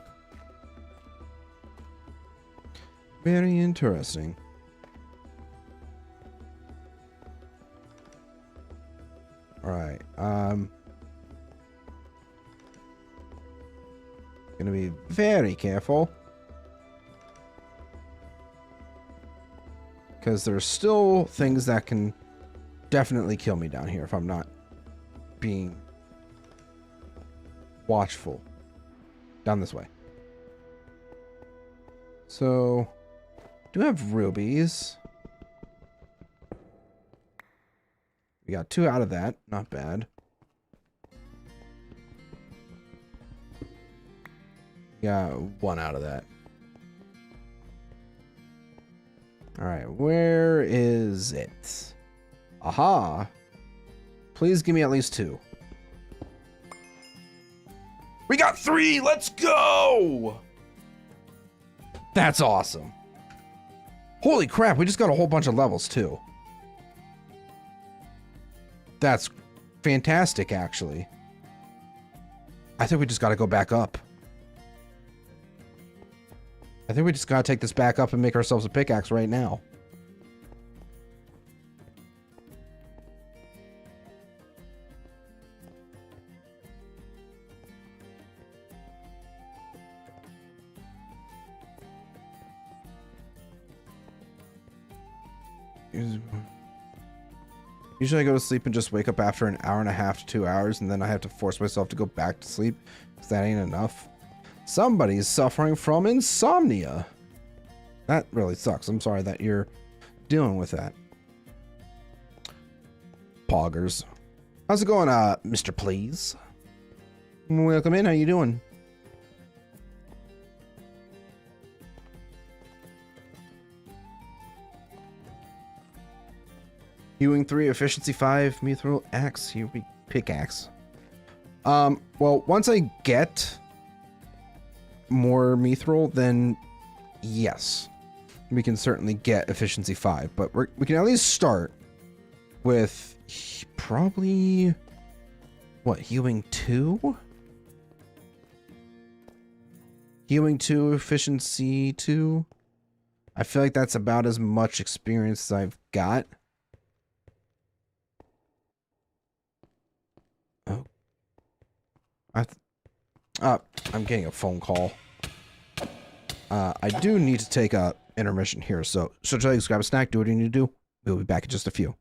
Very interesting. Alright, gonna be very careful. Because there's still things that can definitely kill me down here if I'm not being watchful. Down this way. So, do have rubies. We got 2 out of that. Not bad. Got 1 out of that. Alright, where is it? Aha! Please give me at least 2. We got 3! Let's go! That's awesome. Holy crap, we just got a whole bunch of levels too. That's fantastic, actually. I think we just gotta go back up. I think we just gotta take this back up and make ourselves a pickaxe right now. Usually I go to sleep and just wake up after an hour and a half to 2 hours, and then I have to force myself to go back to sleep because that ain't enough. Somebody's suffering from insomnia. That really sucks. I'm sorry that you're dealing with that. Poggers. How's it going, Mr. Please? Welcome in. How you doing? Hewing 3, efficiency 5, mithril axe, here we pickaxe. Well, once I get more mithril, then yes, we can certainly get efficiency 5, but we can at least start with probably, what, hewing 2? Hewing 2, efficiency 2? I feel like that's about as much experience as I've got. I'm getting a phone call. I do need to take a intermission here, so just grab a snack, do what you need to do. We'll be back in just a few.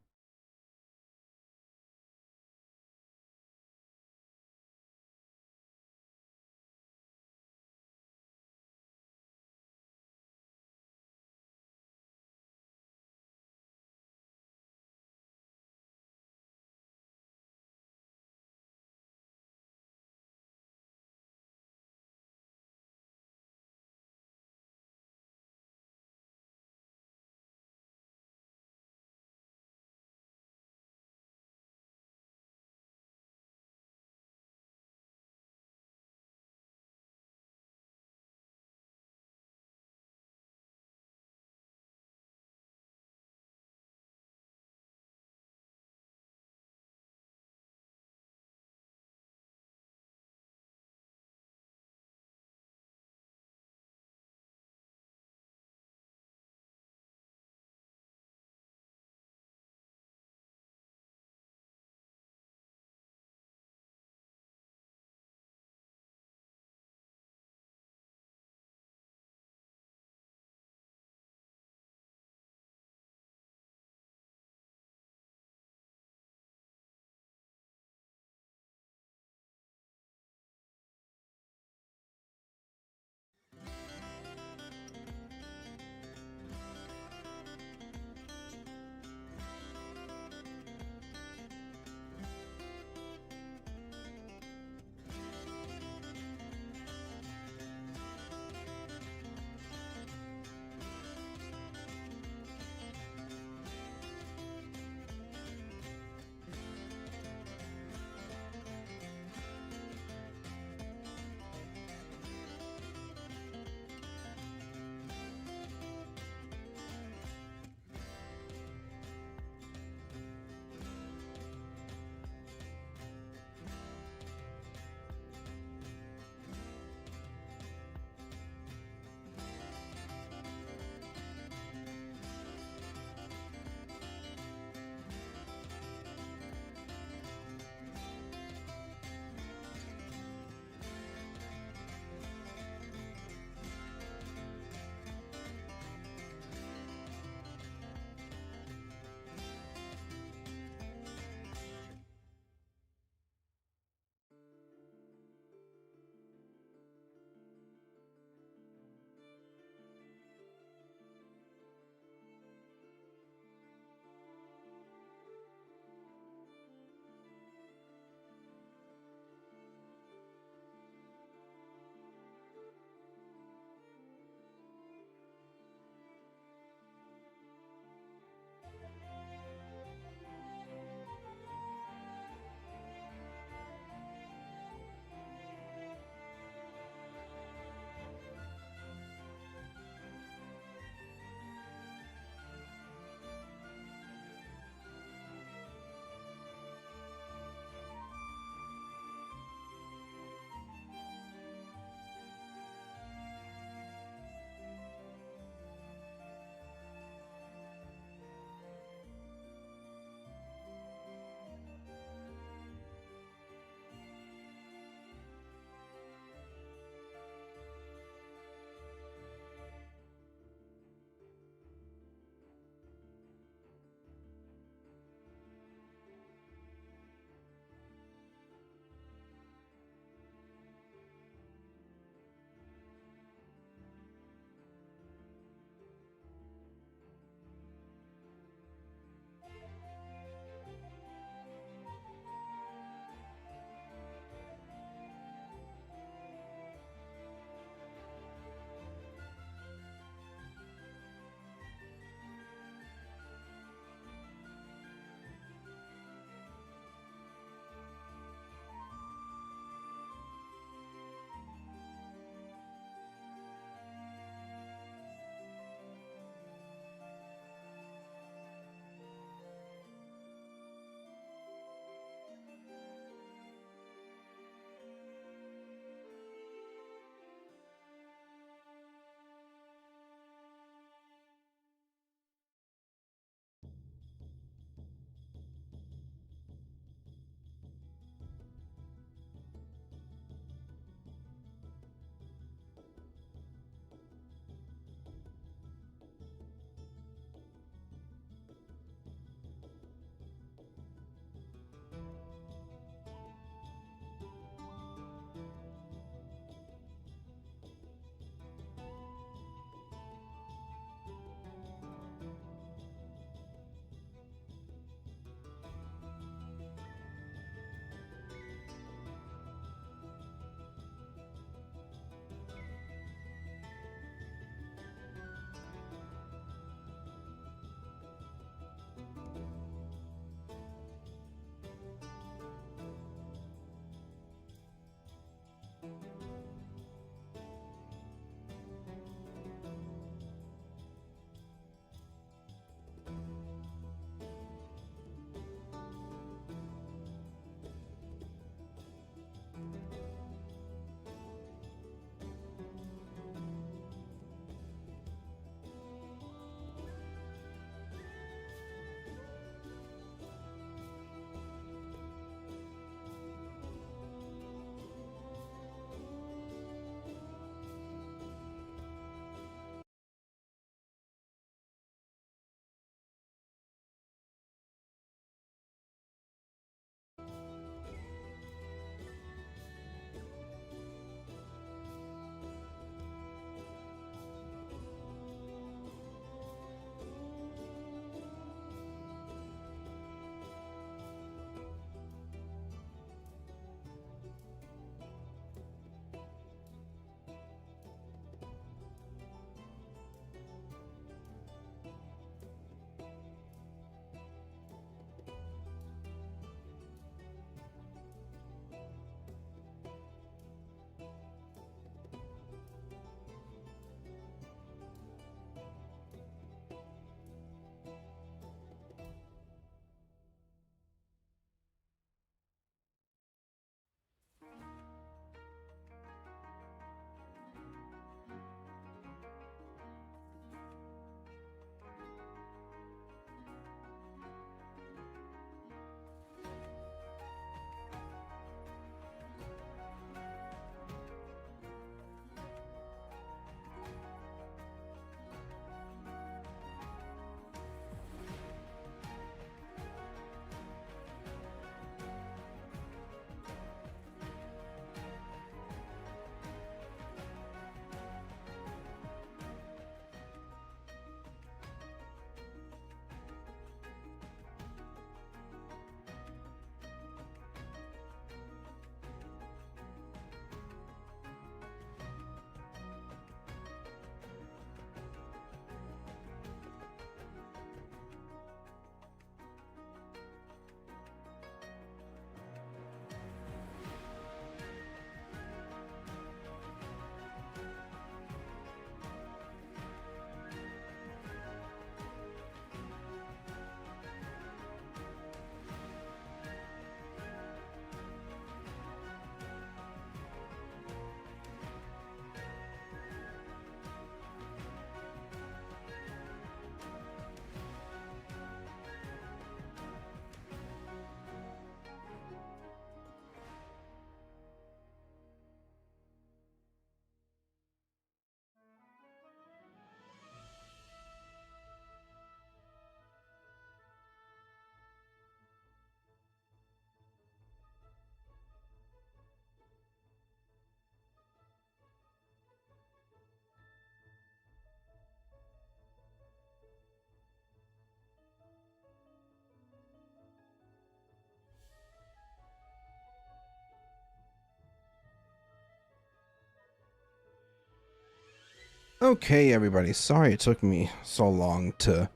Okay, everybody. Sorry it took me so long to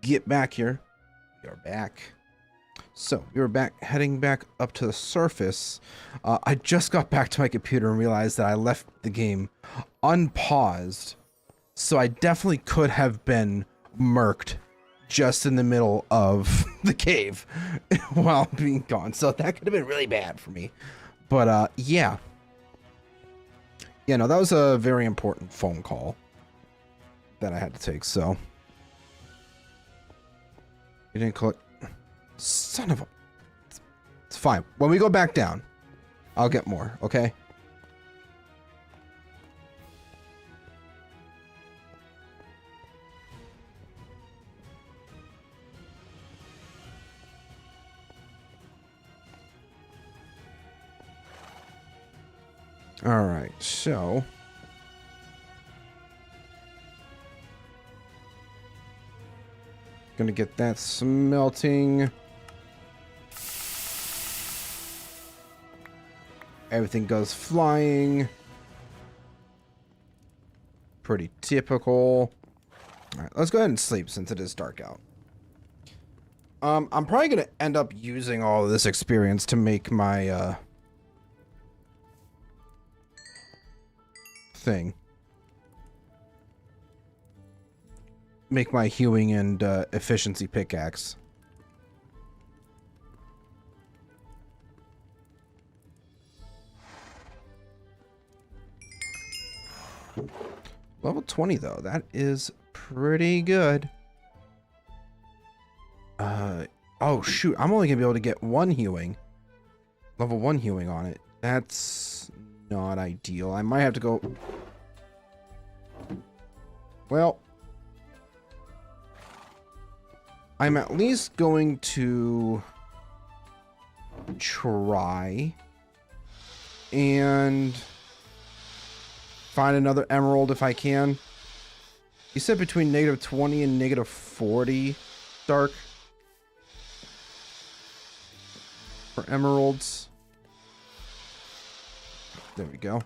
get back here. We are back. So, we were back, heading back up to the surface. I just got back to my computer and realized that I left the game unpaused. So I definitely could have been murked just in the middle of the cave while being gone. So that could have been really bad for me. But, yeah. Yeah, no, that was a very important phone call that I had to take, so. You didn't click. Son of a... It's fine. When we go back down, I'll get more, okay? Alright, so... Gonna get that smelting. Everything goes flying. Pretty typical. Alright, let's go ahead and sleep since it is dark out. I'm probably gonna end up using all of this experience to make my, thing. Make my hewing and efficiency pickaxe. Level 20 though, that is pretty good. Oh shoot, I'm only gonna be able to get one hewing. Level 1 hewing on it. That's not ideal. I might have to go... Well... I'm at least going to try and find another emerald if I can. You said between -20 and -40 dark for emeralds. There we go.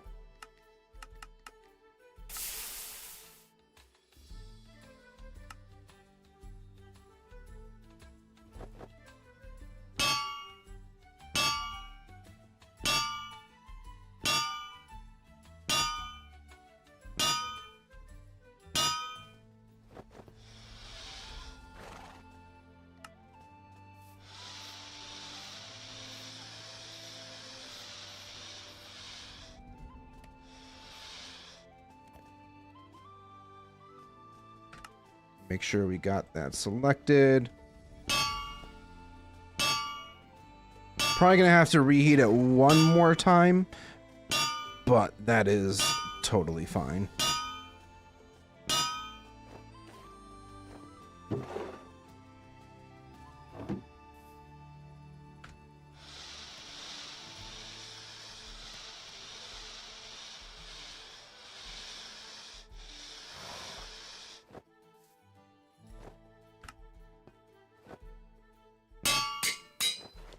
Make sure we got that selected. Probably gonna have to reheat it one more time, but that is totally fine.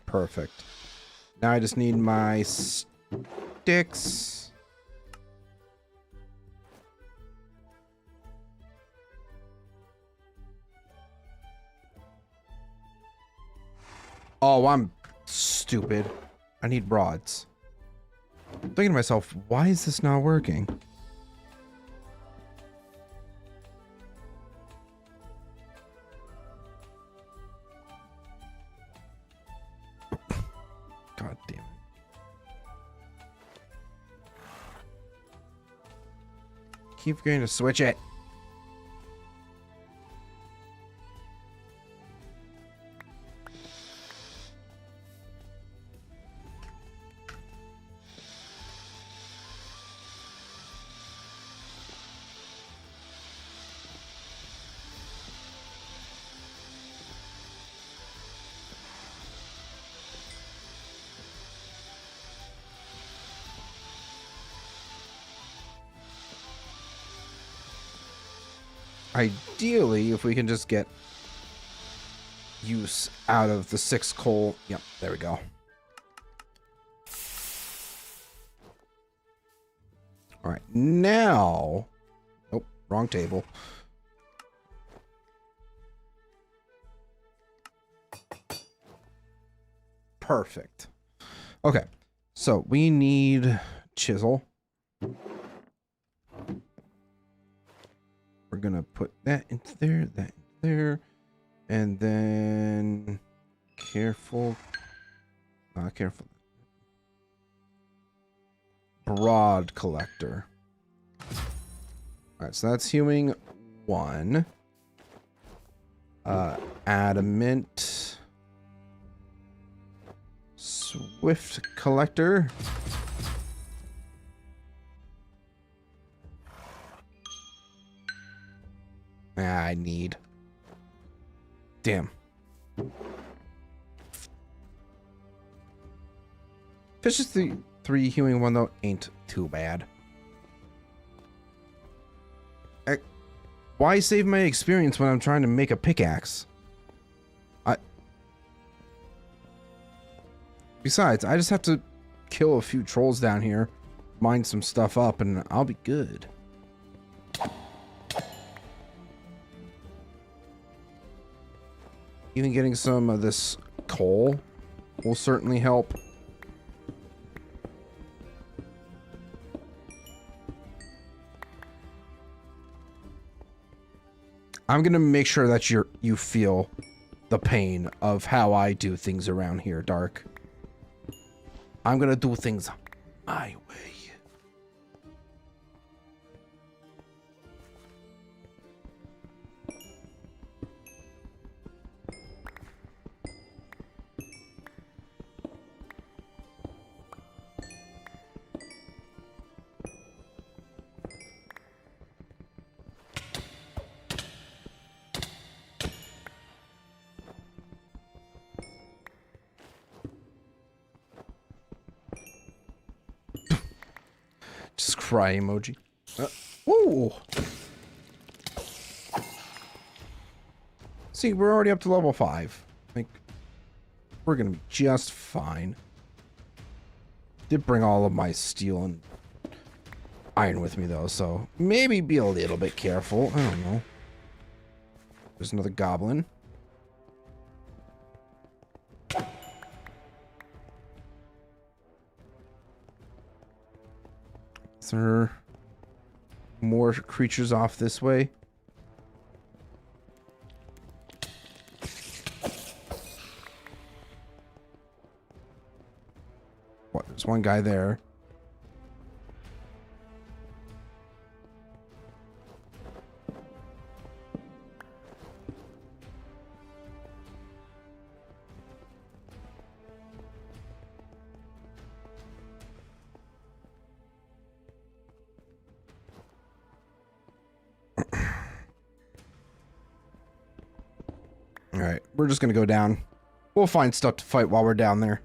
Perfect. Now I just need my sticks. Oh, I'm stupid. I need rods. I'm thinking to myself, why is this not working? God damn it. Keep going to switch it. Ideally, if we can just get use out of the 6 coal. Yep, there we go. All right, now. Oh, wrong table. Perfect. Okay, so we need chisel. We're gonna put that into there, that in there, and then careful. Careful. Broad collector. Alright, so that's hewing 1. Adamant. Swift collector. I need. Damn. Efficiency 3 hewing 1 though ain't too bad. Why save my experience when I'm trying to make a pickaxe? Besides, I just have to kill a few trolls down here, mine some stuff up, and I'll be good. Even getting some of this coal will certainly help. I'm gonna make sure that you feel the pain of how I do things around here, Dark. I'm gonna do things my way. Just cry emoji. Woo! See, we're already up to level 5. Like, we're gonna be just fine. Did bring all of my steel and iron with me though, so maybe be a little bit careful. I don't know. There's another goblin. Is there more creatures off this way? What? There's one guy there. Alright, we're just gonna go down. We'll find stuff to fight while we're down there.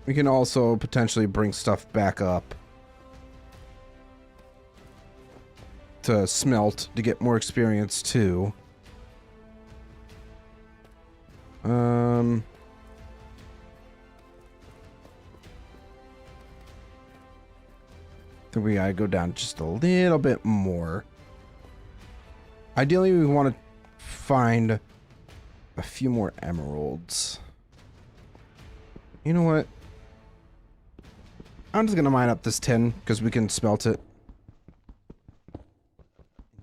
We can also potentially bring stuff back up to smelt to get more experience too. I think we gotta go down just a little bit more. Ideally, we want to find a few more emeralds. You know what? I'm just gonna mine up this tin because we can smelt it.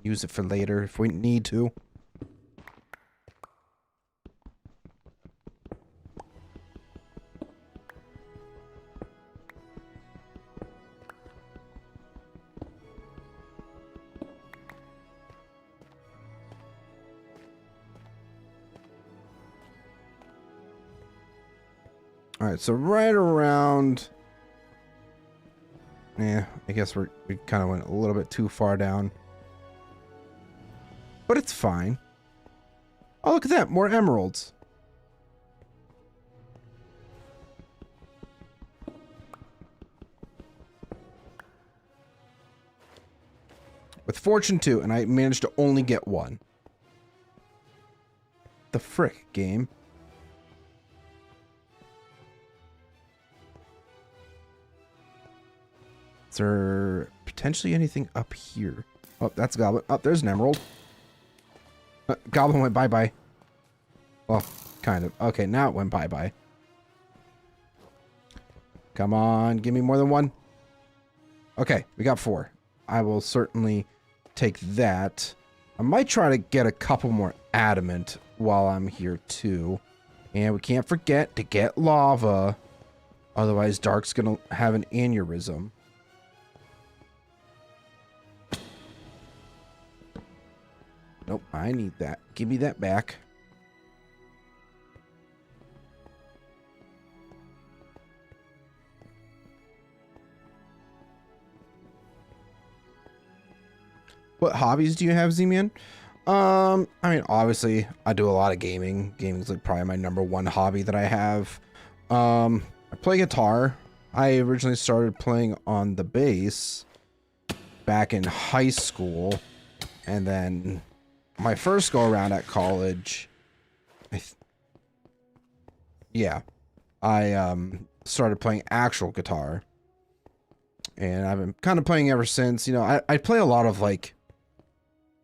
Use it for later if we need to. Alright, so right around... Yeah, I guess we kind of went a little bit too far down. But it's fine. Oh, look at that. More emeralds. With fortune 2, and I managed to only get 1. The frick, game. Is there potentially anything up here? Oh, that's a goblin. Oh, there's an emerald. Goblin went bye-bye. Well, kind of. Okay, now it went bye-bye. Come on, give me more than 1. Okay, we got 4. I will certainly take that. I might try to get a couple more adamant while I'm here too. And we can't forget to get lava. Otherwise, Dark's gonna have an aneurysm. Nope, I need that. Give me that back. What hobbies do you have, Z-Man? I mean, obviously, I do a lot of gaming. Gaming's like probably my #1 hobby that I have. I play guitar. I originally started playing on the bass back in high school, and then my first go around at college, I started playing actual guitar, and I've been kind of playing ever since. You know, I play a lot of like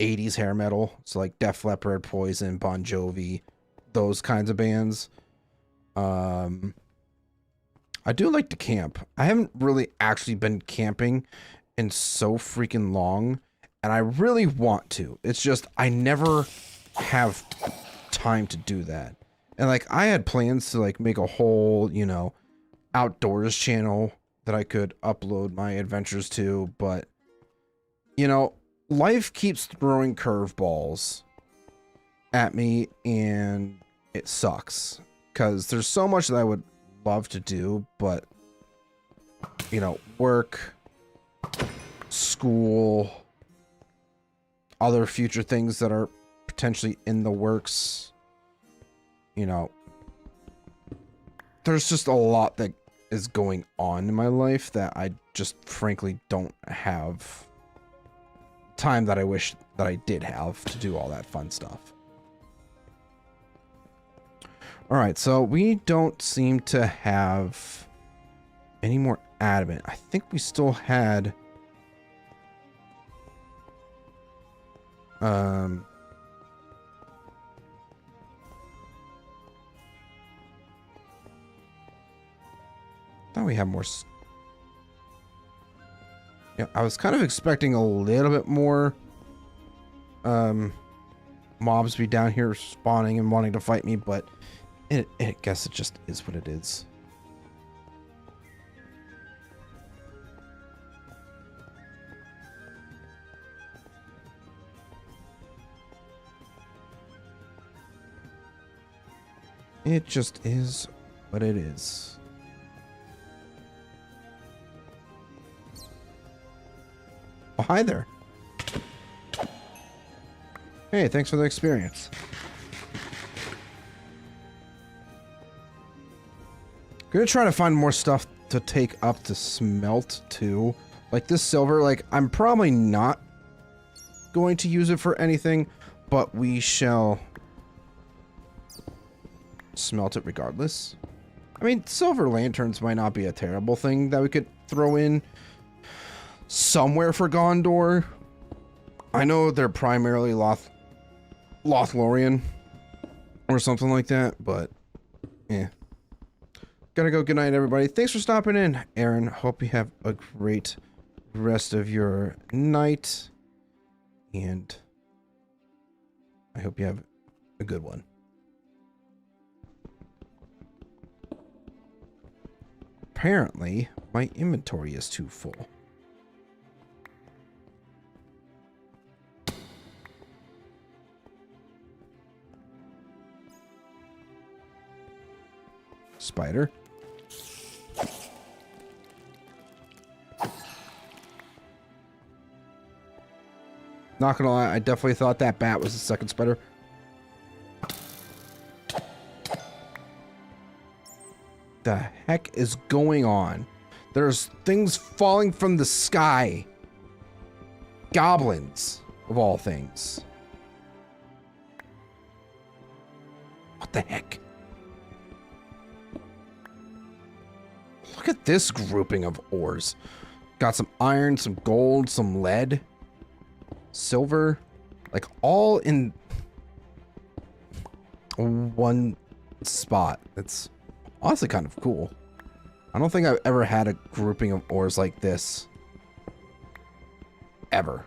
80s hair metal, so like Def Leppard, Poison, Bon Jovi, those kinds of bands. I do like to camp. I haven't really actually been camping in so freaking long, and I really want to. It's just I never have time to do that. And like I had plans to like make a whole, you know, outdoors channel that I could upload my adventures to, but you know, life keeps throwing curveballs at me, and it sucks because there's so much that I would love to do, but you know, work, school, other future things that are potentially in the works. You know, there's just a lot that is going on in my life that I just frankly don't have time that I wish that I did have to do all that fun stuff. All right, so we don't seem to have any more adamant. I think we still had thought we had more. Yeah, I was kind of expecting a little bit more mobs to be down here spawning and wanting to fight me, but I guess it just is what it is. It just is what it is. Oh, hi there. Hey, thanks for the experience. Gonna try to find more stuff to take up to smelt too. Like this silver, like I'm probably not going to use it for anything, but we shall smelt it regardless. I mean, silver lanterns might not be a terrible thing that we could throw in somewhere for Gondor. I know they're primarily Lothlorien or something like that, but yeah. Gotta go. Good night, everybody. Thanks for stopping in, Aaron. Hope you have a great rest of your night, and I hope you have a good one. Apparently, my inventory is too full. Spider. Not gonna lie, I definitely thought that bat was the second spider. The heck is going on? There's things falling from the sky. goblins, of all things. What the heck? Look at this grouping of ores. Got some iron, some gold, some lead, silver, like all in one spot. It's honestly kind of cool. I don't think I've ever had a grouping of ores like this. Ever.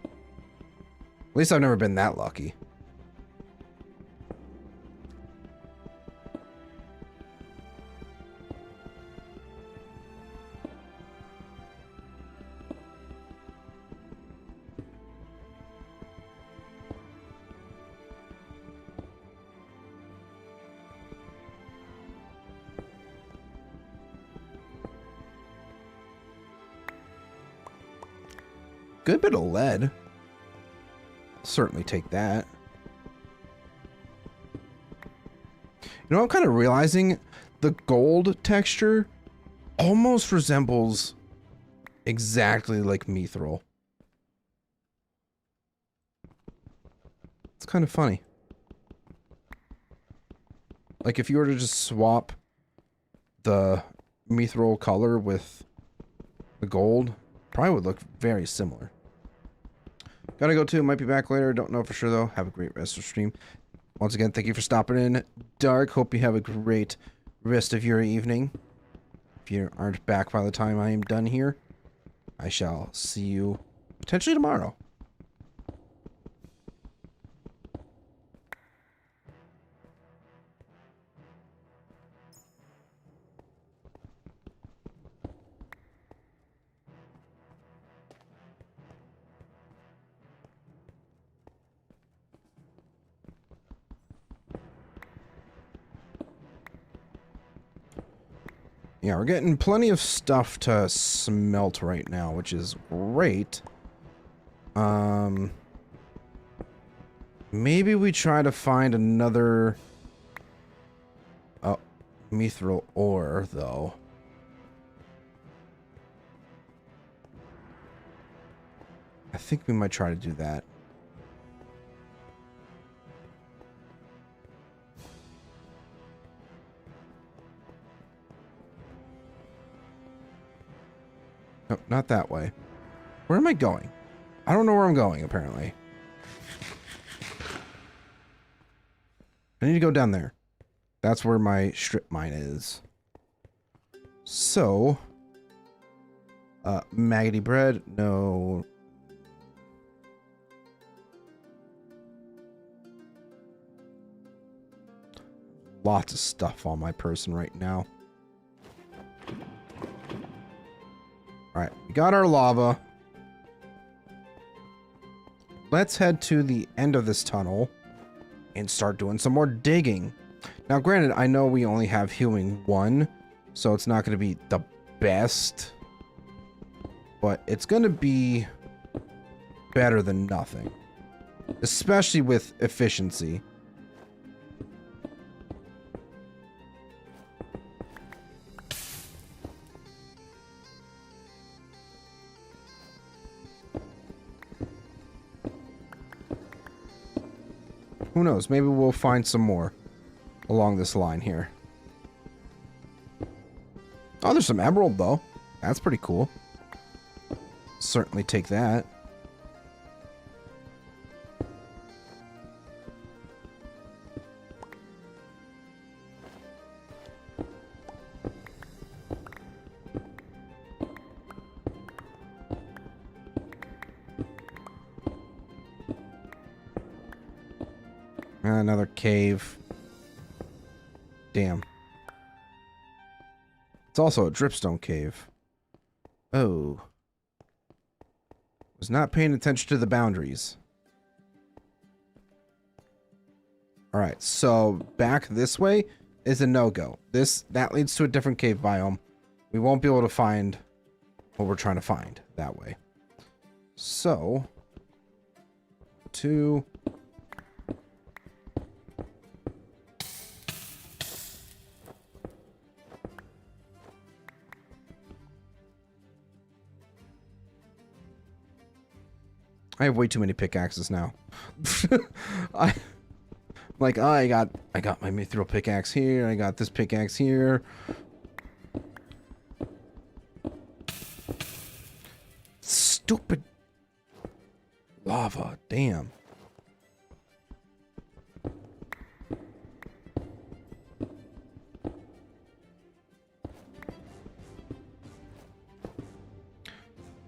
At least I've never been that lucky. Good bit of lead. Certainly take that. You know, I'm kind of realizing the gold texture almost resembles exactly like mithril. It's kind of funny. Like if you were to just swap the mithril color with the gold, probably would look very similar. Gotta go too. Might be back later. Don't know for sure though. Have a great rest of the stream. Once again, thank you for stopping in. Dark, hope you have a great rest of your evening. If you aren't back by the time I am done here, I shall see you potentially tomorrow. Yeah, we're getting plenty of stuff to smelt right now, which is great. Maybe we try to find another mithril ore, though. I think we might try to do that. No, not that way. Where am I going? I don't know where I'm going, apparently. I need to go down there. That's where my strip mine is. So, maggoty bread, no. Lots of stuff on my person right now. Alright, we got our lava. Let's head to the end of this tunnel and start doing some more digging. Now, granted, I know we only have healing 1, so it's not going to be the best, but it's going to be better than nothing, especially with efficiency. Who knows? Maybe we'll find some more along this line here. Oh, there's some emerald, though. That's pretty cool. Certainly take that. Another cave. Damn. It's also a dripstone cave. Oh. Was not paying attention to the boundaries. Alright, so back this way is a no-go. That leads to a different cave biome. We won't be able to find what we're trying to find that way. So, 2... I have way too many pickaxes now. I like, oh, I got my mithril pickaxe here. I got this pickaxe here. Stupid lava, damn.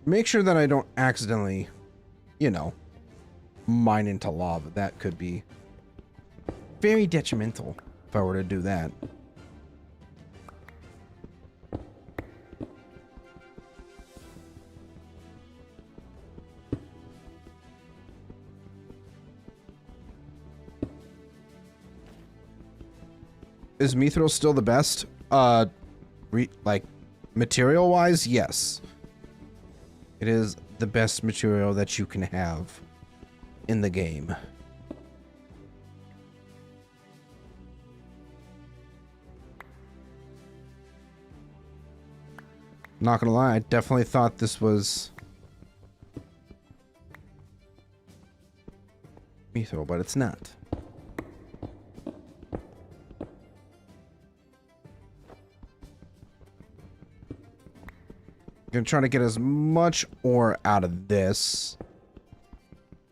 Make sure that I don't accidentally, you know, mine into lava. That could be very detrimental if I were to do that. Is mithril still the best? Like, material-wise, yes. It is the best material that you can have in the game. Not gonna lie, I definitely thought this was mithril, but it's not. Gonna try to get as much ore out of this.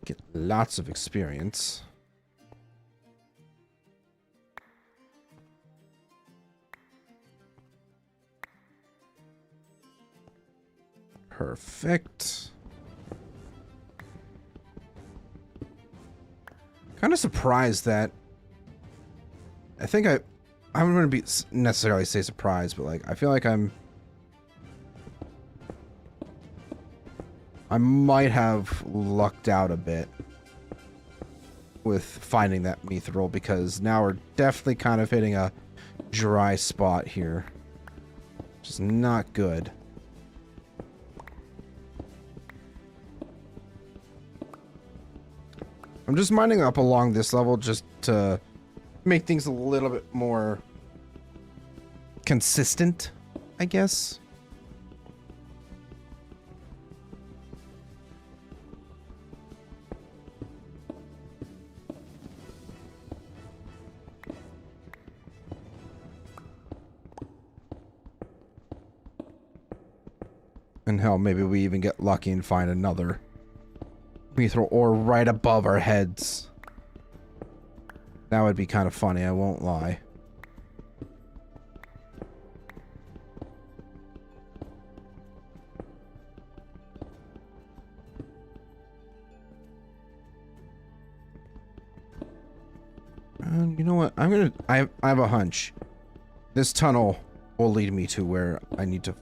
Get lots of experience. Perfect. Kind of surprised that I think I'm gonna be necessarily say surprised, but like I feel like I might have lucked out a bit with finding that mithril, because now we're definitely kind of hitting a dry spot here, which is not good. I'm just mining up along this level just to make things a little bit more consistent, I guess. And hell, maybe we even get lucky and find another mithril ore right above our heads. That would be kind of funny, I won't lie. And you know what? I have a hunch. This tunnel will lead me to where I need to,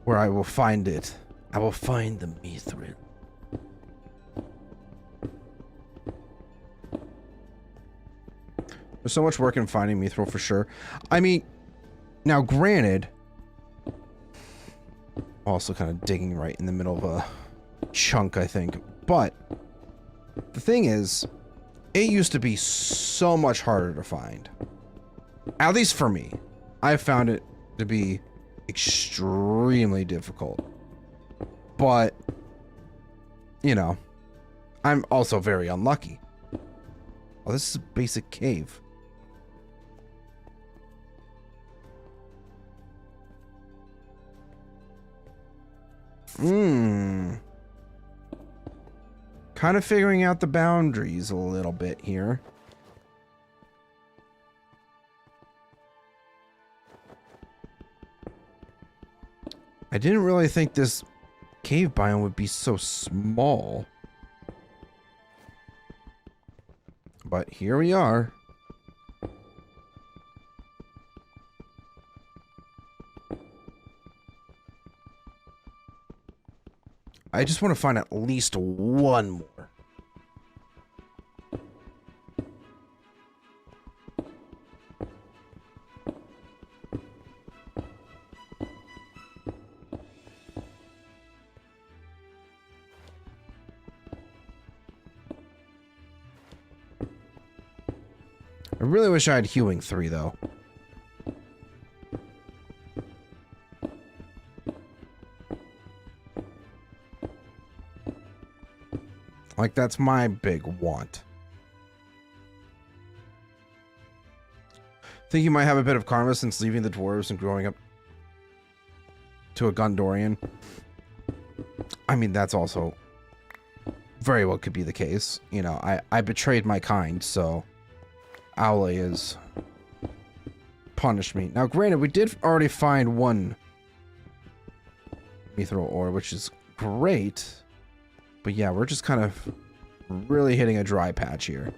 where I will find it. I will find the mithril. There's so much work in finding mithril for sure. I mean, now granted, also kind of digging right in the middle of a chunk, I think. But the thing is, it used to be so much harder to find. At least for me. I found it to be extremely difficult. But, you know, I'm also very unlucky. Oh, this is a basic cave. Kind of figuring out the boundaries a little bit here. I didn't really think this cave biome would be so small. But here we are. I just want to find at least one more. I really wish I had hewing 3 though. Like, that's my big want. Think you might have a bit of karma since leaving the dwarves and growing up to a Gondorian. I mean, that's also very well could be the case. You know, I betrayed my kind, so Owley has punished me. Now, granted, we did already find one mithril ore, which is great. But yeah, we're just kind of really hitting a dry patch here.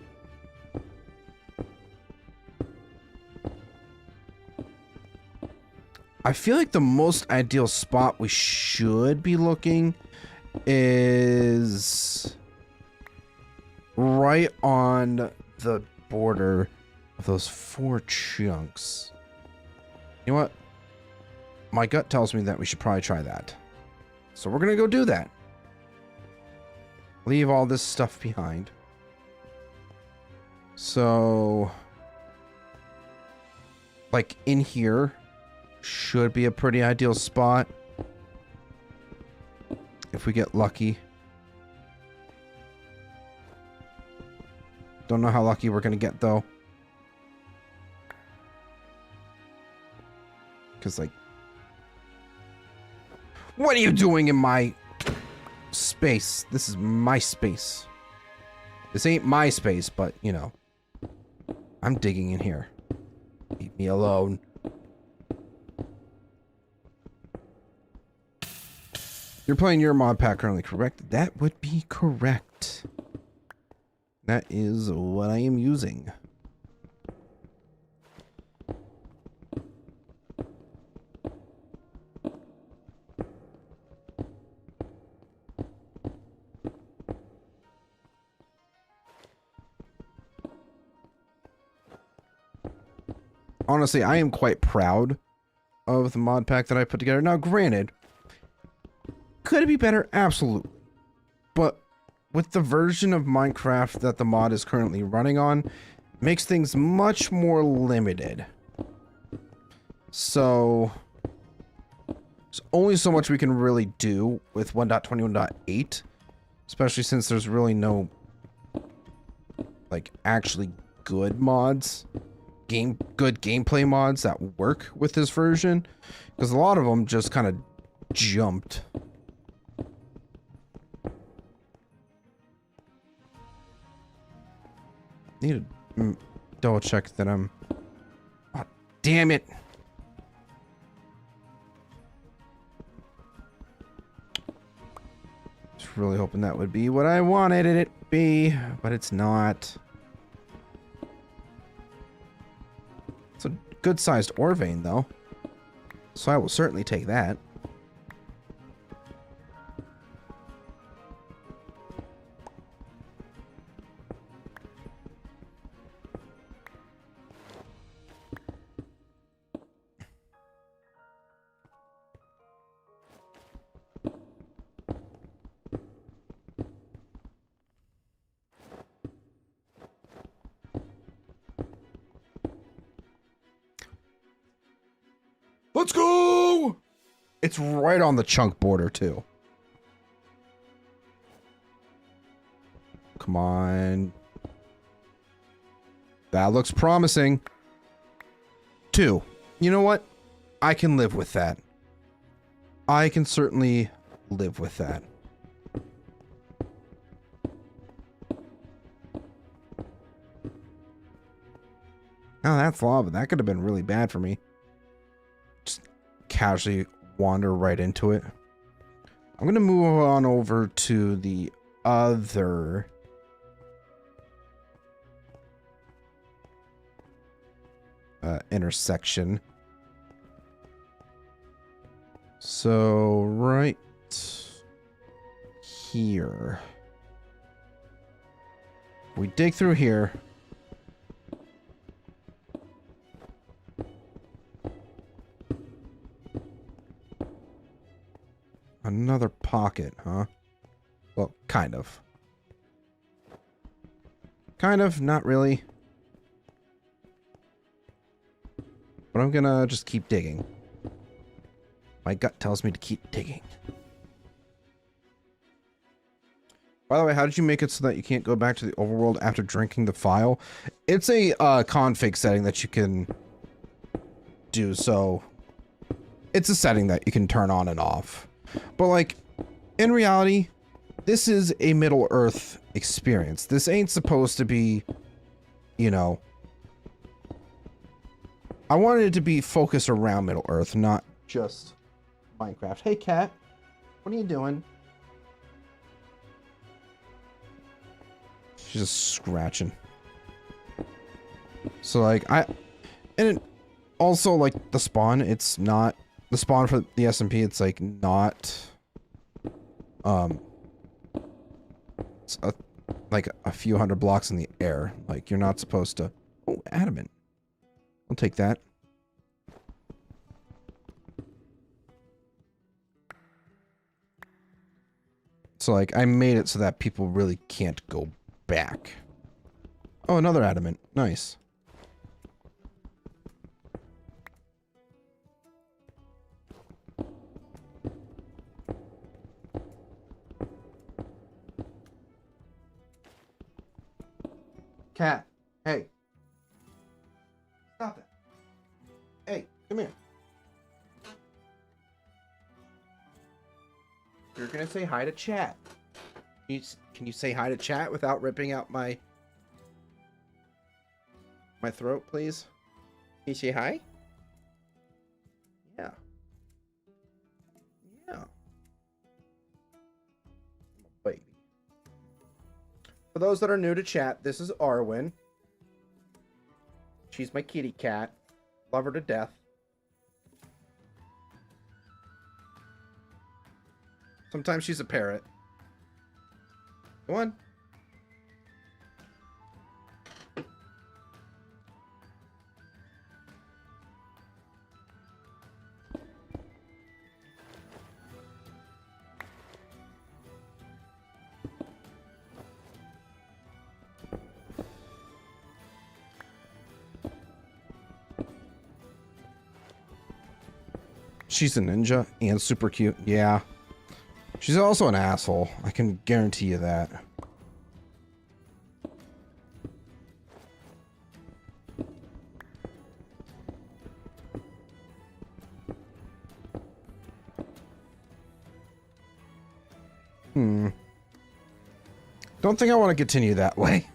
I feel like the most ideal spot we should be looking is right on the border of those 4 chunks. You know what? My gut tells me that we should probably try that. So we're going to go do that. Leave all this stuff behind. So, like in here should be a pretty ideal spot if we get lucky. Don't know how lucky we're gonna get though, because like, what are you doing in my space? This is my space. This ain't my space, but you know, I'm digging in here. Leave me alone. You're playing your mod pack currently, correct? That would be correct. That is what I am using. Honestly, I am quite proud of the mod pack that I put together. Now, granted, could it be better? Absolutely. But with the version of Minecraft that the mod is currently running on, makes things much more limited. So, there's only so much we can really do with 1.21.8, especially since there's really no, like, actually good mods, good gameplay mods that work with this version, because a lot of them just kind of jumped. Need to double check that I'm... Oh, damn it! Just really hoping that would be what I wanted it to be, but it's not. It's a good-sized ore vein, though. So I will certainly take that. Let's go! It's right on the chunk border, too. Come on. That looks promising. 2. You know what? I can live with that. I can certainly live with that. Oh, that's lava. That could have been really bad for me. Just casually wander right into it. I'm going to move on over to the other intersection. So right here. We dig through here. Another pocket, huh? Well, kind of. Kind of, not really. But I'm gonna just keep digging. My gut tells me to keep digging. By the way, how did you make it so that you can't go back to the overworld after drinking the file? It's a config setting that you can do, so it's a setting that you can turn on and off. But like, in reality, this is a Middle Earth experience. This ain't supposed to be, you know... I wanted it to be focused around Middle Earth, not just Minecraft. Hey, cat. What are you doing? She's just scratching. So, like, and it also, like, the spawn, it's not... The spawn for the SMP, it's, like, not... It's like a few hundred blocks in the air. Like, you're not supposed to... Oh, adamant. I'll take that. So, like, I made it so that people really can't go back. Oh, another adamant. Nice. Cat. Hey. Stop it. Hey, come here. You're gonna say hi to chat. Can you say hi to chat without ripping out my throat, please? Can you say hi? Yeah. Yeah. Baby. For those that are new to chat, this is Arwen. She's my kitty cat. Love her to death. Sometimes she's a parrot. Go on. She's a ninja and super cute. Yeah. She's also an asshole. I can guarantee you that. Don't think I want to continue that way.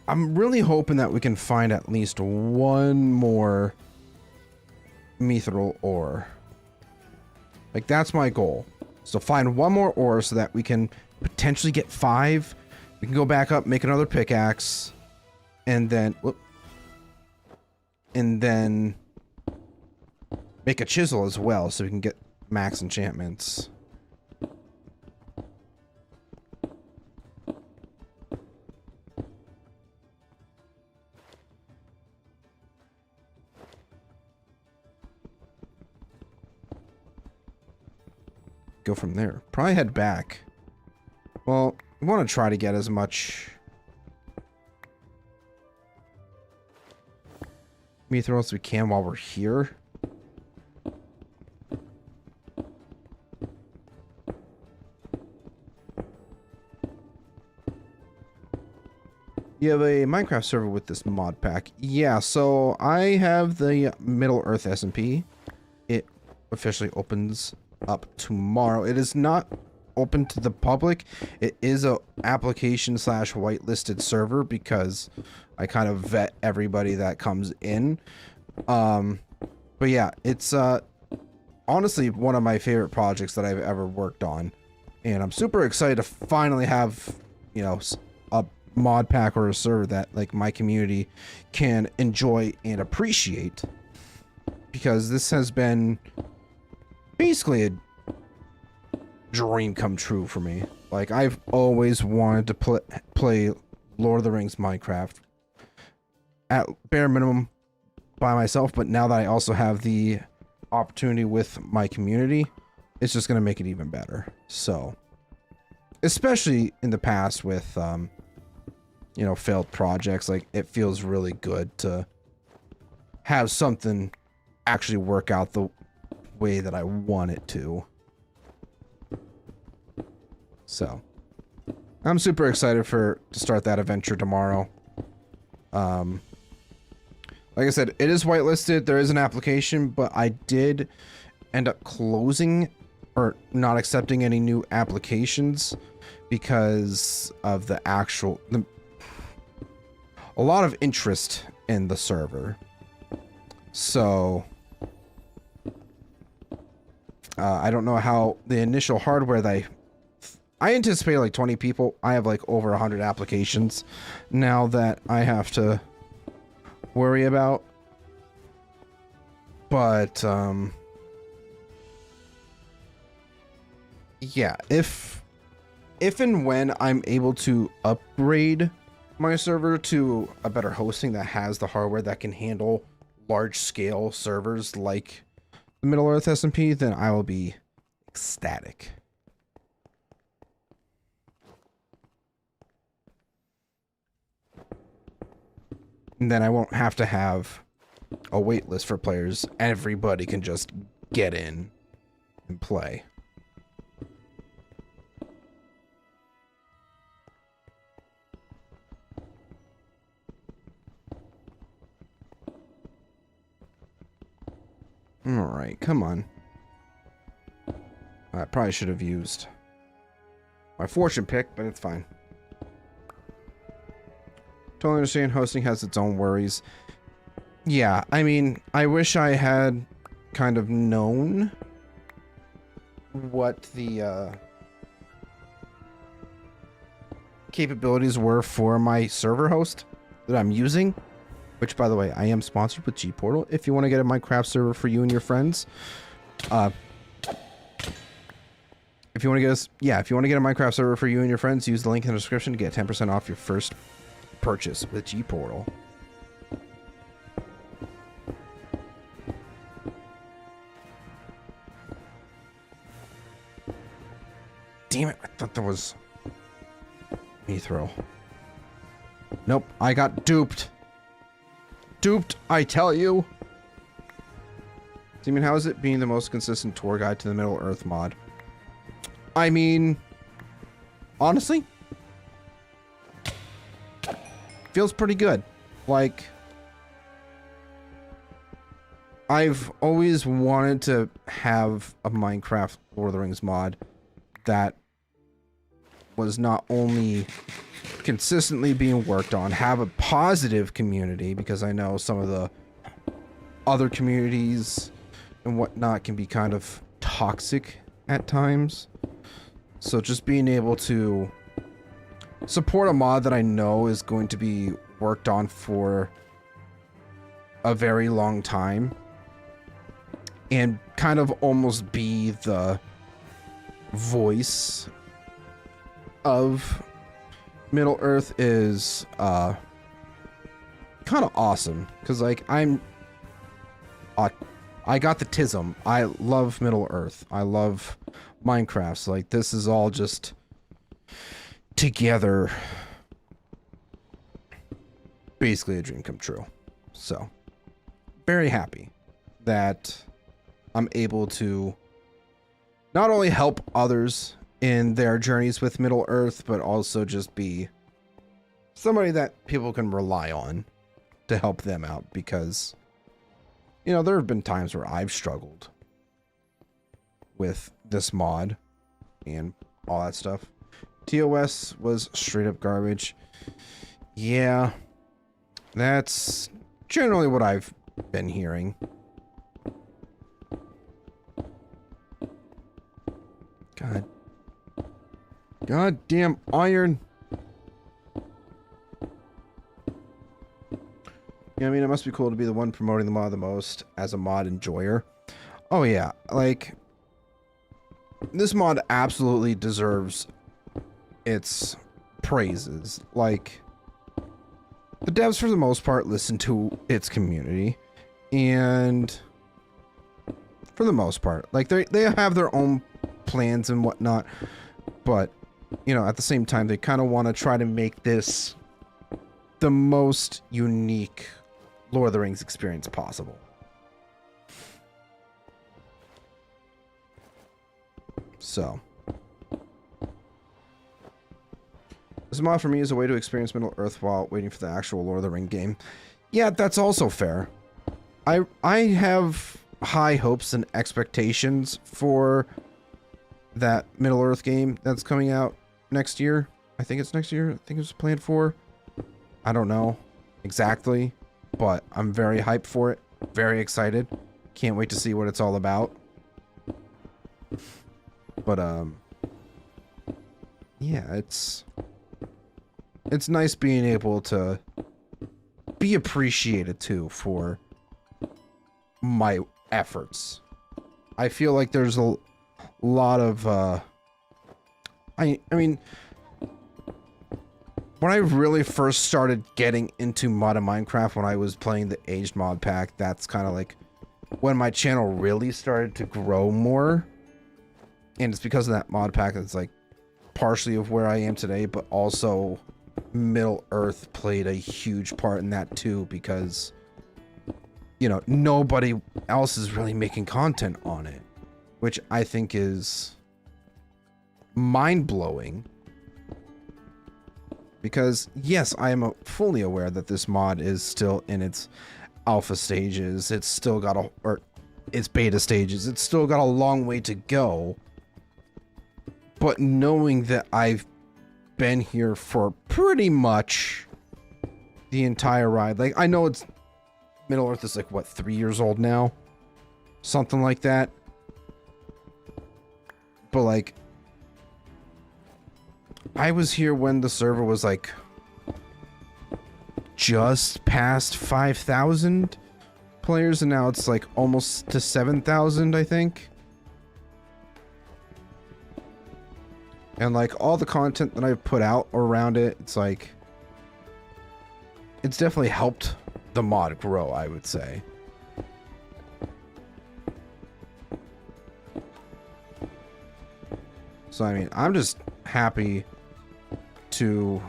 I'm really hoping that we can find at least one more mithril ore. Like, that's my goal. So find one more ore so that we can potentially get 5. We can go back up, make another pickaxe, and then... Whoop, and then make a chisel as well so we can get max enchantments. Go from there. Probably head back. Well, we want to try to get as much mithril as we can while we're here. You have a Minecraft server with this mod pack. Yeah, so I have the Middle Earth SMP. It officially opens up tomorrow. It is not open to the public. It is a application / whitelisted server because I kind of vet everybody that comes in. But yeah, it's honestly one of my favorite projects that I've ever worked on, and I'm super excited to finally have, you know, a mod pack or a server that like my community can enjoy and appreciate, because this has been basically a dream come true for me. Like, I've always wanted to play Lord of the Rings Minecraft at bare minimum by myself, but now that I also have the opportunity with my community, it's just going to make it even better. So, especially in the past with you know, failed projects, like, it feels really good to have something actually work out the way that I want it to. So I'm super excited to start that adventure tomorrow. Like I said, it is whitelisted. There is an application, but I did end up closing or not accepting any new applications because of a lot of interest in the server. So I don't know how the initial hardware that I anticipated like 20 people. I have like over 100 applications now that I have to worry about. But yeah, if and when I'm able to upgrade my server to a better hosting that has the hardware that can handle large scale servers like the Middle Earth SMP, then I will be ecstatic. And then I won't have to have a wait list for players. Everybody can just get in and play. Alright, come on. I probably should have used my fortune pick, but it's fine. Totally understand hosting has its own worries. Yeah, I mean, I wish I had kind of known what the capabilities were for my server host that I'm using. Which, by the way, I am sponsored with G-Portal. If you want to get a Minecraft server for you and your friends, if you want to get if you want to get a Minecraft server for you and your friends, use the link in the description to get 10% off your first purchase with G-Portal. Damn it! I thought there was Mithril. Nope, I got duped. Duped, I tell you. Zman, how is it being the most consistent tour guide to the Middle Earth mod? I mean, honestly, feels pretty good. Like, I've always wanted to have a Minecraft Lord of the Rings mod that was not only consistently being worked on, have a positive community, because I know some of the other communities and whatnot can be kind of toxic at times. So just being able to support a mod that I know is going to be worked on for a very long time and kind of almost be the voice of Middle Earth is kind of awesome, because like I got the tism. I love Middle Earth. I love Minecraft. So like this is all just together basically a dream come true. So very happy that I'm able to not only help others in their journeys with Middle Earth, but also just be somebody that people can rely on to help them out, because, you know, there have been times where I've struggled with this mod and all that stuff. TOS was straight up garbage. Yeah, that's generally what I've been hearing. God damn iron. Yeah, I mean, it must be cool to be the one promoting the mod the most as a mod enjoyer. Oh yeah, like, this mod absolutely deserves its praises. Like, the devs for the most part listen to its community, and for the most part, like, they have their own plans and whatnot, but, you know, at the same time, they kind of want to try to make this the most unique Lord of the Rings experience possible. So, a mod for me is a way to experience Middle Earth while waiting for the actual Lord of the Ring game. Yeah, that's also fair. I have high hopes and expectations for that Middle Earth game that's coming out next year. I think it's next year. I think it's planned for. I don't know exactly, but I'm very hyped for it. Very excited. Can't wait to see what it's all about. But yeah, it's nice being able to be appreciated too for my efforts. I feel like there's a lot of I mean, when I really first started getting into mod of Minecraft, when I was playing the aged mod pack, that's kind of like when my channel really started to grow more. And it's because of that mod pack that's like partially of where I am today, but also Middle Earth played a huge part in that too, because, you know, nobody else is really making content on it, which I think is mind-blowing. Because, yes, I am fully aware that this mod is still in its alpha stages. It's still got or its beta stages. It's still got a long way to go. But knowing that I've been here for pretty much the entire ride. Like, I know it's Middle Earth is like, what, 3 years old now? Something like that. But, like, I was here when the server was like just past 5,000 players, and now it's like almost to 7,000, I think. And like all the content that I've put out around it, it's like it's definitely helped the mod grow, I would say. So I mean, I'm just happy to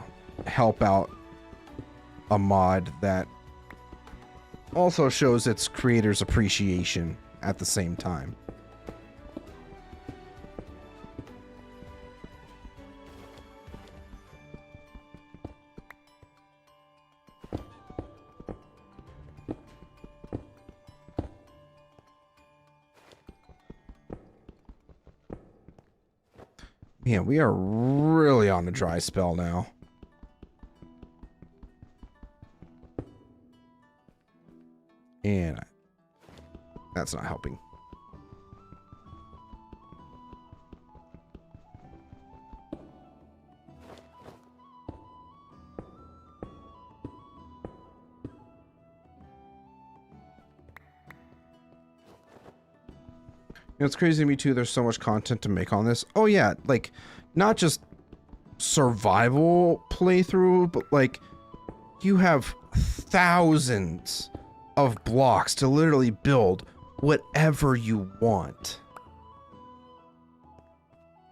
help out a mod that also shows its creators' appreciation at the same time. Man, we are really on a dry spell now. And that's not helping. You know, it's crazy to me too, there's so much content to make on this. Oh yeah, like, not just survival playthrough, but like, you have thousands of blocks to literally build whatever you want.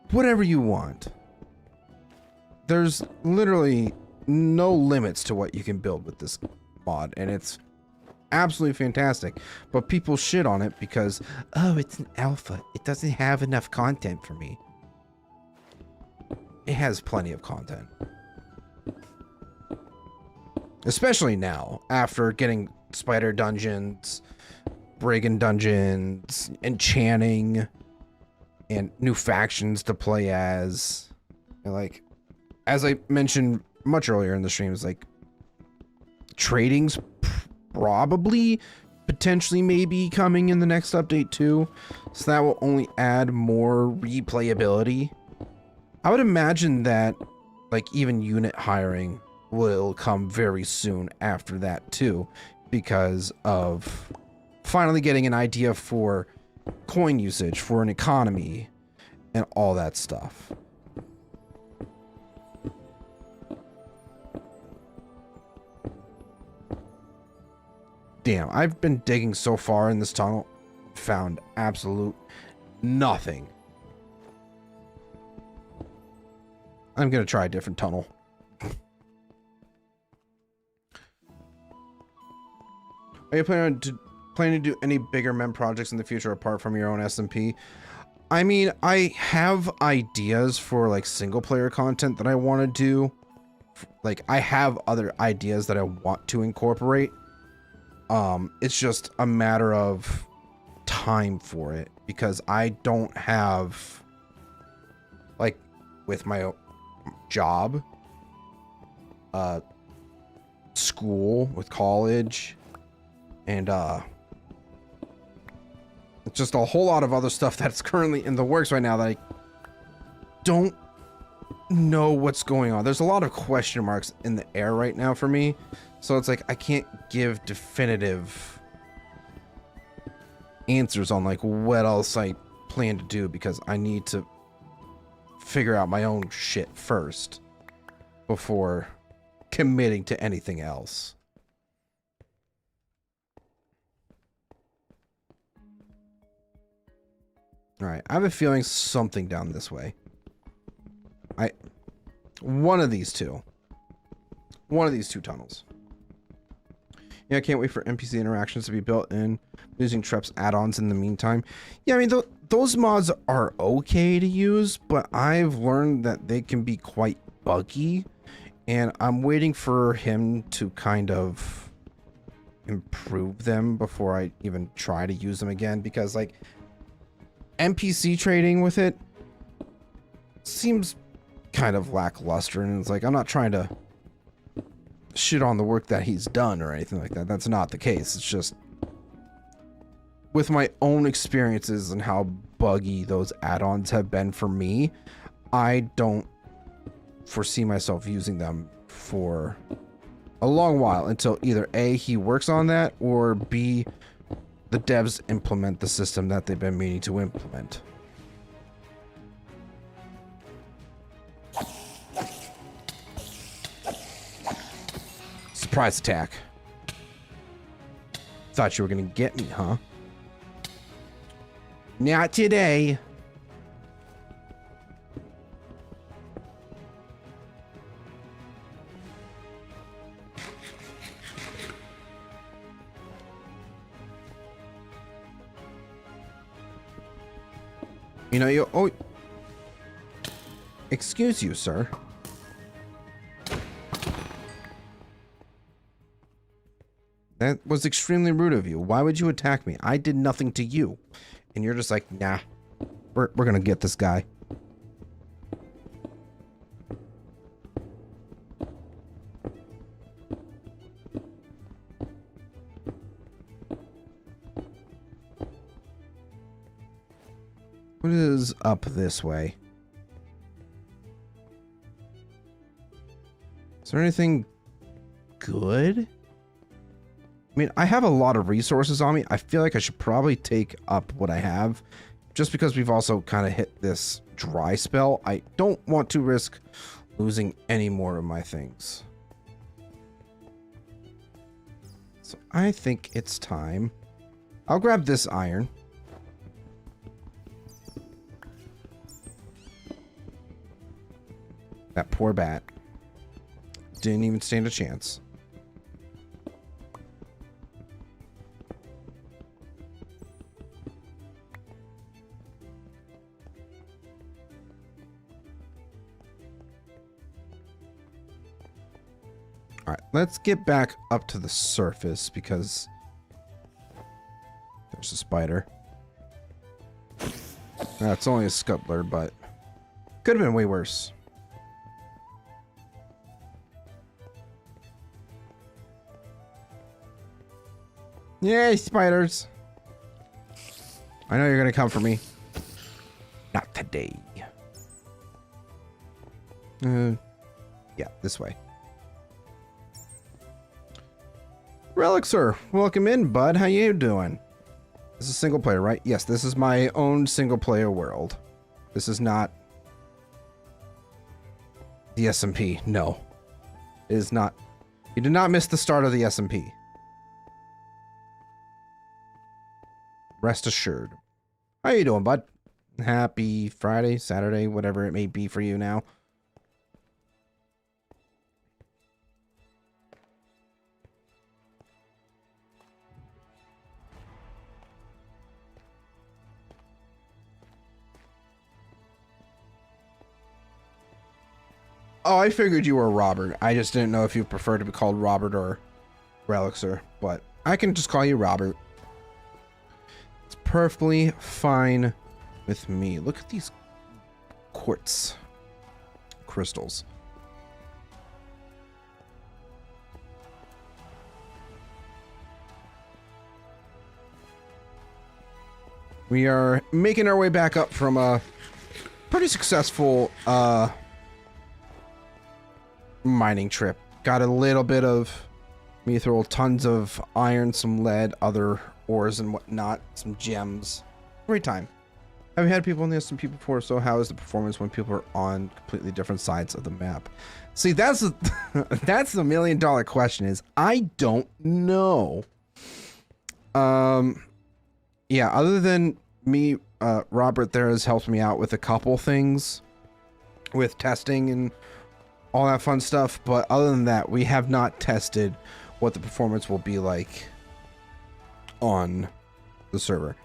Whatever you want. There's literally no limits to what you can build with this mod, and it's absolutely fantastic. But people shit on it because, oh, it's an alpha. It doesn't have enough content for me. It has plenty of content. Especially now, after getting spider dungeons, brigand dungeons, enchanting, and new factions to play as. And like, as I mentioned much earlier in the stream, is like, trading's probably, potentially, maybe coming in the next update too. So that will only add more replayability. I would imagine that, like, even unit hiring will come very soon after that too, because of finally getting an idea for coin usage, for an economy, and all that stuff. Damn, I've been digging so far in this tunnel, found absolute nothing. I'm gonna try a different tunnel. Are you planning to do any bigger mem projects in the future apart from your own SMP? I mean, I have ideas for like single player content that I want to do like I have other ideas that I want to incorporate. It's just a matter of time for it because I don't have, like, with my job, school, with college, and it's just a whole lot of other stuff that's currently in the works right now that I don't know what's going on. There's a lot of question marks in the air right now for me, so it's like I can't give definitive answers on like what else I plan to do because I need to figure out my own shit first before committing to anything else. All right, I have a feeling something down this way. One of these two tunnels. Yeah, I can't wait for NPC interactions to be built in using Trep's add-ons in the meantime. Yeah, I mean, those mods are okay to use, but I've learned that they can be quite buggy, and I'm waiting for him to kind of improve them before I even try to use them again, because, like, NPC trading with it seems kind of lackluster, and it's like, I'm not trying to shit on the work that he's done or anything like that. That's not the case. It's just with my own experiences and how buggy those add-ons have been for me, I don't foresee myself using them for a long while until either A, he works on that, or B, the devs implement the system that they've been meaning to implement. Surprise attack. Thought you were gonna get me, huh? Not today. You know, excuse you, sir. That was extremely rude of you. Why would you attack me? I did nothing to you. And you're just like, nah, we're gonna get this guy. What is up this way? Is there anything good? I mean, I have a lot of resources on me. I feel like I should probably take up what I have, just because we've also kind of hit this dry spell. I don't want to risk losing any more of my things. So I think it's time. I'll grab this iron. That poor bat didn't even stand a chance. All right, let's get back up to the surface because there's a spider. It's only a scuttler, but could have been way worse. Yay, spiders. I know you're gonna come for me. Not today. Yeah, this way. Relixer, welcome in, bud. How you doing? This is single player, right? Yes, this is my own single player world. This is not the SMP. No, it is not. You did not miss the start of the SMP. Rest assured. How you doing, bud? Happy Friday, Saturday, whatever it may be for you now. Oh, I figured you were Robert. I just didn't know if you prefer to be called Robert or Relixer, but I can just call you Robert. It's perfectly fine with me. Look at these quartz crystals. We are making our way back up from a pretty successful mining trip. Got a little bit of mithril, tons of iron, some lead, other ores and whatnot, some gems. Great time. Have you had people in the SMP before? So how is the performance when people are on completely different sides of the map? See, that's that's the $1 million question. Is I don't know. Yeah, other than me, Robert there has helped me out with a couple things with testing and all that fun stuff, but other than that, we have not tested what the performance will be like on the server.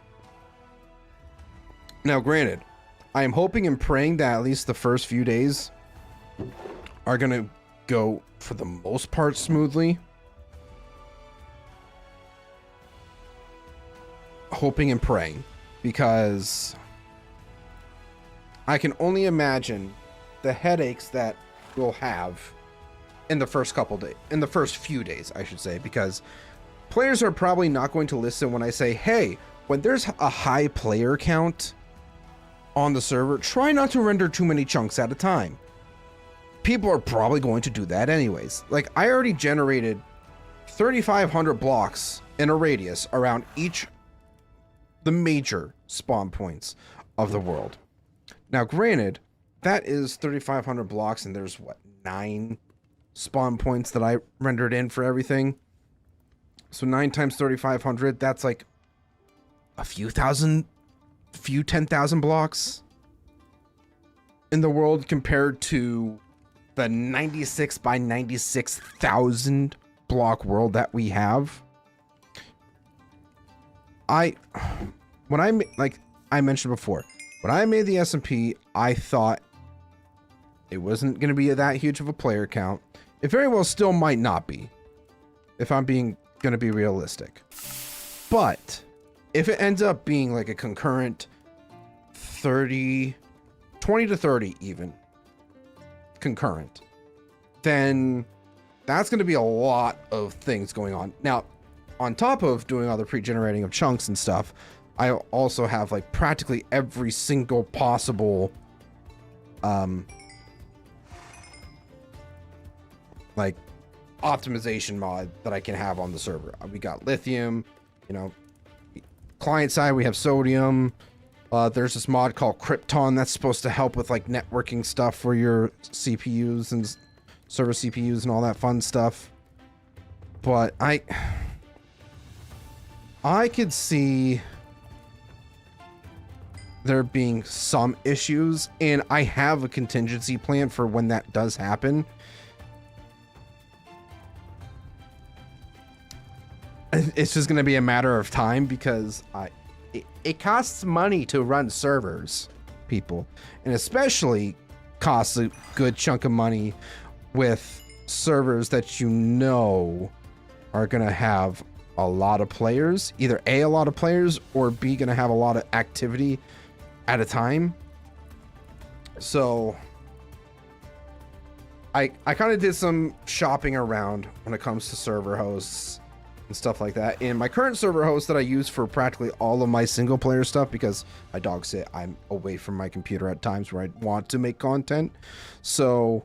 Now, granted, I am hoping and praying that at least the first few days are going to go, for the most part, smoothly. Hoping and praying, because I can only imagine the headaches that we'll have in the first couple days, in the first few days, I should say, because players are probably not going to listen when I say, hey, when there's a high player count on the server, try not to render too many chunks at a time. People are probably going to do that anyways. Like, I already generated 3,500 blocks in a radius around the major spawn points of the world. Now, granted, that is 3,500 blocks, and there's what, 9 spawn points that I rendered in for everything. So 9 times 3,500, that's like a few 10,000 blocks in the world compared to the 96 by 96,000 block world that we have. Like I mentioned before, when I made the SMP, I thought it wasn't going to be that huge of a player count. It very well still might not be, if I'm going to be realistic. But if it ends up being like a concurrent 20 to 30 even concurrent, then that's going to be a lot of things going on. Now, on top of doing all the pre-generating of chunks and stuff, I also have like practically every single possible like optimization mod that I can have on the server. We got lithium, you know, client side we have sodium. There's this mod called Krypton that's supposed to help with like networking stuff for your CPUs and server CPUs and all that fun stuff. But I could see there being some issues, and I have a contingency plan for when that does happen. It's just going to be a matter of time, because it costs money to run servers, people, and especially costs a good chunk of money with servers that you know are going to have a lot of players, either A, a lot of players, or B, going to have a lot of activity at a time. So I kind of did some shopping around when it comes to server hosts and stuff like that. And my current server host that I use for practically all of my single player stuff, because I dog sit, I'm away from my computer at times where I want to make content. So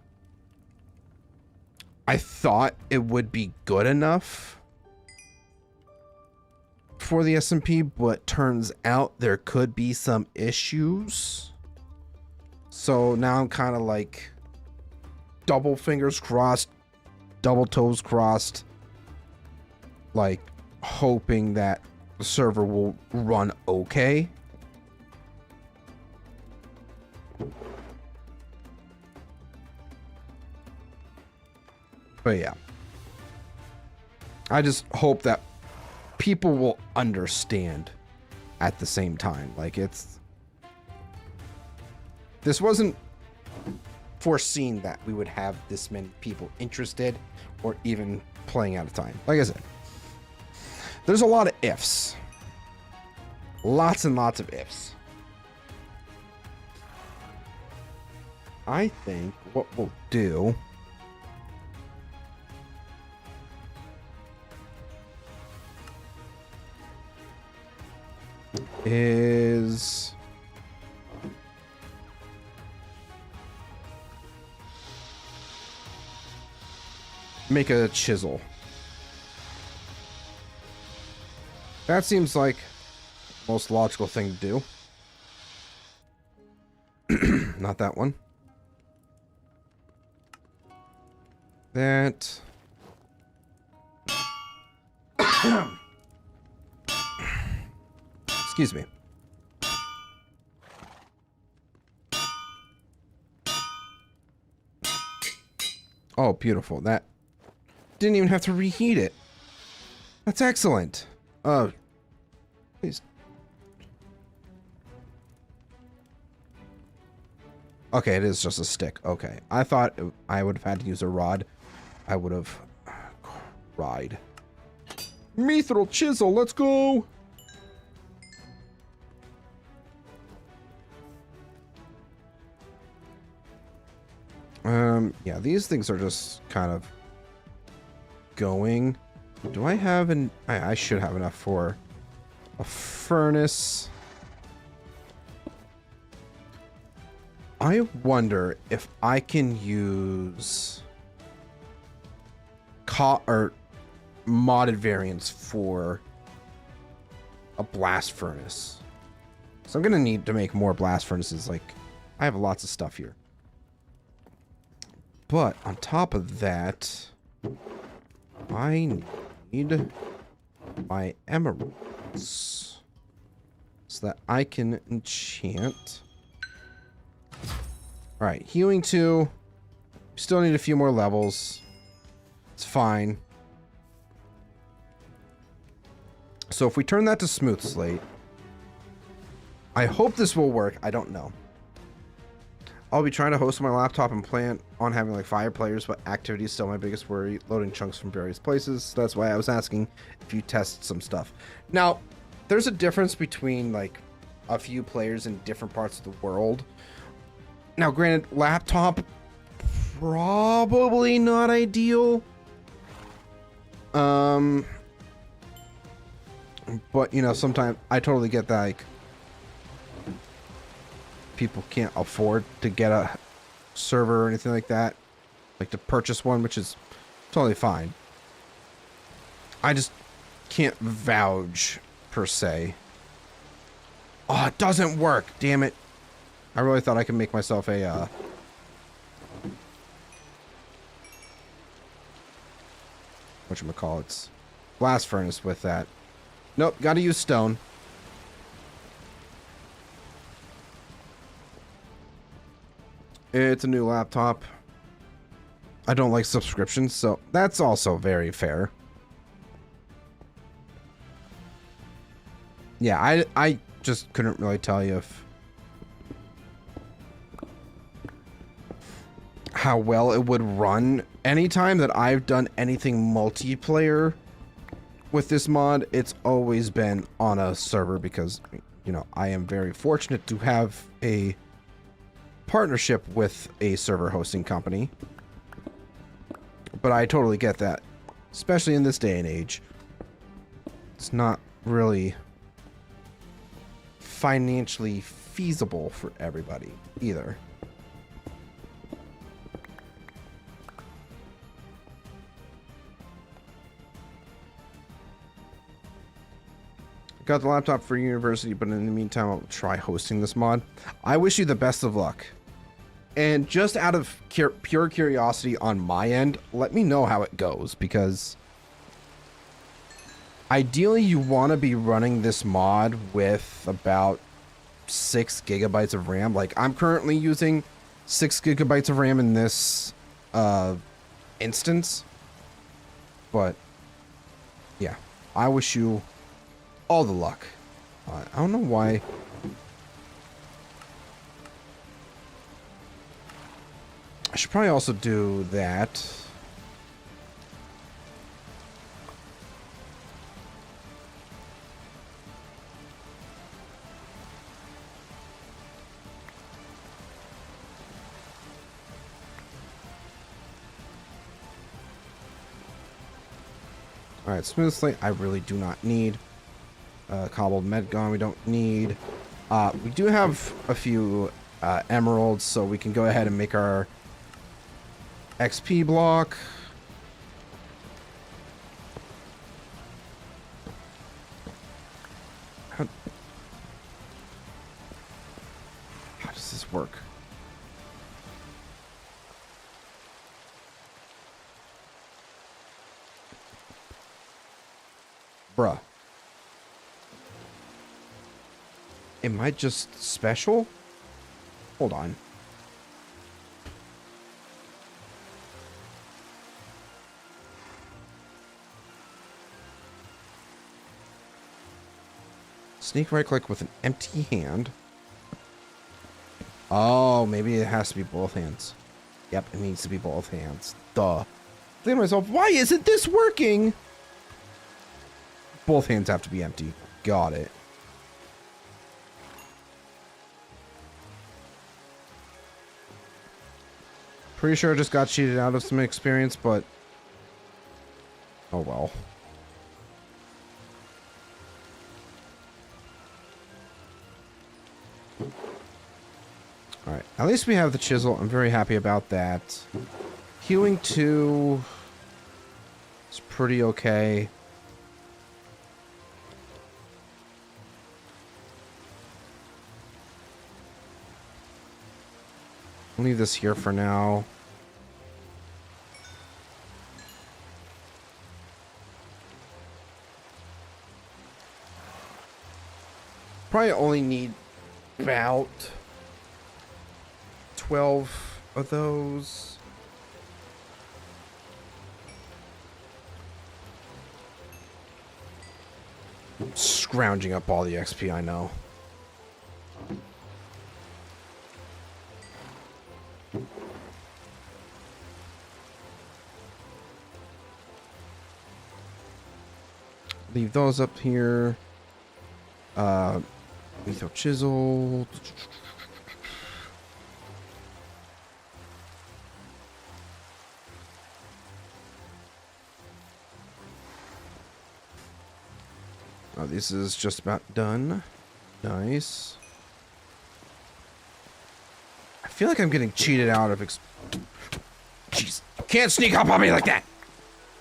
I thought it would be good enough for the SMP, but turns out there could be some issues. So now I'm kind of like double fingers crossed, double toes crossed, like hoping that the server will run okay. But yeah, I just hope that people will understand at the same time. Like, this wasn't foreseen that we would have this many people interested or even playing at a time. Like I said, there's a lot of ifs. Lots and lots of ifs. I think what we'll do is make a chisel. That seems like the most logical thing to do. Not that one. That. Excuse me. Oh, beautiful. That didn't even have to reheat it. That's excellent. Please. Okay, it is just a stick. Okay. I thought I would have had to use a rod. I would have cried. Mithril chisel, let's go. Yeah, these things are just kind of going. Do I have an... I should have enough for a furnace. I wonder if I can use or modded variants for a blast furnace. So I'm gonna need to make more blast furnaces. Like, I have lots of stuff here. But on top of that, I need my emeralds so that I can enchant. Alright, healing 2. Still need a few more levels. It's fine. So if we turn that to smooth slate, I hope this will work. I don't know. I'll be trying to host on my laptop and plan on having like 5 players, but activity is still my biggest worry. Loading chunks from various places. So that's why I was asking if you test some stuff. Now, there's a difference between like a few players in different parts of the world. Now, granted, laptop probably not ideal. But you know, sometimes I totally get that. Like, people can't afford to get a server or anything like that, like to purchase one, which is totally fine. I just can't vouch per se. Oh, it doesn't work. Damn it. I really thought I could make myself a whatchamacallits, blast furnace with that. Nope, gotta use stone. It's a new laptop. I don't like subscriptions, so that's also very fair. Yeah, I just couldn't really tell you if how well it would run. Anytime that I've done anything multiplayer with this mod, it's always been on a server because, you know, I am very fortunate to have a partnership with a server hosting company. But I totally get that, especially in this day and age. It's not really financially feasible for everybody either. Got the laptop for university, but in the meantime, I'll try hosting this mod. I wish you the best of luck. And just out of pure curiosity on my end, let me know how it goes, because ideally you want to be running this mod with about 6 gigabytes of RAM. Like, I'm currently using 6 gigabytes of RAM in this instance. But yeah, I wish you all the luck. I don't know why. should probably also do that. Alright, smooth slate I really do not need. Cobbled medgon we don't need. We do have a few emeralds, so we can go ahead and make our XP block. How does this work? Bruh. Am I just special? Hold on. Sneak right click with an empty hand. Oh, maybe it has to be both hands. Yep, it needs to be both hands. Duh. Think to myself, why isn't this working? Both hands have to be empty. Got it. Pretty sure I just got cheated out of some experience, but oh well. Alright, at least we have the chisel. I'm very happy about that. Hewing 2 is pretty okay. I'll leave this here for now. Probably only need about 12 of those. I'm scrounging up all the XP I know. Leave those up here. Lethal chisel. Oh, this is just about done. Nice. I feel like I'm getting cheated out of Jeez. Can't sneak up on me like that!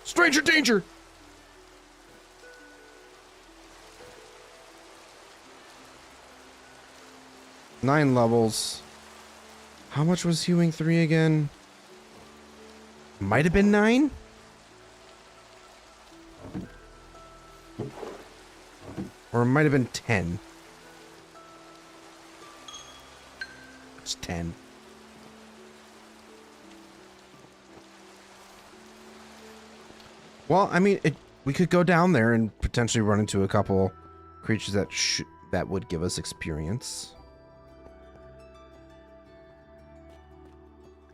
Stranger danger! Nine levels. How much was hewing 3 again? Might have been 9? Or it might have been 10. It's 10. Well, I mean, we could go down there and potentially run into a couple creatures that would give us experience.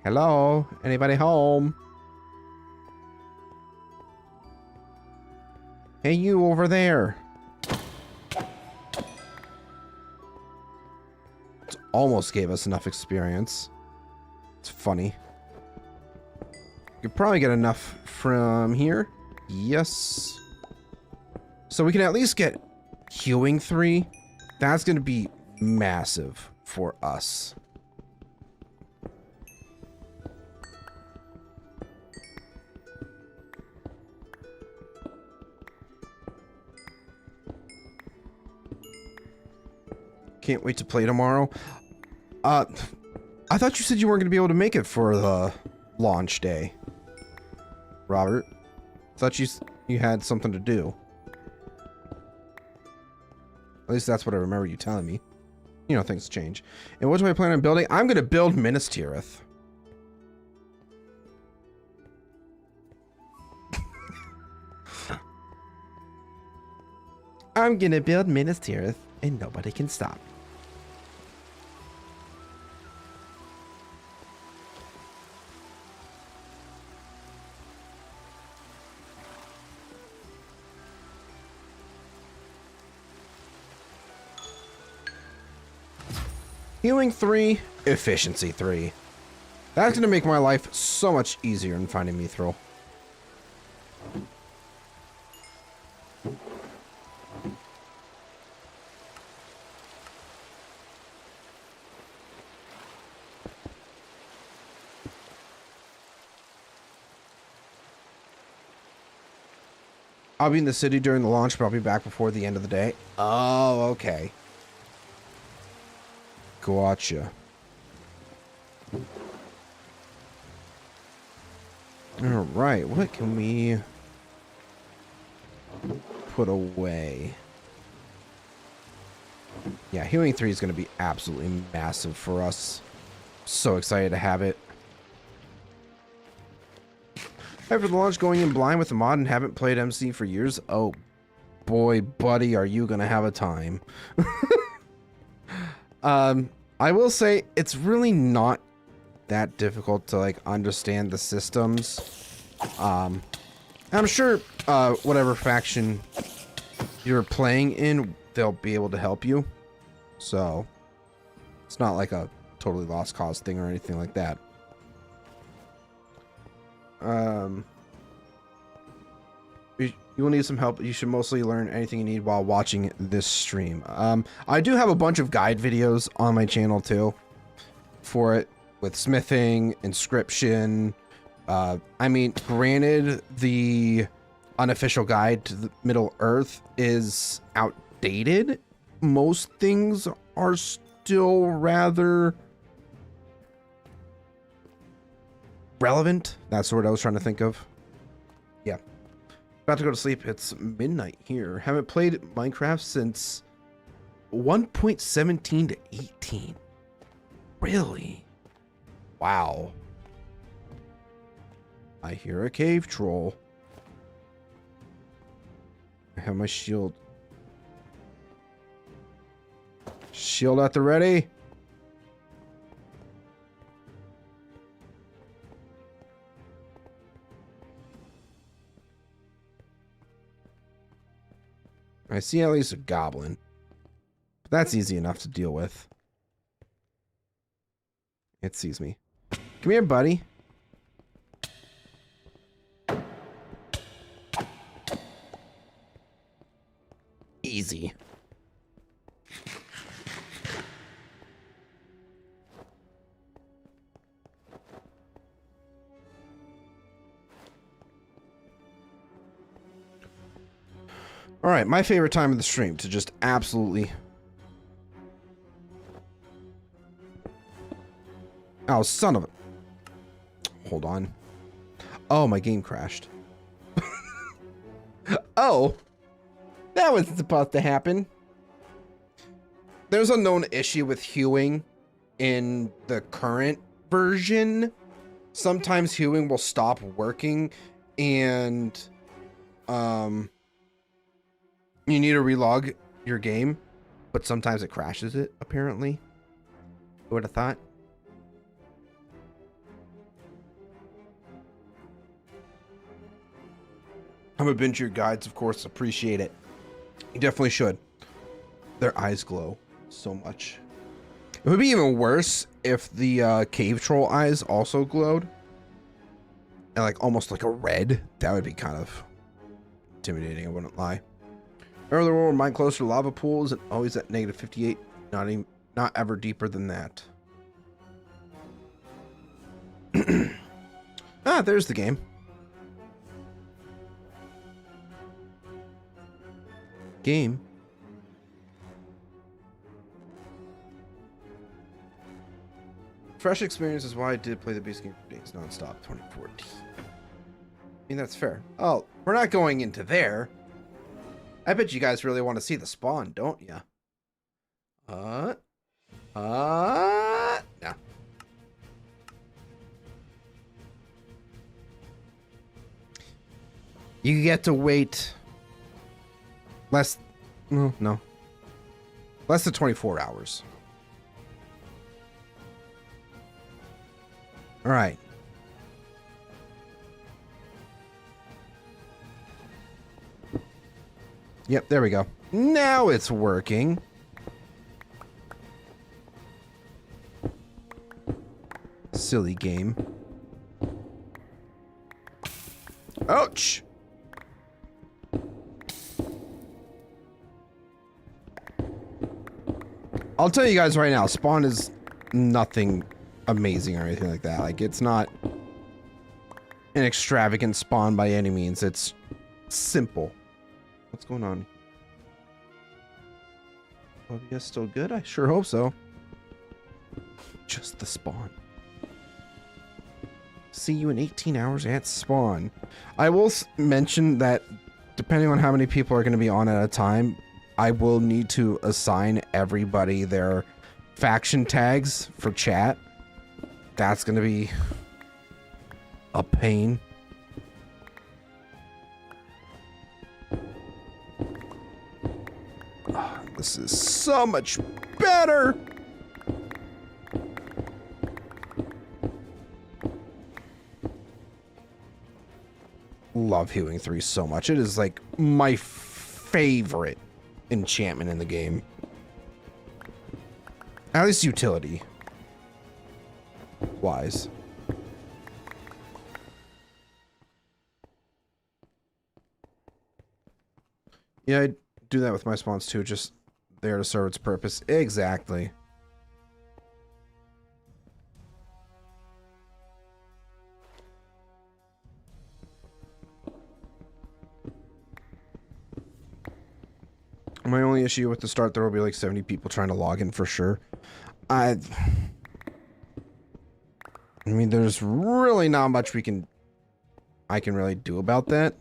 Hello? Anybody home? Hey, you over there. It almost gave us enough experience. It's funny. You could probably get enough from here. Yes. So we can at least get hewing 3. That's going to be massive for us. Can't wait to play tomorrow. I thought you said you weren't going to be able to make it for the launch day. Robert, thought you had something to do. At least that's what I remember you telling me. You know, things change. And what do I plan on building? I'm going to build Minas Tirith. I'm going to build Minas Tirith and nobody can stop me. Healing 3, efficiency 3. That's going to make my life so much easier in finding mithril. I'll be in the city during the launch, but I'll be back before the end of the day. Oh, okay. Gotcha. Alright, what can we put away? Yeah, healing 3 is going to be absolutely massive for us. So excited to have it. After the launch, going in blind with the mod and haven't played MC for years. Oh, boy, buddy, are you going to have a time. I will say it's really not that difficult to like understand the systems. I'm sure whatever faction you're playing in, they'll be able to help you. So it's not like a totally lost cause thing or anything like that. You will need some help. You should mostly learn anything you need while watching this stream. I do have a bunch of guide videos on my channel too for it, with smithing, inscription. I mean, granted, the unofficial guide to the Middle Earth is outdated. Most things are still rather relevant. That's the word I was trying to think of. Yeah. About to go to sleep. It's midnight here. Haven't played Minecraft since 1.17 to 18. Really? Wow. I hear a cave troll. I have my shield. Shield at the ready. I see at least a goblin. But that's easy enough to deal with. It sees me. Come here, buddy. Easy. All right, my favorite time of the stream to just absolutely... Oh, son of a... Hold on. Oh, my game crashed. Oh, that was supposed to happen. There's a known issue with hewing in the current version. Sometimes hewing will stop working and... you need to relog your game, but sometimes it crashes it, apparently. Who would have thought? I'm a binge your guides, of course. Appreciate it. You definitely should. Their eyes glow so much. It would be even worse if the cave troll eyes also glowed. And like almost like a red. That would be kind of intimidating, I wouldn't lie. Remember the world where mine closer to lava pools and always at negative 58. Not ever deeper than that. Ah, there's the game. Game. Fresh experience is why I did play the base game for days nonstop 2014. I mean, that's fair. Oh, we're not going into there. I bet you guys really want to see the spawn, don't ya? No. You get to wait less than 24 hours. All right. Yep, there we go. Now it's working. silly game. Ouch! I'll tell you guys right now, spawn is nothing amazing or anything like that. Like, it's not an extravagant spawn by any means. It's simple. What's going on? OBS still good? I sure hope so. Just the spawn. See you in 18 hours at spawn. I will mention that depending on how many people are going to be on at a time, I will need to assign everybody their faction tags for chat. That's going to be a pain. Oh, this is so much better. Love Hewing 3 so much. It is like my favorite enchantment in the game. At least utility wise. Yeah, I do that with my spawns too, just there to serve its purpose. Exactly. My only issue with the start, there will be like 70 people trying to log in for sure. I mean, there's really not much I can really do about that.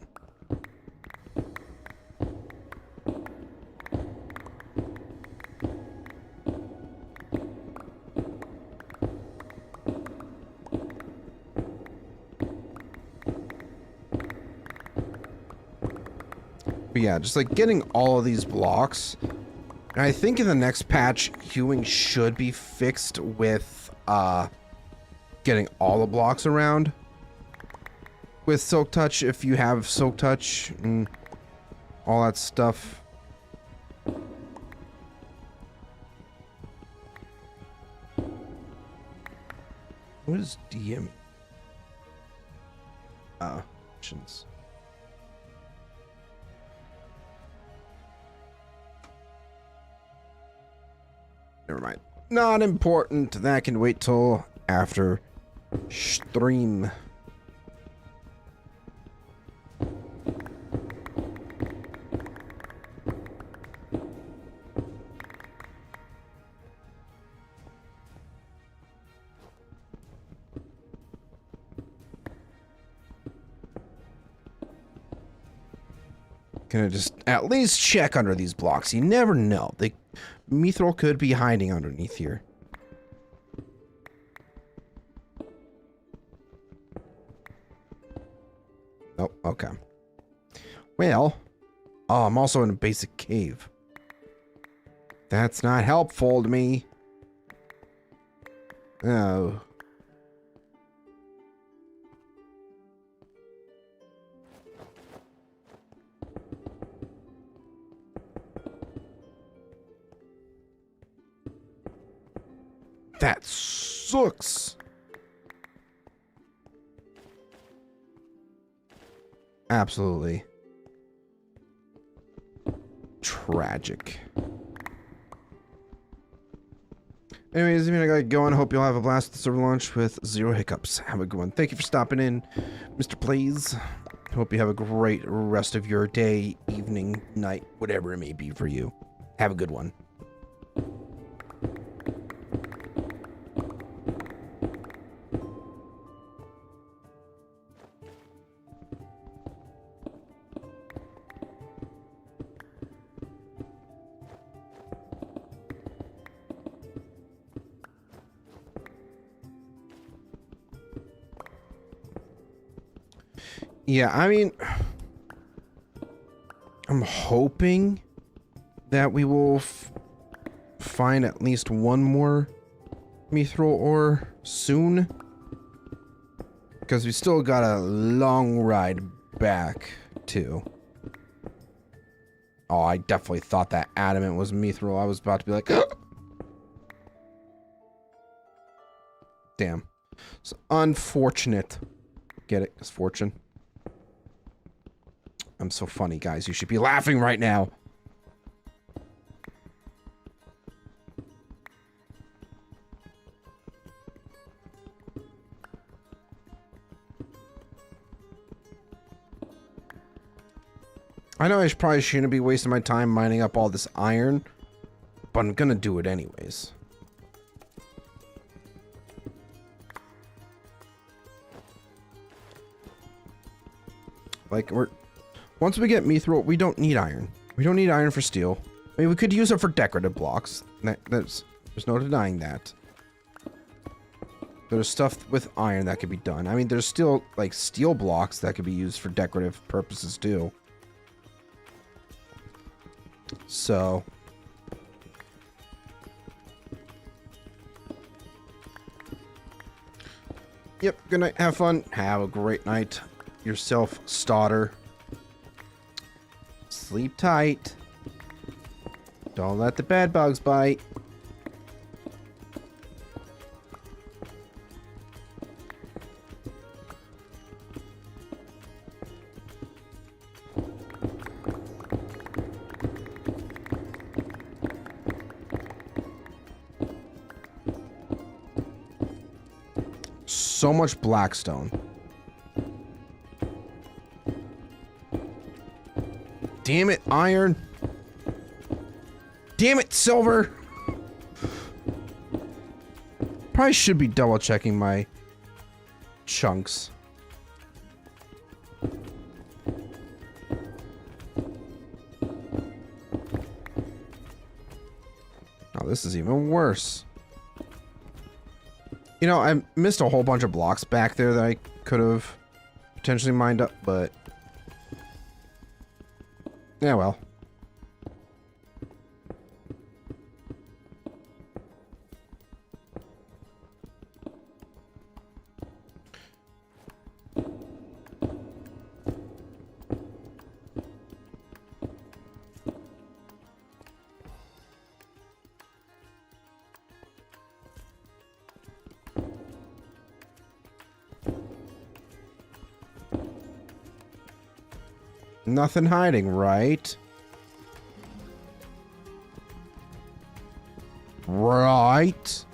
But yeah, just like getting all of these blocks. And I think in the next patch, hewing should be fixed with getting all the blocks around with Silk Touch, if you have Silk Touch and all that stuff. What is DM? Options. Never mind. Not important. That can wait till after stream. Gonna just at least check under these blocks. You never know. Mithril could be hiding underneath here. Oh, okay. Well, oh, I'm also in a basic cave. That's not helpful to me. Oh. That sucks. Absolutely. Tragic. Anyways, I gotta go on. Hope you'll have a blast at the server launch with zero hiccups. Have a good one. Thank you for stopping in, Mr. Plays. Hope you have a great rest of your day, evening, night, whatever it may be for you. Have a good one. Yeah, I mean, I'm hoping that we will find at least one more mithril ore soon, because we still got a long ride back too. Oh, I definitely thought that adamant was mithril. I was about to be like, damn. It's unfortunate. Get it? It's fortune. I'm so funny, guys. You should be laughing right now. I know I probably shouldn't be wasting my time mining up all this iron, but I'm gonna do it anyways. Like, once we get mithril, we don't need iron. We don't need iron for steel. I mean, we could use it for decorative blocks. There's no denying that. There's stuff with iron that could be done. I mean, there's still, like, steel blocks that could be used for decorative purposes, too. So... Yep, good night. Have fun. Have a great night. Yourself, Stoddard. Sleep tight. Don't let the bed bugs bite. So much blackstone. Damn it, iron. Damn it, silver. Probably should be double checking my chunks. Oh, this is even worse. You know, I missed a whole bunch of blocks back there that I could have potentially mined up, but... yeah, well. Nothing hiding, right? Right.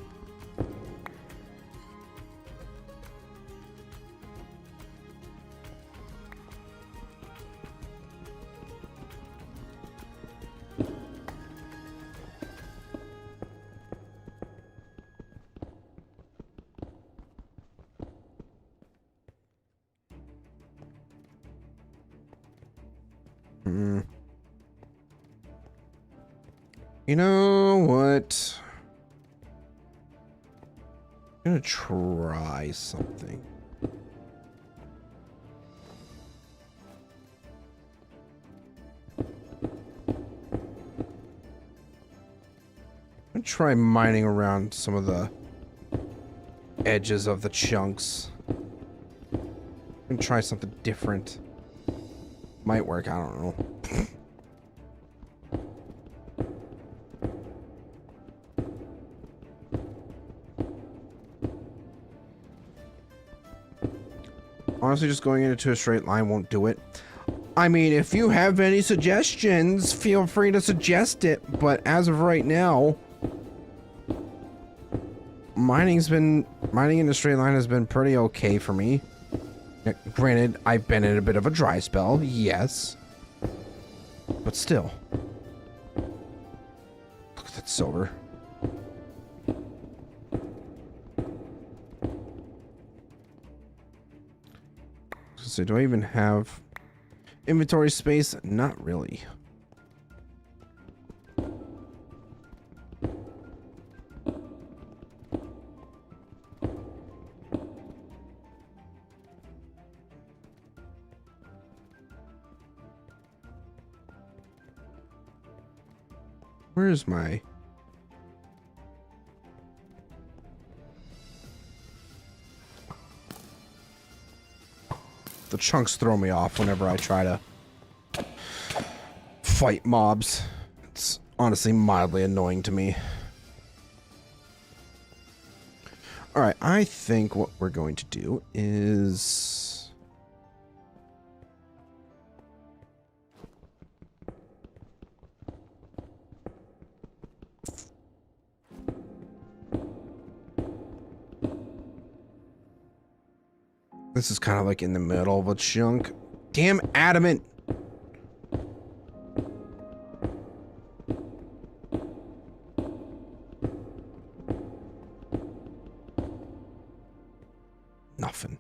You know what? I'm gonna try something. I'm gonna try mining around some of the edges of the chunks. I'm gonna try something different. Might work, I don't know. Honestly, just going into a straight line won't do it. I mean, if you have any suggestions, feel free to suggest it. But as of right now, mining in a straight line has been pretty okay for me. Granted, I've been in a bit of a dry spell, yes. But still. Look at that silver. So do I even have inventory space? Not really. Where is my... The chunks throw me off whenever I try to fight mobs. It's honestly mildly annoying to me. All right, I think what we're going to do is... This is kind of like in the middle of a chunk. Damn adamant! Nothing.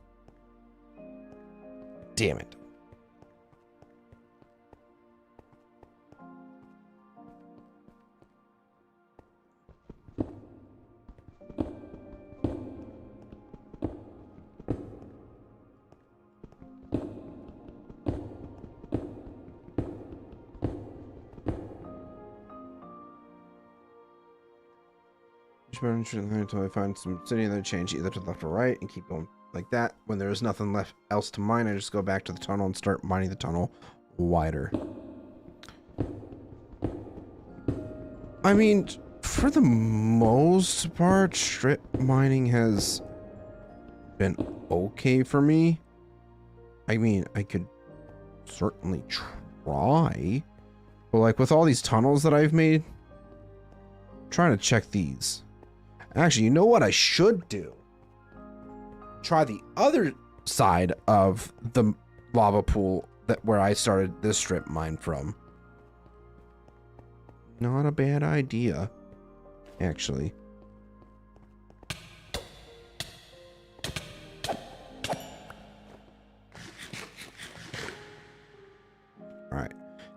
Damn it. Until I find some city and then change either to the left or right and keep going like that. When there is nothing left else to mine, I just go back to the tunnel and start mining the tunnel wider. I mean, for the most part, strip mining has been okay for me. I mean, I could certainly try, but like with all these tunnels that I've made, I'm trying to check these. Actually, you know what I should do? Try the other side of the lava pool that where I started this strip mine from. Not a bad idea, actually. Alright,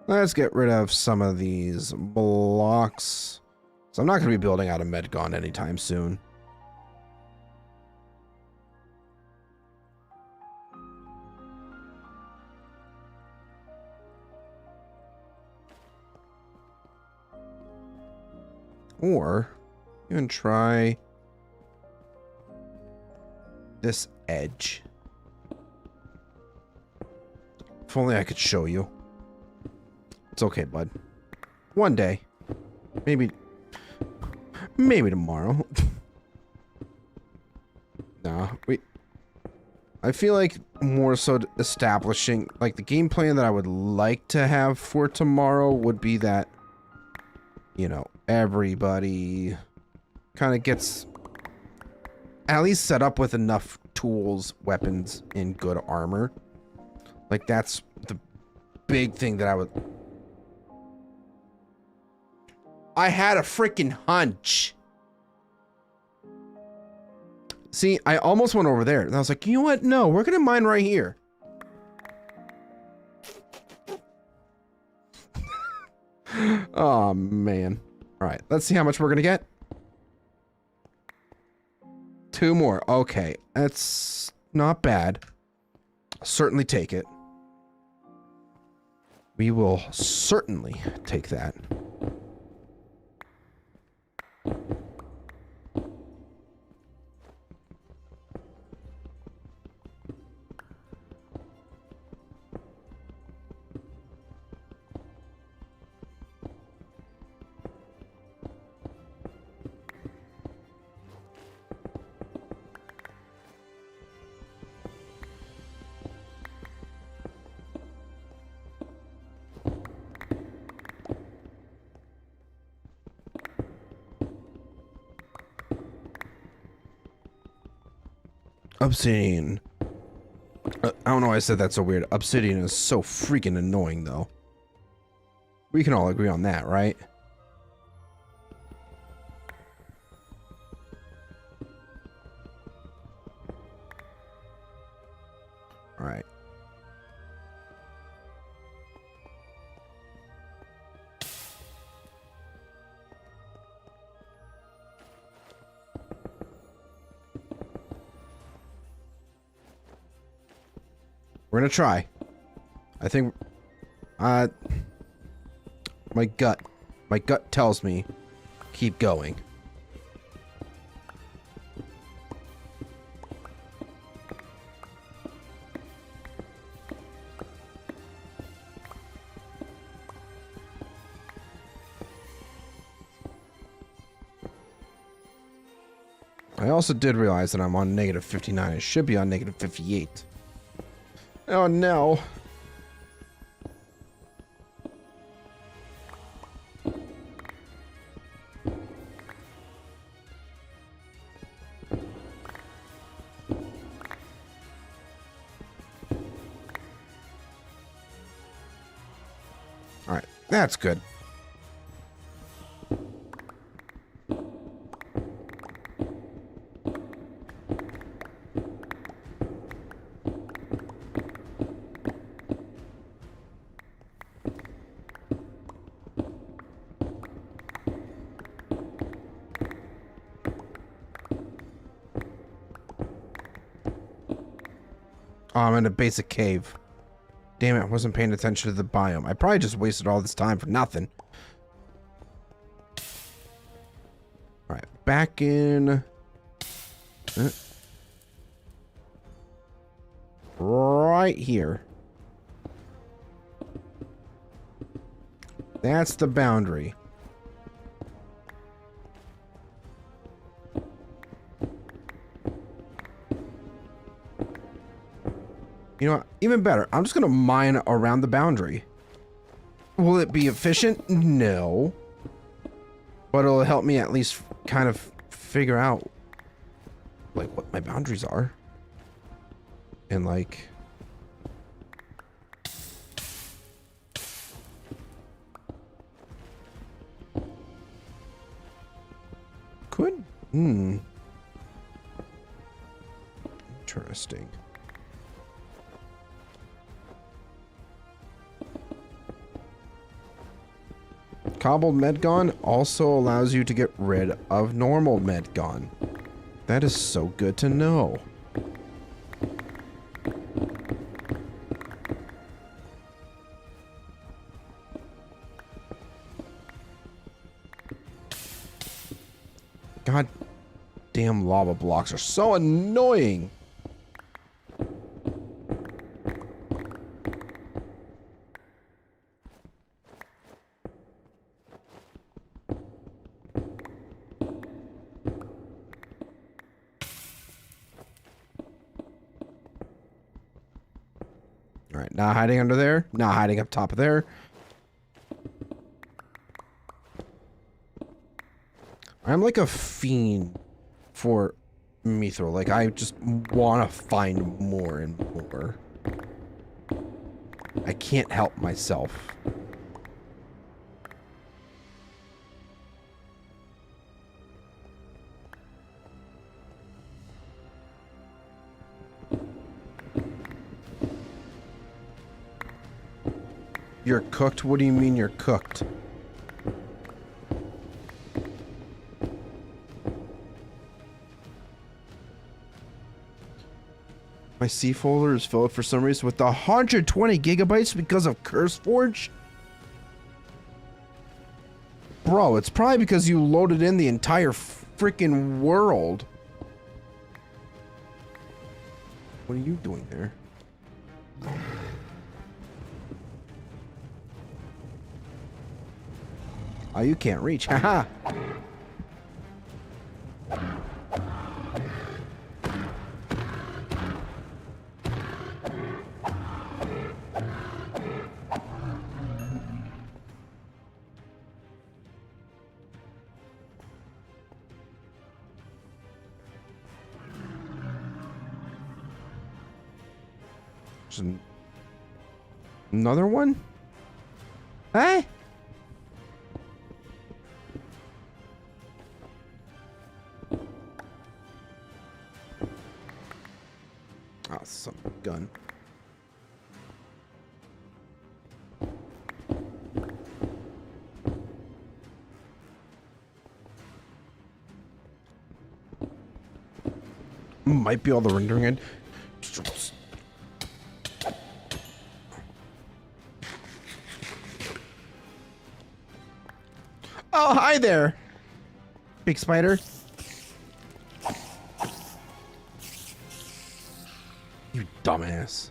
let's get rid of some of these blocks. So I'm not going to be building out a Medgon anytime soon. Or even try this edge. If only I could show you. It's okay, bud. One day. Maybe tomorrow. Nah, I feel like more so establishing, like the game plan that I would like to have for tomorrow would be that, you know, everybody kind of gets at least set up with enough tools, weapons, and good armor. Like that's the big thing that I had a freaking hunch. See, I almost went over there. And I was like, you know what? No, we're going to mine right here. Oh, man. All right, let's see how much we're going to get. 2 more. Okay, that's not bad. Certainly take it. We will certainly take that. Obsidian. I don't know why I said that so weird. Obsidian is so freaking annoying, though. We can all agree on that, right? All right. We're gonna try. I think, my gut tells me, keep going. I also did realize that I'm on negative 59. I should be on negative 58. Oh no. Alright, that's good. Oh, I'm in a basic cave. Damn it, I wasn't paying attention to the biome. I probably just wasted all this time for nothing. Alright, back in... right here. That's the boundary. You know what? Even better. I'm just going to mine around the boundary. Will it be efficient? No. But it'll help me at least kind of figure out, like, what my boundaries are. And, like... could? Interesting. Cobbled Medgon also allows you to get rid of normal Medgon. That is so good to know. God damn, lava blocks are so annoying. Alright, not hiding under there. Not hiding up top of there. I'm like a fiend for mithril. Like, I just want to find more and more. I can't help myself. You're cooked? What do you mean you're cooked? My C folder is filled for some reason with 120 gigabytes because of CurseForge? Bro, it's probably because you loaded in the entire freaking world. What are you doing there? Oh, you can't reach. Haha. Another one? Hey? Ah, some gun. Might be all the rendering end. Oh, hi there, big spider. You dumbass.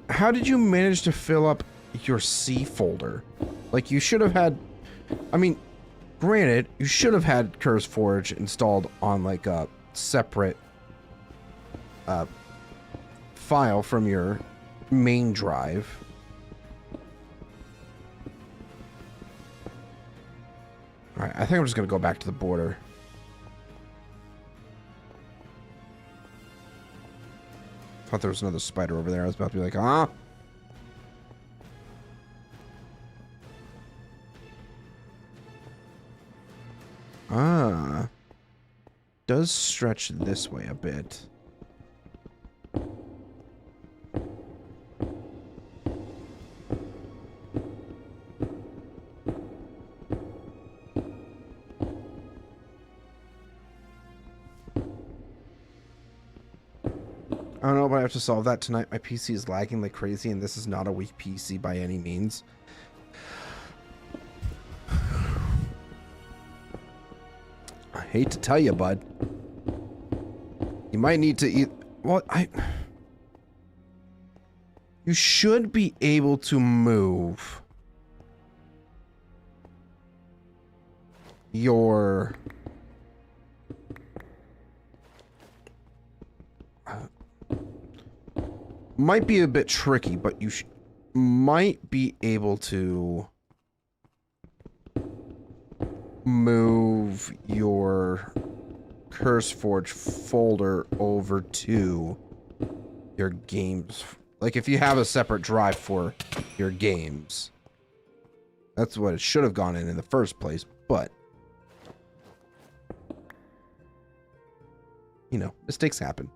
How did you manage to fill up your C folder? Like, you should have had... I mean, granted, you should have had Curse Forge installed on, like, a separate file from your main drive. Alright, I think I'm just gonna go back to the border. Thought there was another spider over there. I was about to be like, ah. Ah. Does stretch this way a bit. I don't know, but I have to solve that tonight. My PC is lagging like crazy, and this is not a weak PC by any means. I hate to tell you, bud. You might need to eat... Well, you should be able to move your... might be a bit tricky, but you might be able to move your CurseForge folder over to your games. Like, if you have a separate drive for your games. That's what it should have gone in the first place, but... you know, mistakes happen.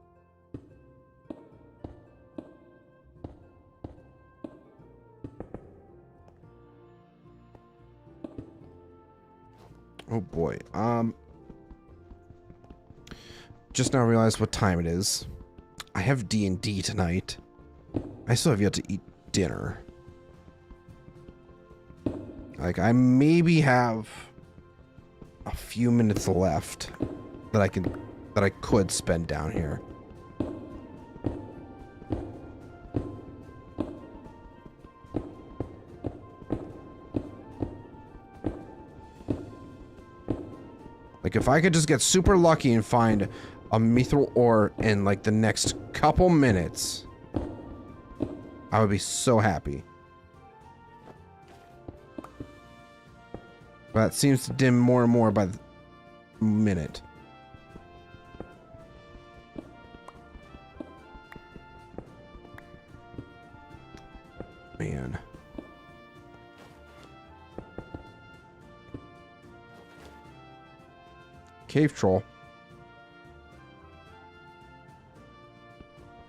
Oh boy. Just now realized what time it is. I have D&D tonight. I still have yet to eat dinner. Like, I maybe have a few minutes left that I could spend down here. Like, if I could just get super lucky and find a mithril ore in, like, the next couple minutes, I would be so happy. But it seems to dim more and more by the minute. Man. Cave troll.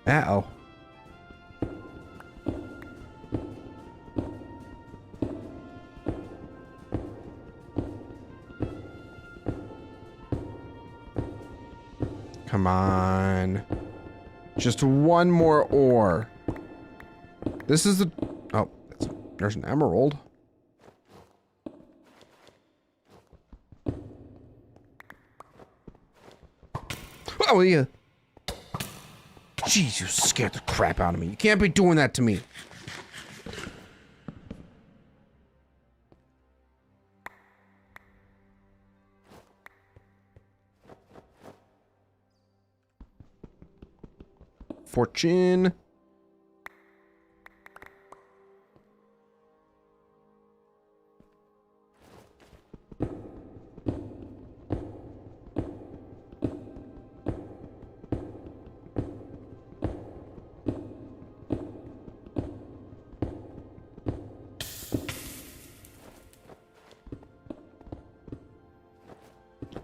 Uh-oh. Come on. Just one more ore. This is the... oh, there's an emerald. Oh, yeah. Jeez, you scared the crap out of me. You can't be doing that to me. Fortune.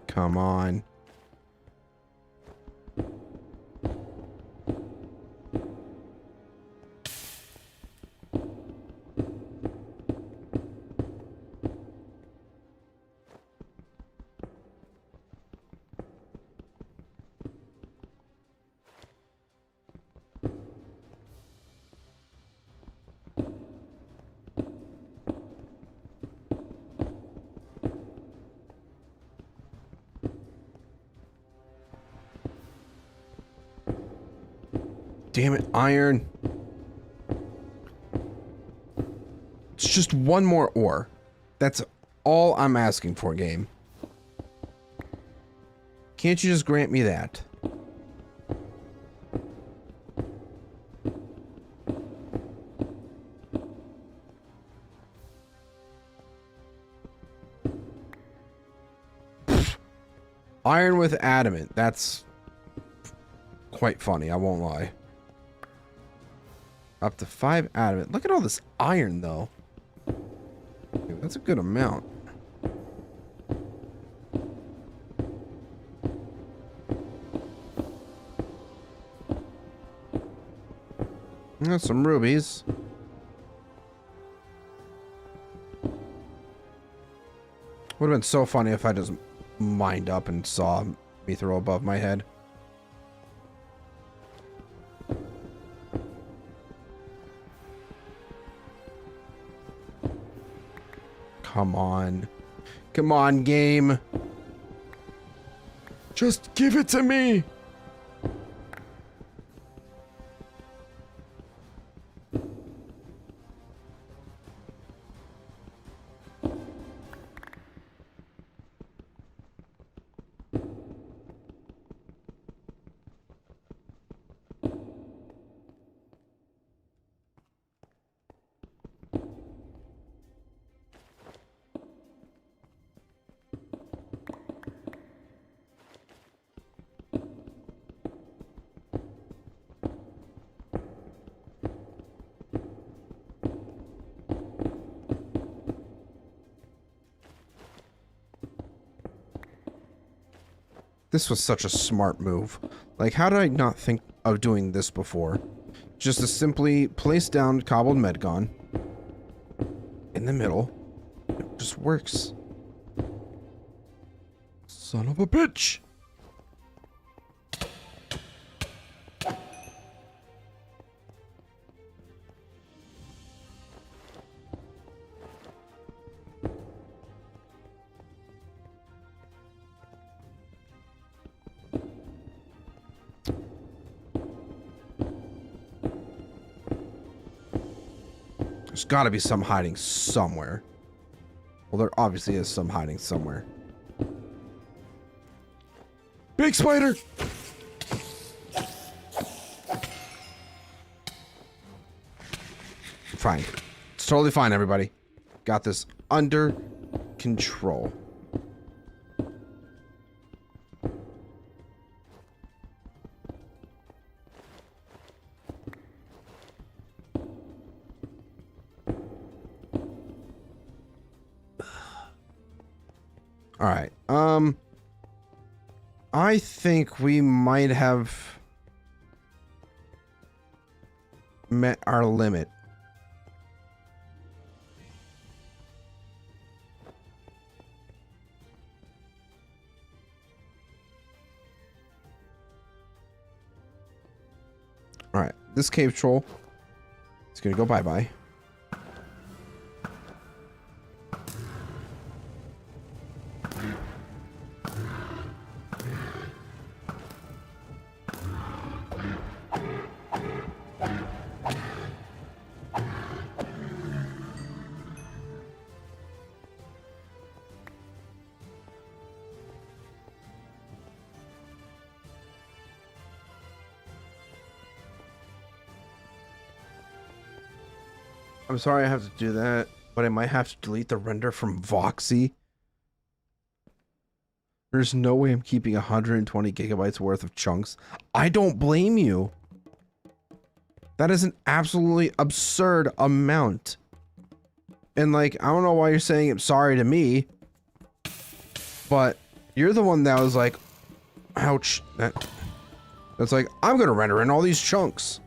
Come on. Damn it, iron. It's just one more ore. That's all I'm asking for, game. Can't you just grant me that? Iron with adamant. That's quite funny, I won't lie. Up to 5 adamant. Look at all this iron, though. That's a good amount. That's some rubies. Would have been so funny if I just mined up and saw me throw above my head. Come on. Come on, game. Just give it to me. This was such a smart move. Like, how did I not think of doing this before? Just to simply place down cobbled medgon in the middle. It just works. Son of a bitch! There's got to be some hiding somewhere. Well, there obviously is some hiding somewhere. Big spider! Fine. It's totally fine, everybody. Got this under control. All right. I think we might have met our limit. All right. This cave troll is going to go bye-bye. I'm sorry I have to do that, but I might have to delete the render from Voxy. There's no way I'm keeping 120 gigabytes worth of chunks. I don't blame you. That is an absolutely absurd amount. And like, I don't know why you're saying I'm sorry to me, but you're the one that was like, ouch. That's like, I'm gonna render in all these chunks.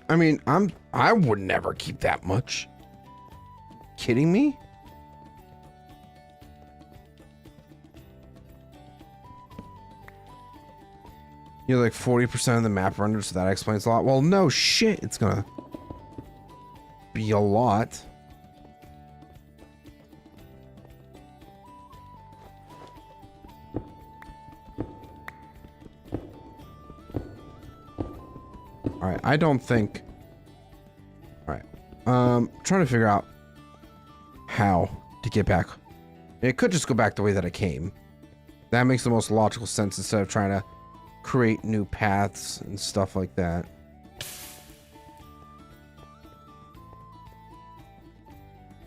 I mean, I would never keep that much. Kidding me? You're like 40% of the map rendered, so that explains a lot. Well, no shit, it's gonna be a lot. Alright, I don't think... Alright. Trying to figure out how to get back. It could just go back the way that I came. That makes the most logical sense instead of trying to create new paths and stuff like that.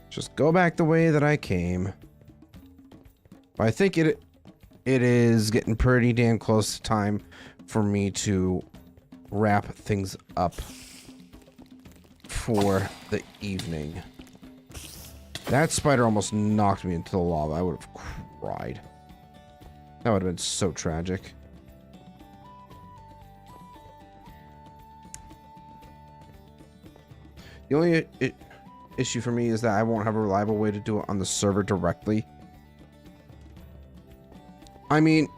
Just go back the way that I came. But I think it is getting pretty damn close to time for me to wrap things up for the evening. That spider almost knocked me into the lava. I would have cried. That would have been so tragic. The only issue for me is that I won't have a reliable way to do it on the server directly. I mean,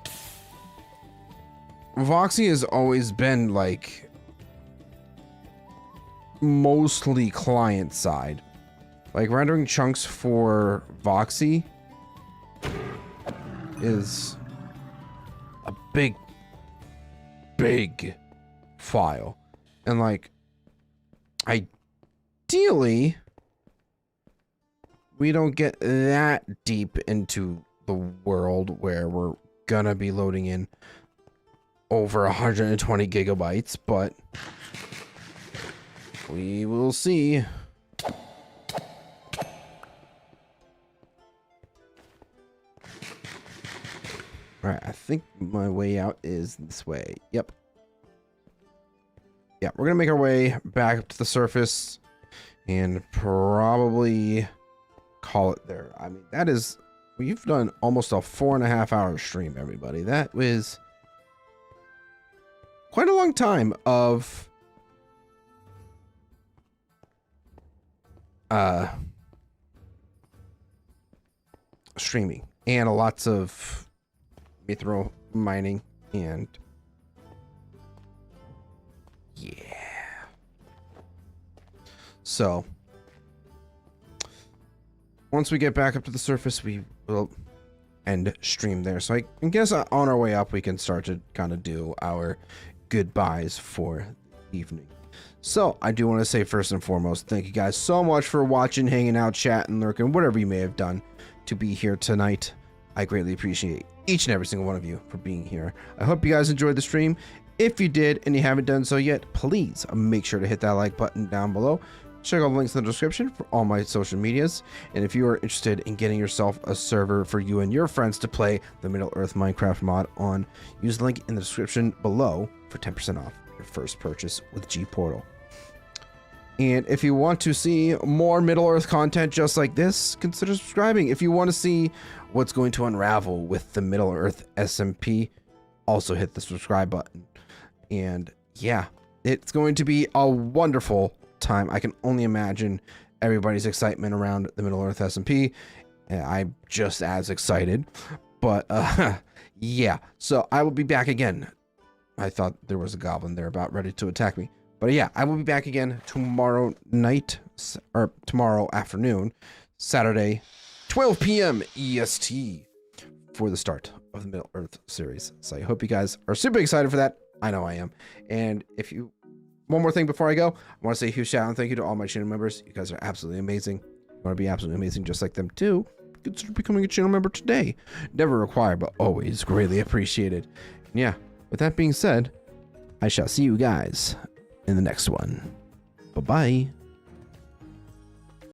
Voxy has always been like mostly client side. Like rendering chunks for Voxy is a big file. And like ideally we don't get that deep into the world where we're gonna be loading in over 120 gigabytes, but we will see. Alright, I think my way out is this way. Yep. Yeah, we're gonna make our way back up to the surface and probably call it there. I mean, that is... We've done almost a 4.5 hour stream, everybody. That was quite a long time of streaming and lots of mithril mining and yeah. So once we get back up to the surface, we will end stream there. So I guess on our way up, we can start to kind of do our goodbyes for the evening. So I do want to say first and foremost, thank you guys so much for watching, hanging out, chatting, lurking, whatever you may have done to be here tonight. I greatly appreciate each and every single one of you for being here. I hope you guys enjoyed the stream. If you did and you haven't done so yet, please make sure to hit that like button down below. Check out the links in the description for all my social medias. And if you are interested in getting yourself a server for you and your friends to play the Middle-earth Minecraft mod on, use the link in the description below for 10% off your first purchase with G Portal. And if you want to see more Middle-earth content just like this, consider subscribing. If you want to see what's going to unravel with the Middle-earth SMP, also hit the subscribe button. And yeah, it's going to be a wonderful time. I can only imagine everybody's excitement around the Middle-earth SMP. I'm just as excited. But yeah, so I will be back again. I thought there was a goblin there about ready to attack me. But yeah, I will be back again tomorrow night, or tomorrow afternoon, Saturday, 12 p.m. EST, for the start of the Middle-earth series. So I hope you guys are super excited for that. I know I am. And if you... One more thing before I go, I want to say a huge shout out and thank you to all my channel members. You guys are absolutely amazing. You want to be absolutely amazing just like them too? Consider becoming a channel member today. Never required, but always greatly appreciated. And yeah, with that being said, I shall see you guys in the next one. Bye-bye.